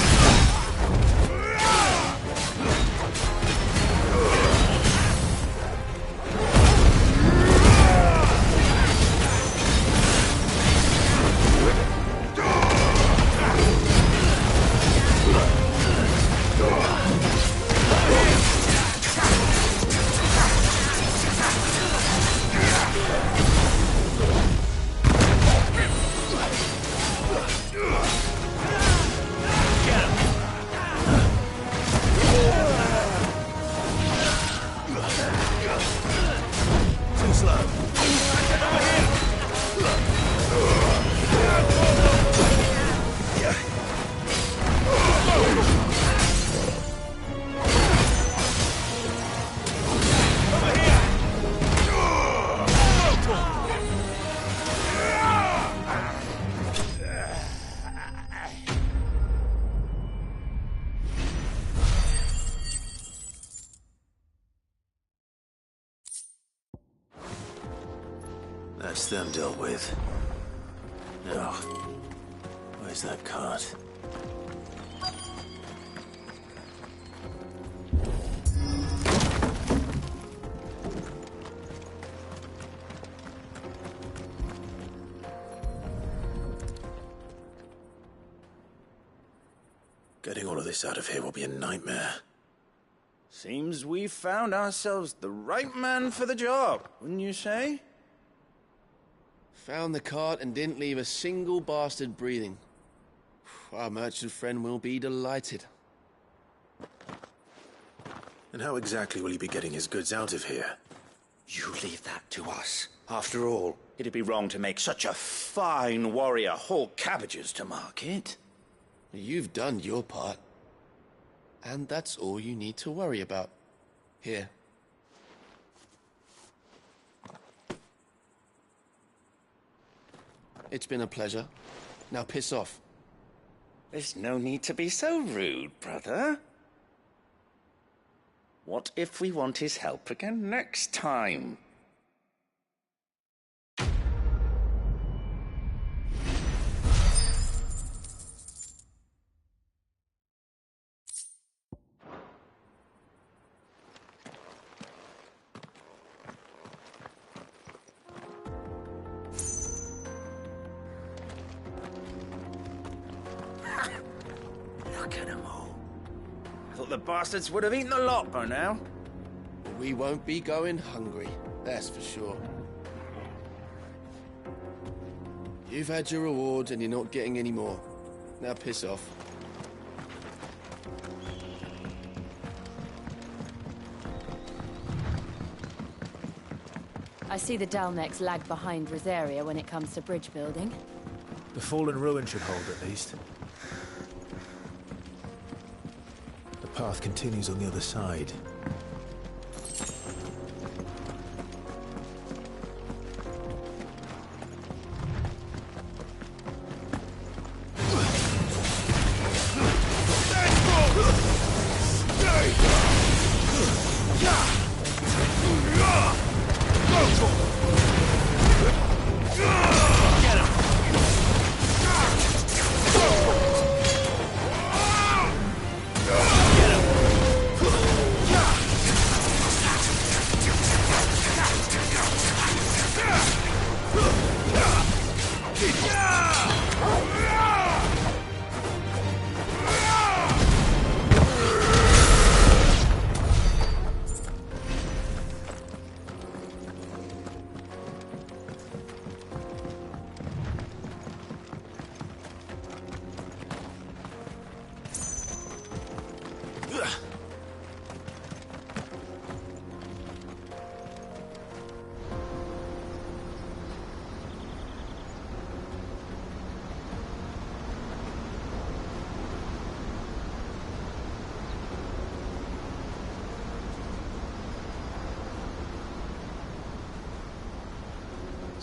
That's them dealt with. Now, where's that cart? Getting all of this out of here will be a nightmare. Seems we found ourselves the right man for the job, wouldn't you say? Found the cart and didn't leave a single bastard breathing. Our merchant friend will be delighted. And how exactly will he be getting his goods out of here? You leave that to us. After all, it'd be wrong to make such a fine warrior haul cabbages to market. You've done your part. And that's all you need to worry about. Here. It's been a pleasure. Now piss off. There's no need to be so rude, brother. What if we want his help again next time? Look at them all. I thought the bastards would have eaten the lot by now. We won't be going hungry, that's for sure. You've had your rewards and you're not getting any more. Now piss off. I see the Dalnecs lag behind Rosaria when it comes to bridge building. The fallen ruin should hold, at least. The path continues on the other side. Get him!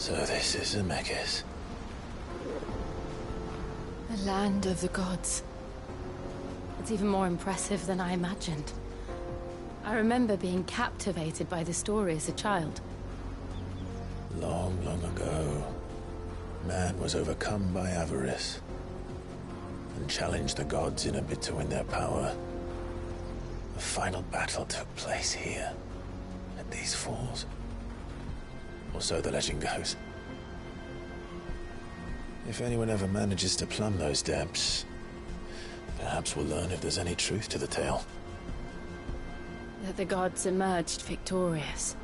So this is Zemeckis. The land of the gods. It's even more impressive than I imagined. I remember being captivated by the story as a child. Long, long ago, man was overcome by avarice and challenged the gods in a bid to win their power. The final battle took place here, at these falls. Or so the legend goes. If anyone ever manages to plumb those depths, perhaps we'll learn if there's any truth to the tale. That the gods emerged victorious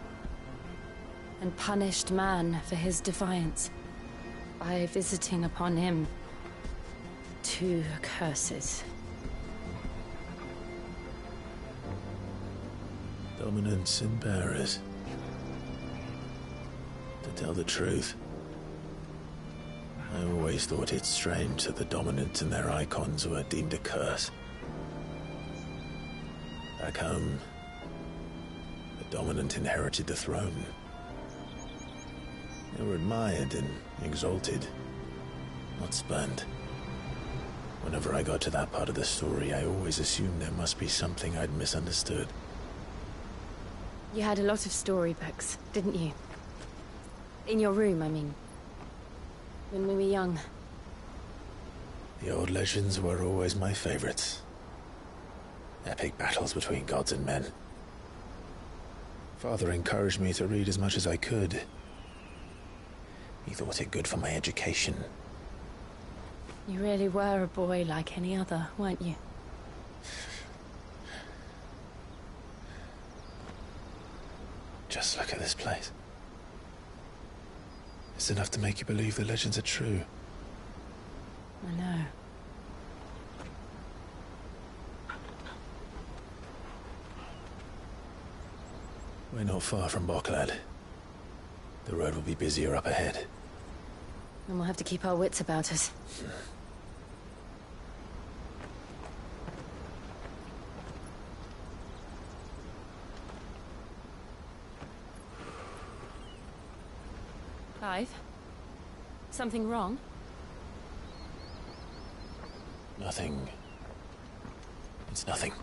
and punished man for his defiance by visiting upon him 2 curses. Dominants and bearers. To tell the truth, I always thought it strange that the dominant and their icons were deemed a curse. Back home, the dominant inherited the throne. They were admired and exalted, not spurned. Whenever I got to that part of the story, I always assumed there must be something I'd misunderstood. You had a lot of storybooks, didn't you? In your room, I mean. When we were young. The old legends were always my favorites. Epic battles between gods and men. Father encouraged me to read as much as I could. He thought it good for my education. You really were a boy like any other, weren't you? Just look at this place. It's enough to make you believe the legends are true. I know. We're not far from Boklad. The road will be busier up ahead. And we'll have to keep our wits about us. Clive? Something wrong? Nothing. It's nothing.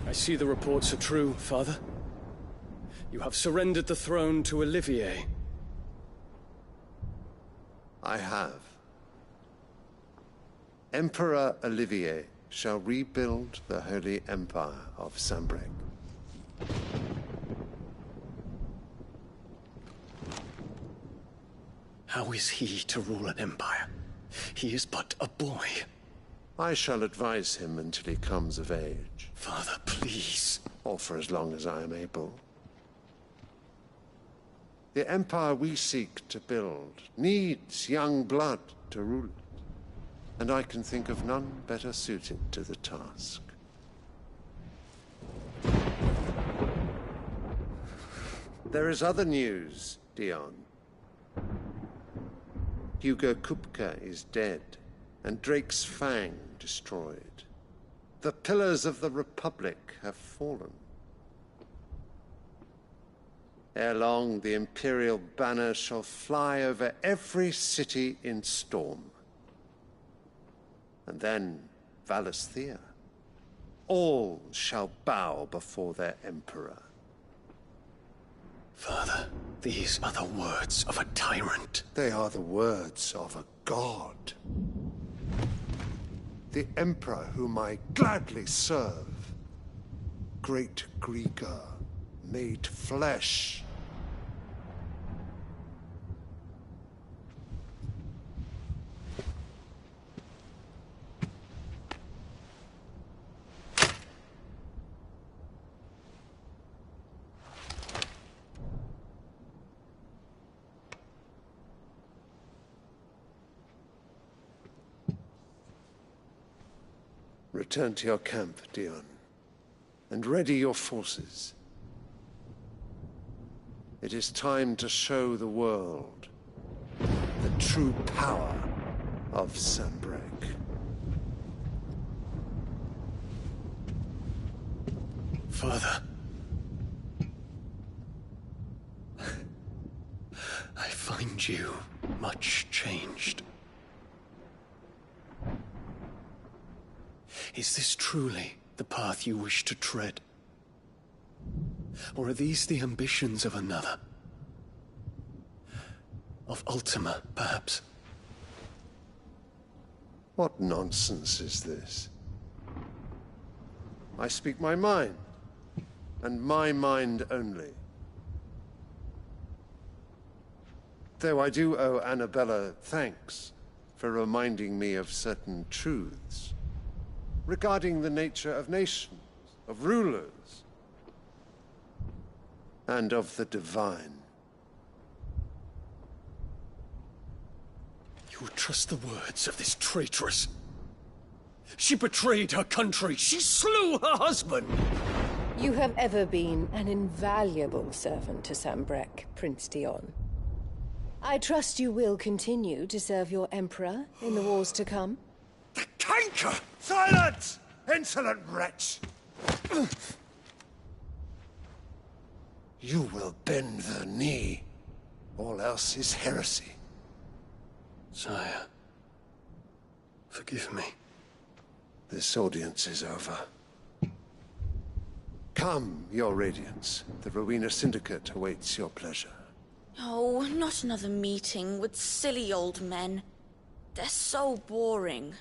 I see the reports are true, Father. You have surrendered the throne to Olivier. I have. Emperor Olivier shall rebuild the Holy Empire of Sambrec. How is he to rule an empire? He is but a boy. I shall advise him until he comes of age. Father, please. Or for as long as I am able. The empire we seek to build needs young blood to rule it, and I can think of none better suited to the task. There is other news, Dion. Hugo Kupka is dead, and Drake's Fang destroyed. The pillars of the Republic have fallen. Ere long, the Imperial banner shall fly over every city in Storm. And then, Valisthea. All shall bow before their Emperor. Father, these are the words of a tyrant. They are the words of a god. The Emperor whom I gladly serve. Great Grieger, made flesh. Return to your camp, Dion, and ready your forces. It is time to show the world the true power of Sanbreque. Father. I find you much changed. Is this truly the path you wish to tread? Or are these the ambitions of another? Of Ultima, perhaps? What nonsense is this? I speak my mind, and my mind only. Though I do owe Annabella thanks for reminding me of certain truths regarding the nature of nations, of rulers, and of the divine. You would trust the words of this traitress? She betrayed her country. She slew her husband. You have ever been an invaluable servant to Sanbreque, Prince Dion. I trust you will continue to serve your Emperor in the wars to come. The canker! Silence! Insolent wretch! You will bend the knee. All else is heresy. Sire, forgive me. This audience is over. Come, your Radiance. The Rowena Syndicate awaits your pleasure. Oh, not another meeting with silly old men. They're so boring.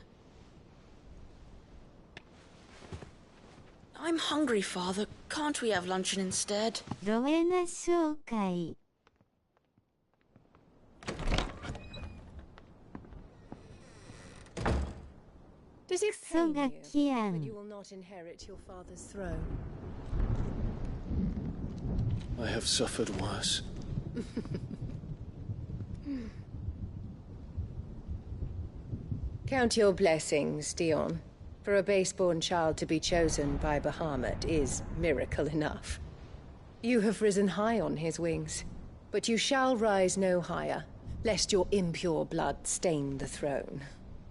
I'm hungry, Father. Can't we have luncheon instead? Rowena 紹介 Does it So pain you Gakian. that you will not inherit your father's throne? I have suffered worse. Count your blessings, Dion. For a base-born child to be chosen by Bahamut is miracle enough. You have risen high on his wings, but you shall rise no higher, lest your impure blood stain the throne.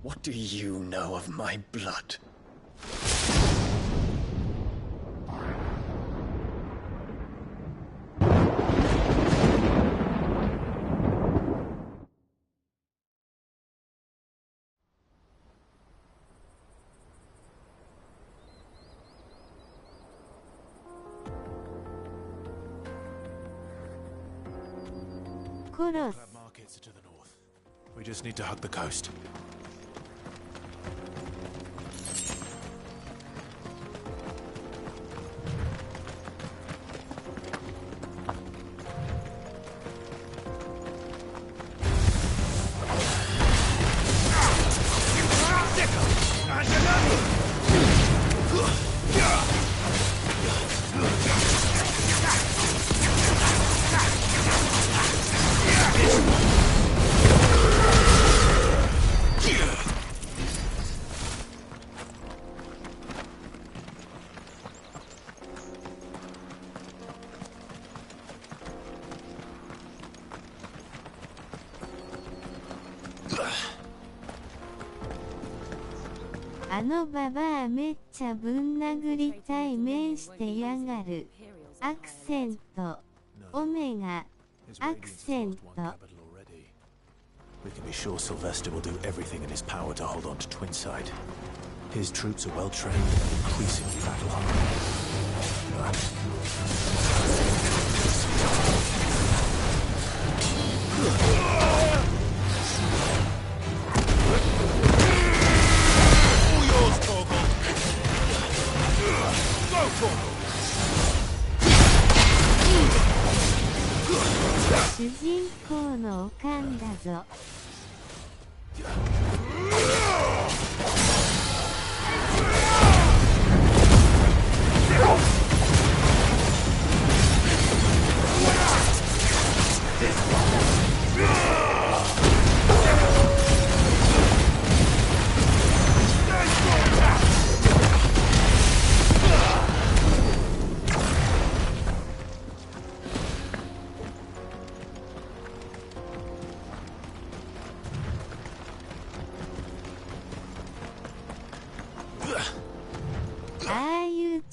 What do you know of my blood? Koros. Markets are to the north. We just need to hug the coast.あのババアめっちゃぶん殴りたい面してやがる。アクセント。オメガ。アクセント。 We can be sure Sylvester will do everything in his power to hold on to Twinside. His troops are well trained and increasingly battle-hardened. Go for it! 主人公のオカンだぞ。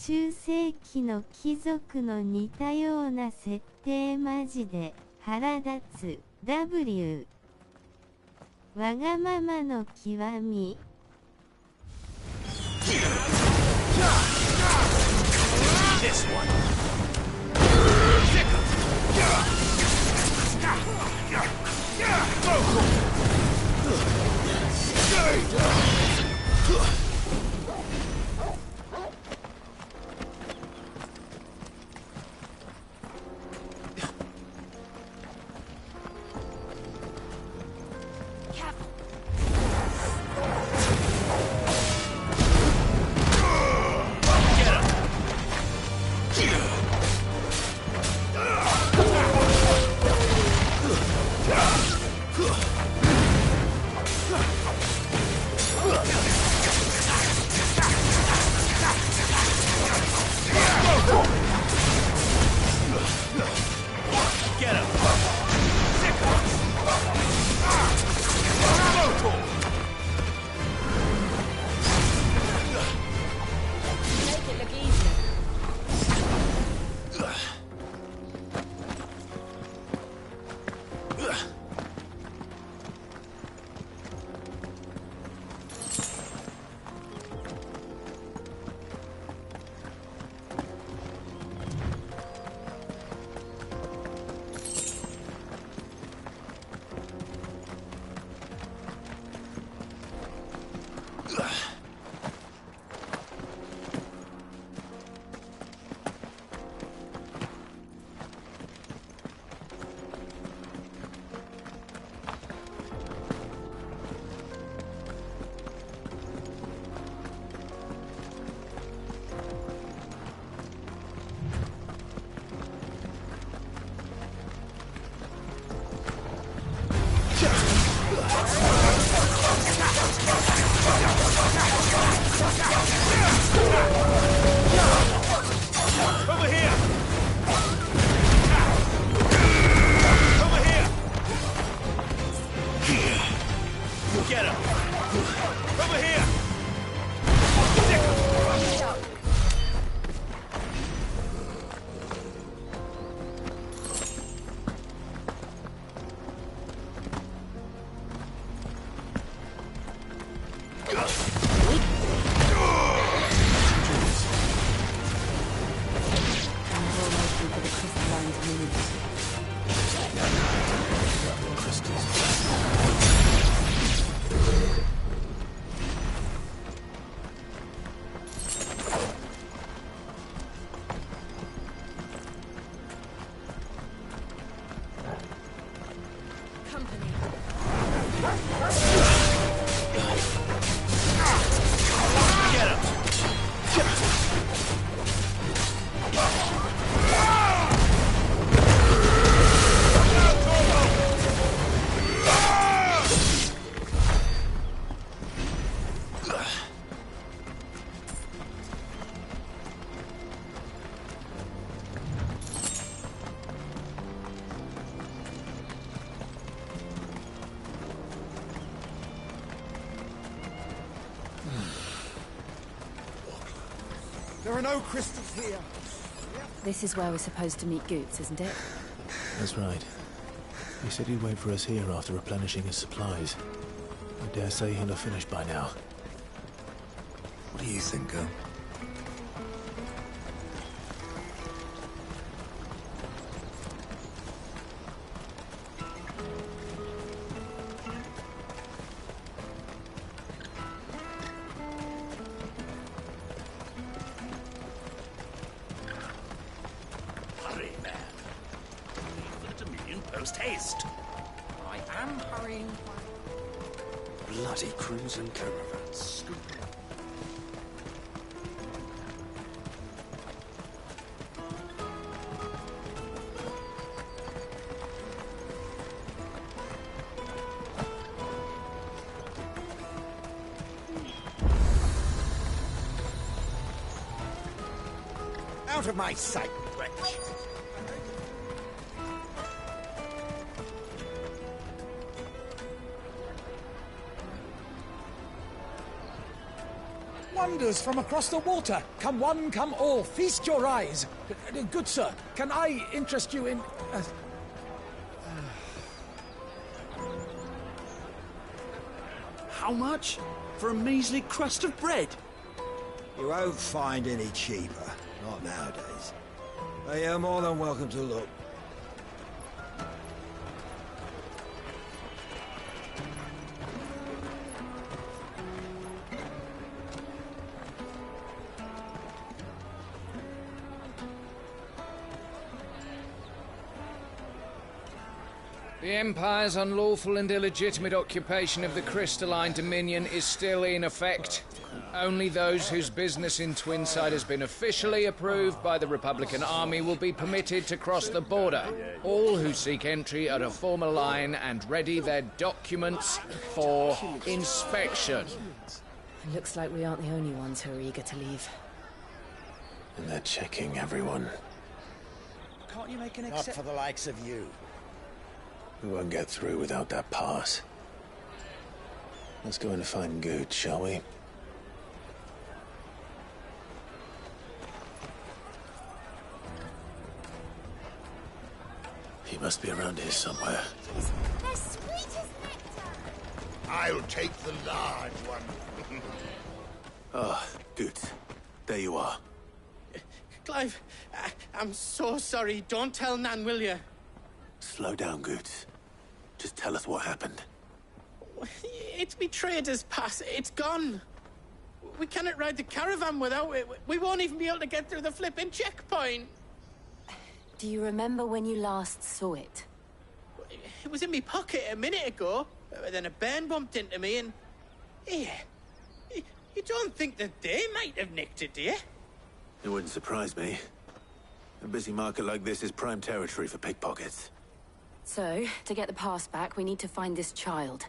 中世紀の貴族の似たような設定マジで腹立つ。 W わがままの極み。This one. There are no crystals here. This is where we're supposed to meet Goots, isn't it? That's right. He said he'd wait for us here after replenishing his supplies. I dare say he'll have finished by now. What do you think, girl? Hurry, man. Leave it a million post haste. I am hurrying. Bloody crimson caravans. Out of my sight, wretch! Wonders from across the water. Come one, come all. Feast your eyes. Good sir, can I interest you in... How much? For a measly crust of bread? You won't find any cheaper. Not nowadays. But you're more than welcome to look. The Empire's unlawful and illegitimate occupation of the Crystalline Dominion is still in effect. Only those whose business in Twinside has been officially approved by the Republican Army will be permitted to cross the border. All who seek entry are to form a line and ready their documents for inspection. It looks like we aren't the only ones who are eager to leave. And they're checking everyone. Can't you make an exception? Not for the likes of you. We won't get through without that pass. Let's go and find Good, shall we? He must be around here somewhere. They're sweet as nectar. I'll take the large one. Ah, Good. There you are. Clive, I'm so sorry. Don't tell Nan, will you? Slow down, Good. Just tell us what happened. It's me trader's pass. It's gone. We cannot ride the caravan without it. We won't even be able to get through the flipping checkpoint. Do you remember when you last saw it? It was in my pocket a minute ago. Then a bairn bumped into me and... Yeah. You don't think that they might have nicked it, do you? It wouldn't surprise me. A busy market like this is prime territory for pickpockets. So, to get the pass back, we need to find this child.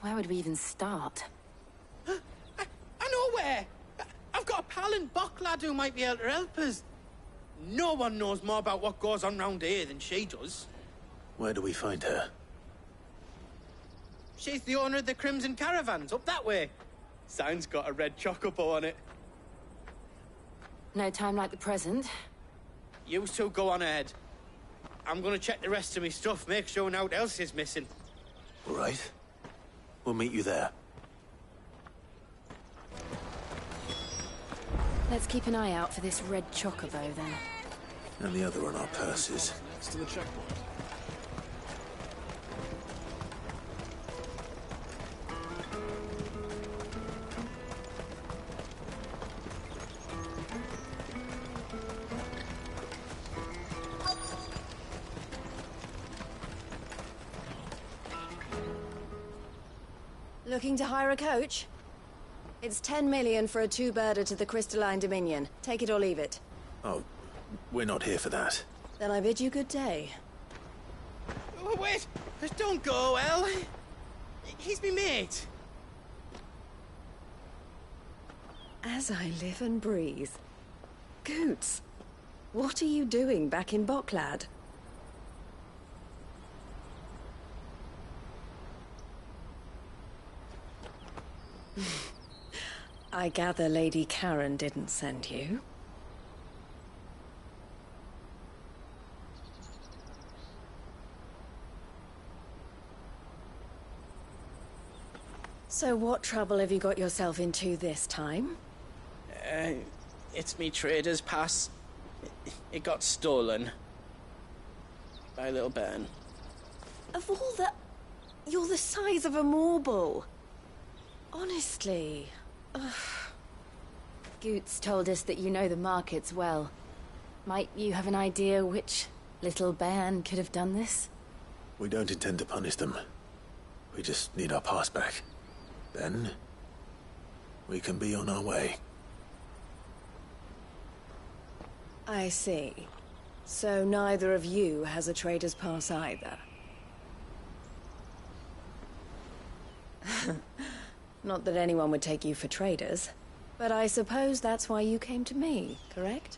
Where would we even start? I know where! I've got a pal in Bock lad who might be able to help us. No one knows more about what goes on round here than she does. Where do we find her? She's the owner of the Crimson Caravans, up that way. Sign's got a red chocobo on it. No time like the present. You two go on ahead. I'm gonna check the rest of my stuff, make sure naught else is missing. All right. We'll meet you there. Let's keep an eye out for this red chocobo, then. And the other on our purses. It's to the checkpoint. Looking to hire a coach? It's 10 million for a two-birder to the Crystalline Dominion. Take it or leave it. Oh, we're not here for that. Then I bid you good day. Oh, wait! Don't go, El. He's me mate. As I live and breathe. Goots, what are you doing back in Bock, lad? I gather Lady Karen didn't send you. So what trouble have you got yourself into this time? It's me trader's pass. It got stolen. By a little bairn. Of all the... You're the size of a marble. Honestly. Ugh. Goots told us that you know the markets well. Might you have an idea which little bairn could have done this? We don't intend to punish them. We just need our pass back. Then, we can be on our way. I see. So neither of you has a trader's pass either. Not that anyone would take you for traders, but I suppose that's why you came to me, correct?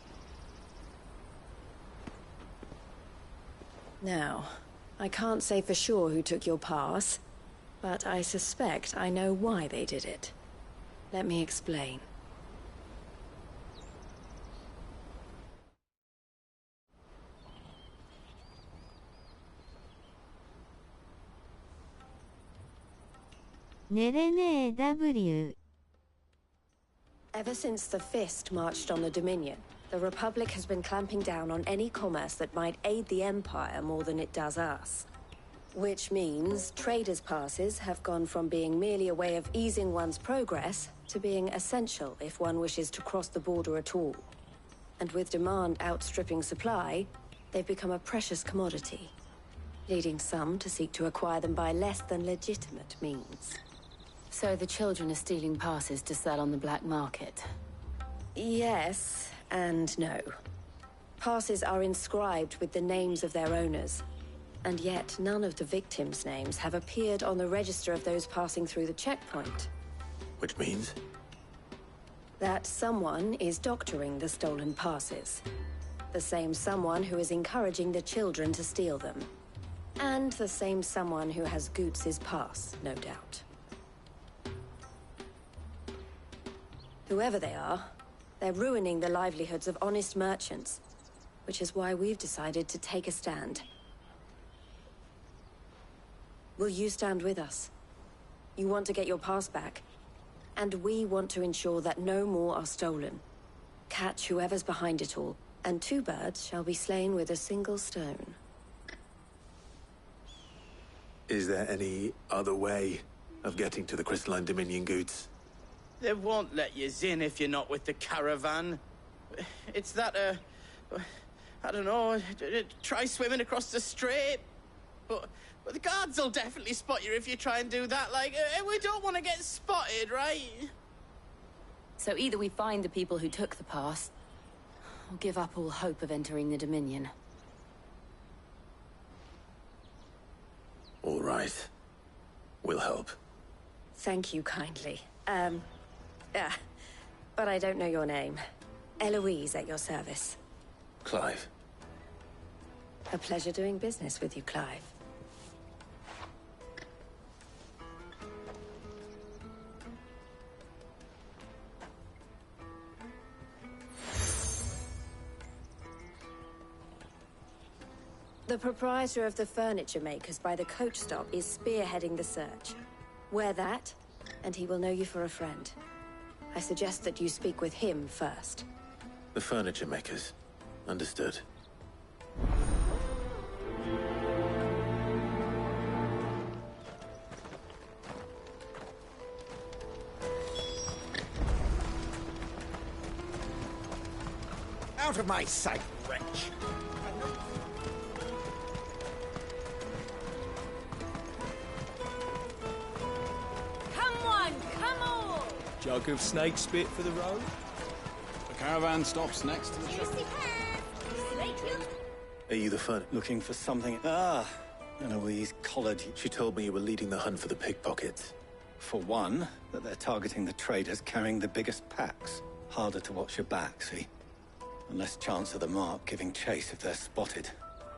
Now, I can't say for sure who took your pass, but I suspect I know why they did it. Let me explain. W. Ever since the Fist marched on the Dominion, the Republic has been clamping down on any commerce that might aid the Empire more than it does us. Which means traders' passes have gone from being merely a way of easing one's progress to being essential if one wishes to cross the border at all. And with demand outstripping supply, they've become a precious commodity, leading some to seek to acquire them by less than legitimate means. So the children are stealing passes to sell on the black market? Yes, and no. Passes are inscribed with the names of their owners, and yet none of the victims' names have appeared on the register of those passing through the checkpoint. Which means? That someone is doctoring the stolen passes. The same someone who is encouraging the children to steal them. And the same someone who has Goots's pass, no doubt. Whoever they are, they're ruining the livelihoods of honest merchants, which is why we've decided to take a stand. Will you stand with us? You want to get your pass back, and we want to ensure that no more are stolen. Catch whoever's behind it all, and 2 birds shall be slain with a single stone. Is there any other way of getting to the Crystalline Dominion goods? They won't let you in if you're not with the caravan. It's that, I don't know, try swimming across the strait. But the guards will definitely spot you if you try and do that. Like, we don't want to get spotted, right? So either we find the people who took the pass, or give up all hope of entering the Dominion. All right. We'll help. Thank you kindly. But I don't know your name. Eloise at your service. Clive. A pleasure doing business with you, Clive. The proprietor of the furniture makers by the coach stop is spearheading the search. Wear that, and he will know you for a friend. I suggest that you speak with him first. The furniture makers. Understood. Out of my sight, wretch! Jug of snake spit for the road? The caravan stops next to the shop. Are you the furniture? Looking for something... Eloise collared you. She told me you were leading the hunt for the pickpockets. For one, that they're targeting the traders carrying the biggest packs. Harder to watch your back, see? And less chance of the mark giving chase if they're spotted.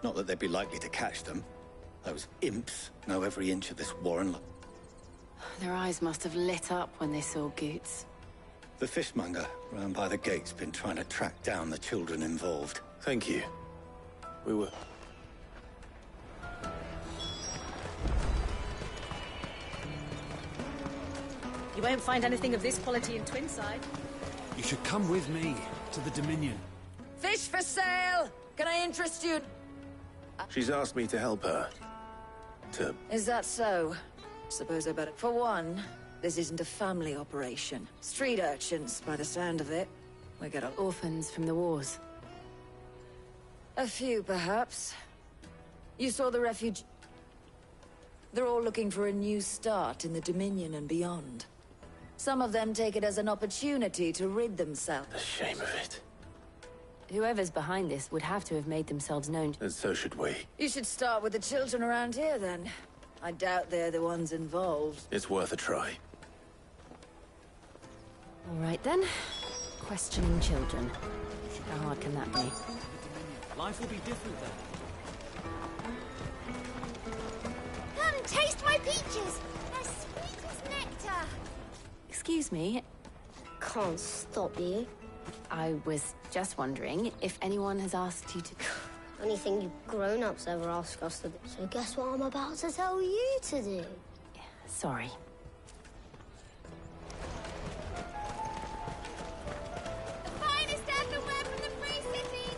Not that they'd be likely to catch them. Those imps know every inch of this warren. Their eyes must have lit up when they saw Goots. The fishmonger round by the gate's been trying to track down the children involved. Thank you. We were... You won't find anything of this quality in Twinside. You should come with me to the Dominion. Fish for sale! Can I interest you? She's asked me to help her. Is that so? Suppose I better... For one, this isn't a family operation. Street urchins, by the sound of it. We get orphans from the wars. A few, perhaps. You saw the refuge... They're all looking for a new start in the Dominion and beyond. Some of them take it as an opportunity to rid themselves. The shame of it. Whoever's behind this would have to have made themselves known. And so should we. You should start with the children around here, then. I doubt they're the ones involved. It's worth a try. All right, then. Questioning children. How hard can that be? Life will be different then. Come, taste my peaches! They're sweet as nectar! Excuse me, can't stop you. I was just wondering if anyone has asked you to... Anything you grown-ups ever ask us to do. So guess what I'm about to tell you to do? Sorry. The finest earthenware from the Free City!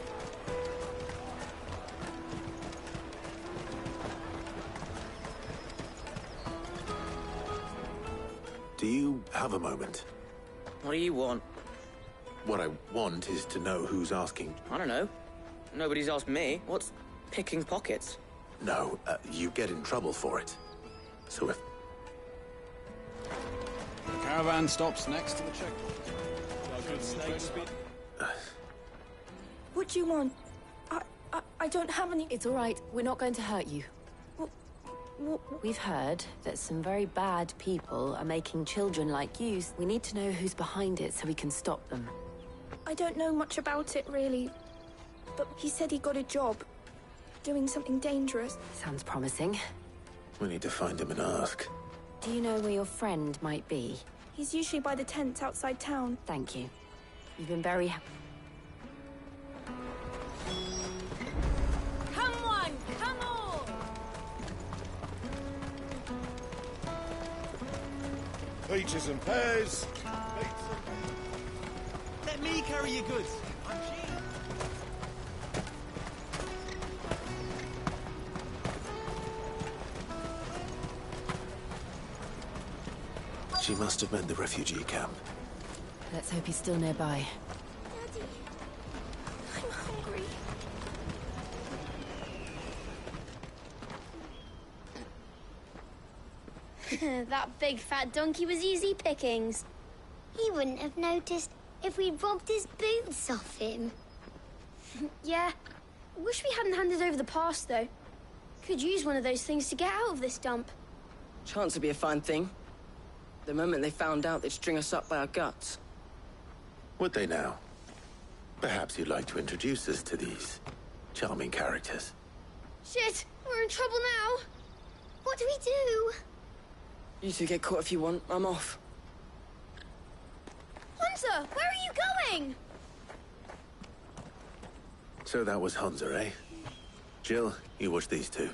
Do you have a moment? What do you want? What I want is to know who's asking. I don't know. Nobody's asked me. What's picking pockets? No, you get in trouble for it. So if... The caravan stops next to the checkpoint. What do you want? I don't have any... It's all right. We're not going to hurt you. We've heard that some very bad people are making children like you. We need to know who's behind it so we can stop them. I don't know much about it, really. But he said he got a job. Doing something dangerous. Sounds promising. We need to find him and ask. Do you know where your friend might be? He's usually by the tents outside town. Thank you. You've been very... Come on! Come on! Peaches and pears. Let me carry your goods. I'm cheap. She must have meant the refugee camp. Let's hope he's still nearby. Daddy, I'm hungry. That big fat donkey was easy pickings. He wouldn't have noticed if we'd robbed his boots off him. Yeah. Wish we hadn't handed over the pass, though. Could use one of those things to get out of this dump. Chance would be a fine thing. The moment they found out, they'd string us up by our guts. Would they now? Perhaps you'd like to introduce us to these charming characters. Shit, we're in trouble now. What do we do? You two get caught if you want. I'm off. Hunter, where are you going? So that was Hunter, eh? Jill, you watch these two.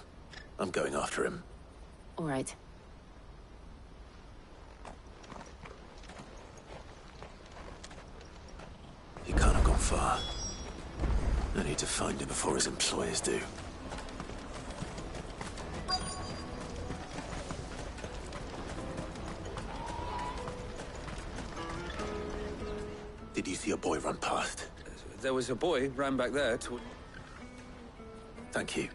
I'm going after him. All right. He can't have gone far. I need to find him before his employers do. Did you see a boy run past? There was a boy ran back there to... Thank you.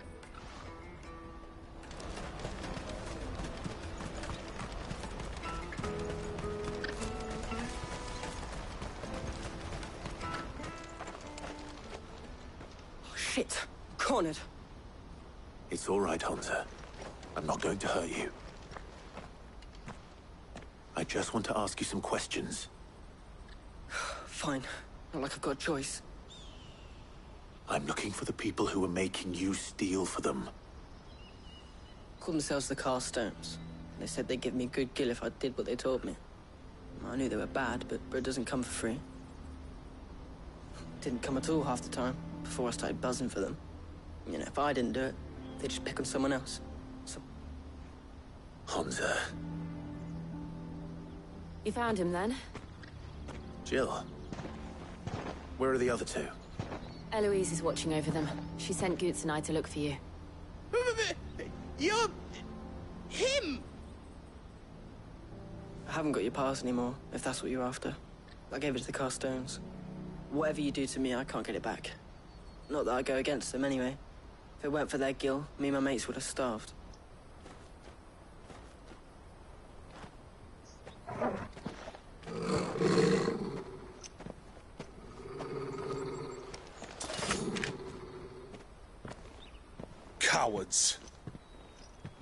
Oh, shit. Cornered. It's all right, Hunter. I'm not going to hurt you. I just want to ask you some questions. Fine. Not like I've got a choice. I'm looking for the people who are making you steal for them. Called themselves the Carstones. They said they'd give me good gill if I did what they told me. I knew they were bad, but bread doesn't come for free. Didn't come at all half the time, before I started buzzing for them. You know, if I didn't do it, they'd just pick on someone else. So... Hunter. You found him, then? Jill. Where are the other two? Eloise is watching over them. She sent Goots and I to look for you. You're... him! I haven't got your pass anymore, if that's what you're after. I gave it to the Carstones. Whatever you do to me, I can't get it back. Not that I go against them, anyway. If it weren't for their gill, me and my mates would have starved. Cowards.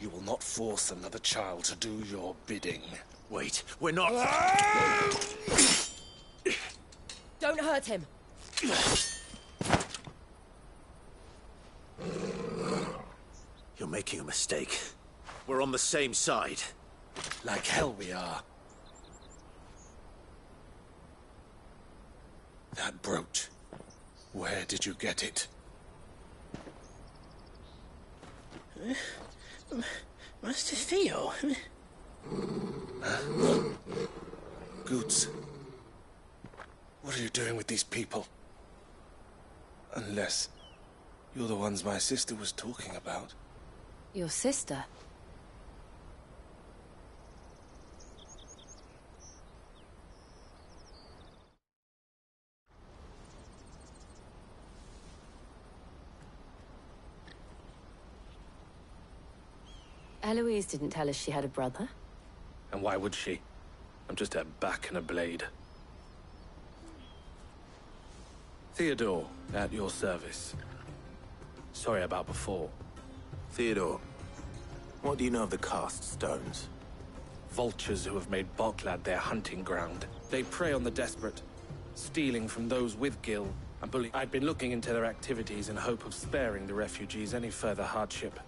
You will not force another child to do your bidding. Wait, we're not... Don't hurt him! You're making a mistake. We're on the same side. Like hell we are. That brooch. Where did you get it? Master Theo? Goots. What are you doing with these people? Unless you're the ones my sister was talking about. Your sister? Eloise didn't tell us she had a brother. And why would she? I'm just her back and a blade. Theodore, at your service. Sorry about before. Theodore, what do you know of the cast stones? Vultures who have made Boklad their hunting ground. They prey on the desperate, stealing from those with gil and bullying. I'd been looking into their activities in hope of sparing the refugees any further hardship.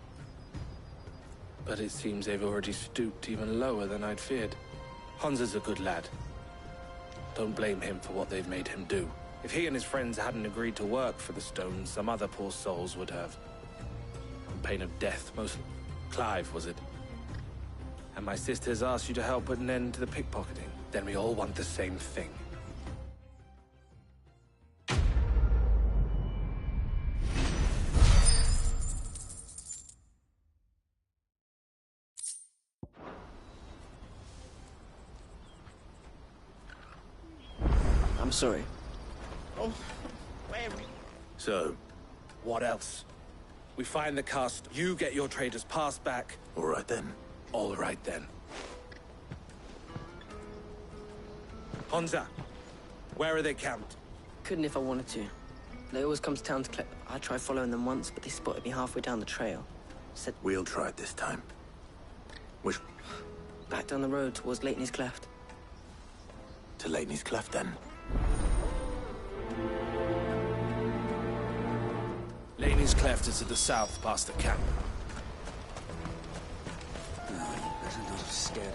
But it seems they've already stooped even lower than I'd feared. Hans is a good lad. Don't blame him for what they've made him do. If he and his friends hadn't agreed to work for the stones, some other poor souls would have. On pain of death, most... Clive, was it? And my sisters asked you to help put an end to the pickpocketing. Then we all want the same thing. I'm sorry. Oh, where? So, what else? We find the cast, you get your traders' pass back. All right then. All right then. Honza, where are they camped? Couldn't if I wanted to. They always come to town to collect. I tried following them once, but they spotted me halfway down the trail. Said... We'll try it this time. Which... Back down the road towards Leighton's Cleft. To Leighton's Cleft, then? Leighton's Cleft is to the south, past the camp. No, you better not have scared him.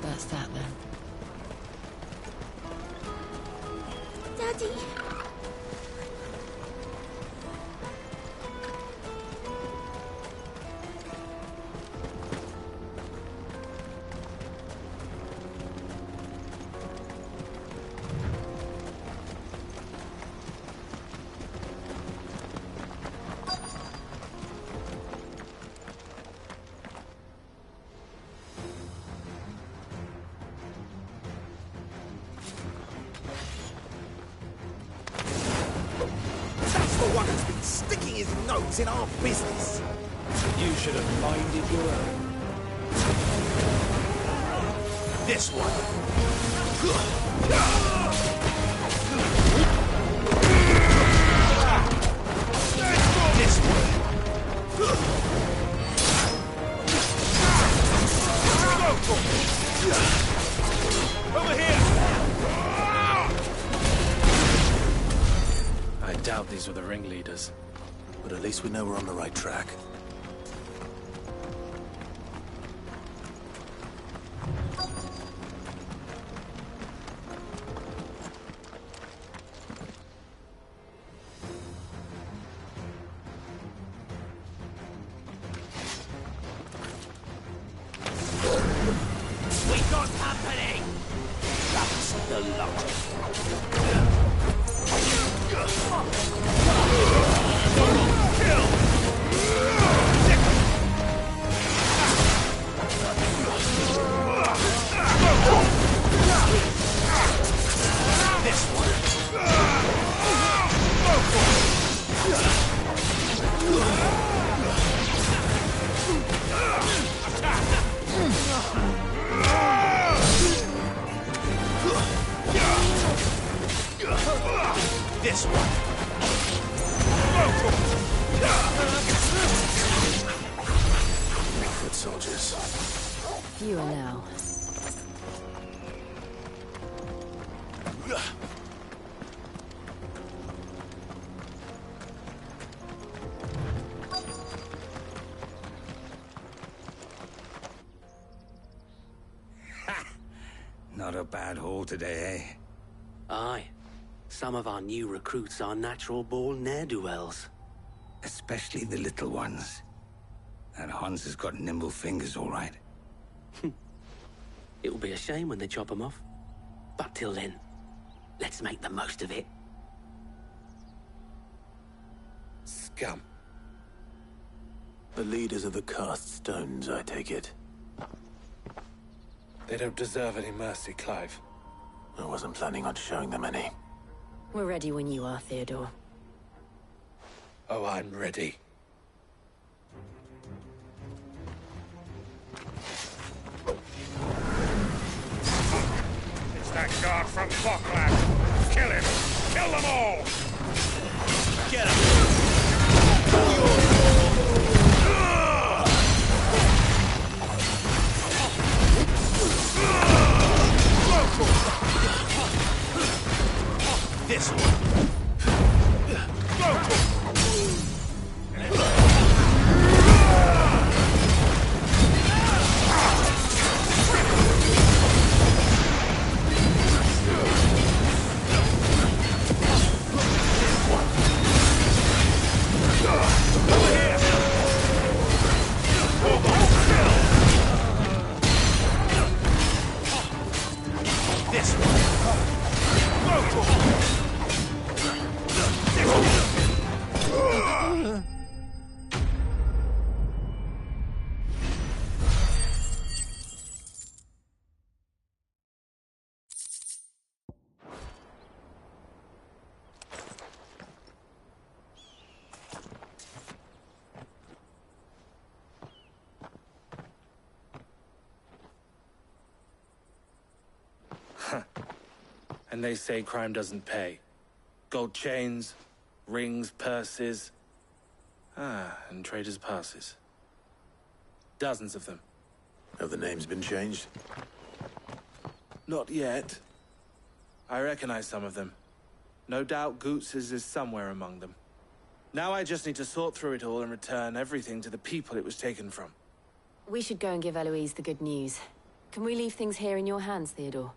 That's that, then. Daddy! In our business. You should have minded your own. This one. This one. Over here. I doubt these were the ringleaders. But at least we know we're on the right track. We got company! That's the lot. This one. Good soldiers. You are now. Not a bad haul today, eh? Aye. Some of our new recruits are natural-born ne'er-do-wells. Especially the little ones. That Hans has got nimble fingers, all right. It will be a shame when they chop them off. But till then, let's make the most of it. Scum. The leaders of the cast stones, I take it. They don't deserve any mercy, Clive. I wasn't planning on showing them any. We're ready when you are, Theodore. Oh, I'm ready. It's that guard from Bokland. Kill him! Kill them all! Get him! This one. And they say crime doesn't pay. Gold chains, rings, purses. And traders' passes. Dozens of them. Have the names been changed? Not yet. I recognize some of them. No doubt Goots's is somewhere among them. Now I just need to sort through it all and return everything to the people it was taken from. We should go and give Eloise the good news. Can we leave things here in your hands, Theodore?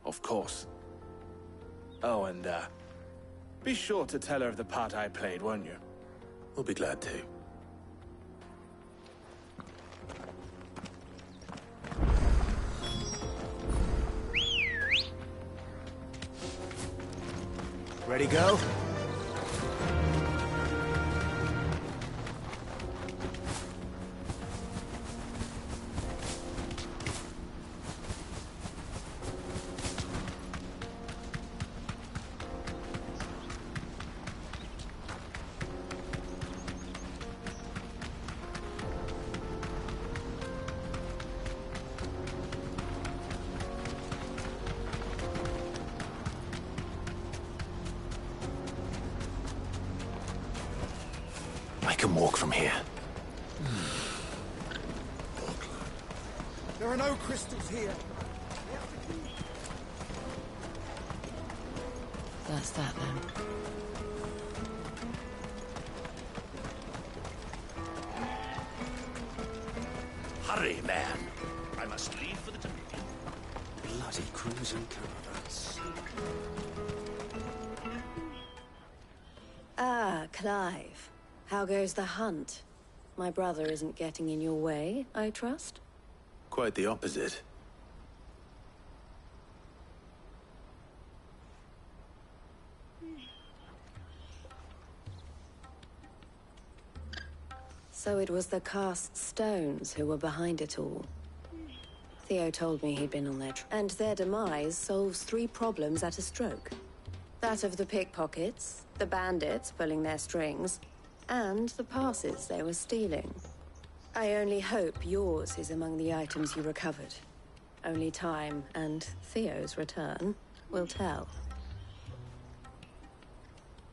Of course. Oh, and, be sure to tell her of the part I played, won't you? We'll be glad to. Ready, go? I can walk from here. There are no crystals here. That's that, then. Hurry, man. I must leave for the Dominion. Bloody cruising caravans. Ah, Clive. How goes the hunt? My brother isn't getting in your way, I trust? Quite the opposite. So it was the cast stones who were behind it all. Theo told me he'd been on their and their demise solves 3 problems at a stroke. That of the pickpockets, the bandits pulling their strings, and the passes they were stealing. I only hope yours is among the items you recovered. Only time and Theo's return will tell.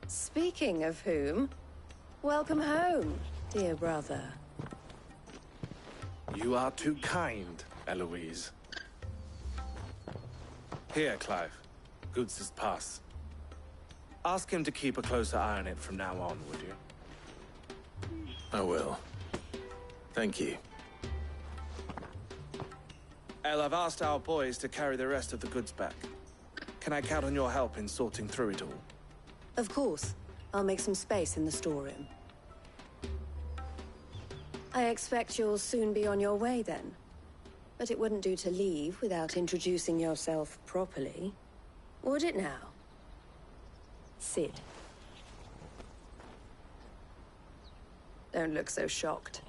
Speaking of whom, welcome home, dear brother. You are too kind, Eloise. Here, Clive. Goots's pass. Ask him to keep a closer eye on it from now on, would you? I will. Thank you. El, I've asked our boys to carry the rest of the goods back. Can I count on your help in sorting through it all? Of course. I'll make some space in the storeroom. I expect you'll soon be on your way then. But it wouldn't do to leave without introducing yourself properly. Would it now? Sid. Don't look so shocked.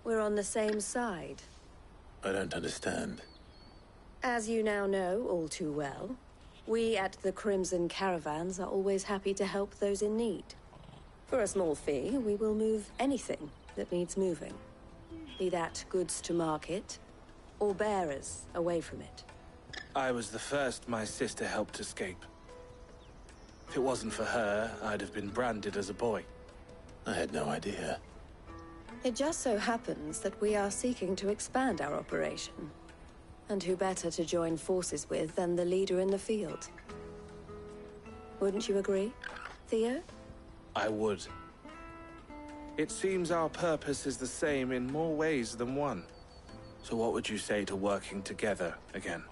We're on the same side. I don't understand. As you now know all too well, we at the Crimson Caravans are always happy to help those in need. For a small fee, we will move anything that needs moving. Be that goods to market, or bearers away from it. I was the first my sister helped escape. If it wasn't for her, I'd have been branded as a boy. I had no idea. It just so happens that we are seeking to expand our operation. And who better to join forces with than the leader in the field? Wouldn't you agree, Theo? I would. It seems our purpose is the same in more ways than one. So what would you say to working together again?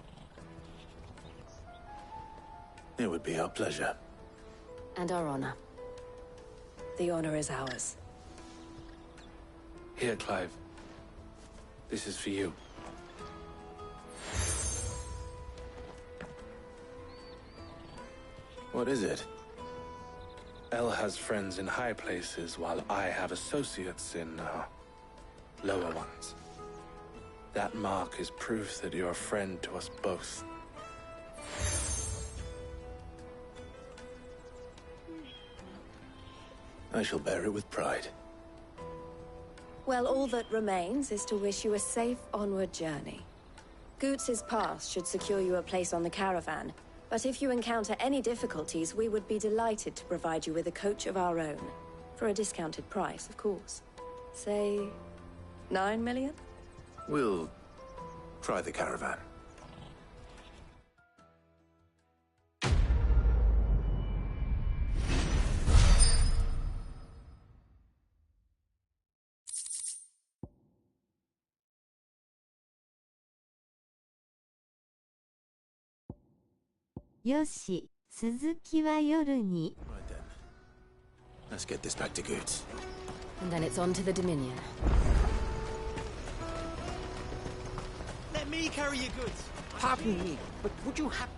It would be our pleasure. And our honor. The honor is ours. Here, Clive. This is for you. What is it? El has friends in high places, while I have associates in, lower ones. That mark is proof that you're a friend to us both. I shall bear it with pride. Well, all that remains is to wish you a safe onward journey. Goots's pass should secure you a place on the caravan, but if you encounter any difficulties, we would be delighted to provide you with a coach of our own. For a discounted price, of course. Say, 9 million? We'll try the caravan. Yoshi, 続きは夜に. Right then. Let's get this back to Goots. And then it's on to the Dominion. Let me carry your goods. Pardon me, but would you have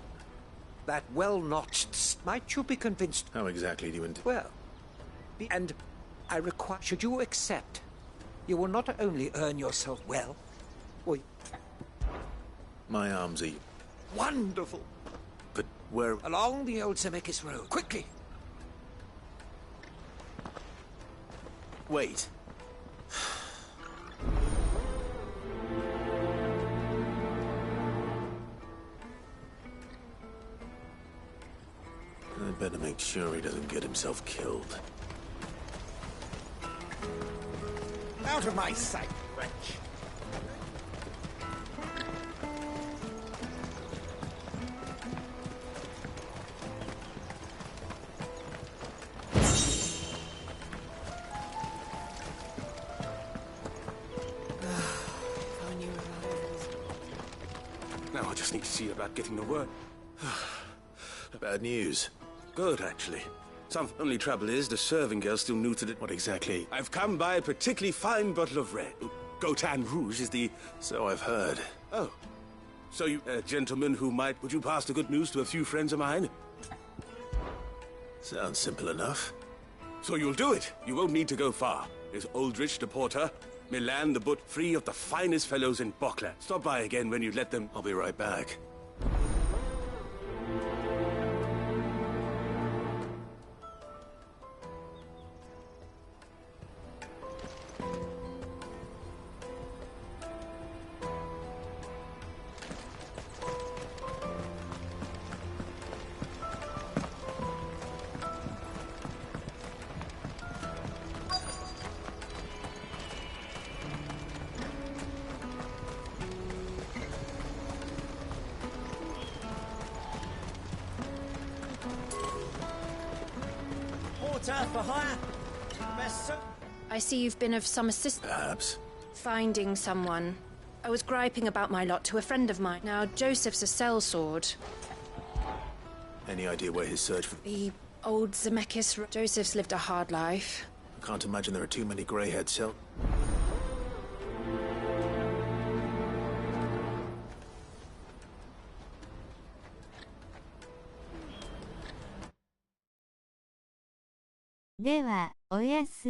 that well-notched? Might you be convinced? How exactly do you intend? Well, and I require. Should you accept, you will not only earn yourself well, or My arms are... wonderful. But where... Along the old Zemeckis Road, quickly. Wait. I better make sure he doesn't get himself killed. Out of my sight, wretch. Now I just need to see about getting the word. Bad news. Good, actually. Some only trouble is the serving girl's still new to the... What exactly? I've come by a particularly fine bottle of red. Gotan Rouge is the... So I've heard. Oh. So you, a gentleman who might... Would you pass the good news to a few friends of mine? Sounds simple enough. So you'll do it. You won't need to go far. There's Aldrich the porter, Milan the but, 3 of the finest fellows in Bokla. Stop by again when you let them... I'll be right back. For hire. Best I see you've been of some assistance. Perhaps. Finding someone. I was griping about my lot to a friend of mine. Now, Joseph's a sellsword. Any idea where his search for... The old Zemeckis... Joseph's lived a hard life. I can't imagine there are too many grey-haired cell...では、おやすみ。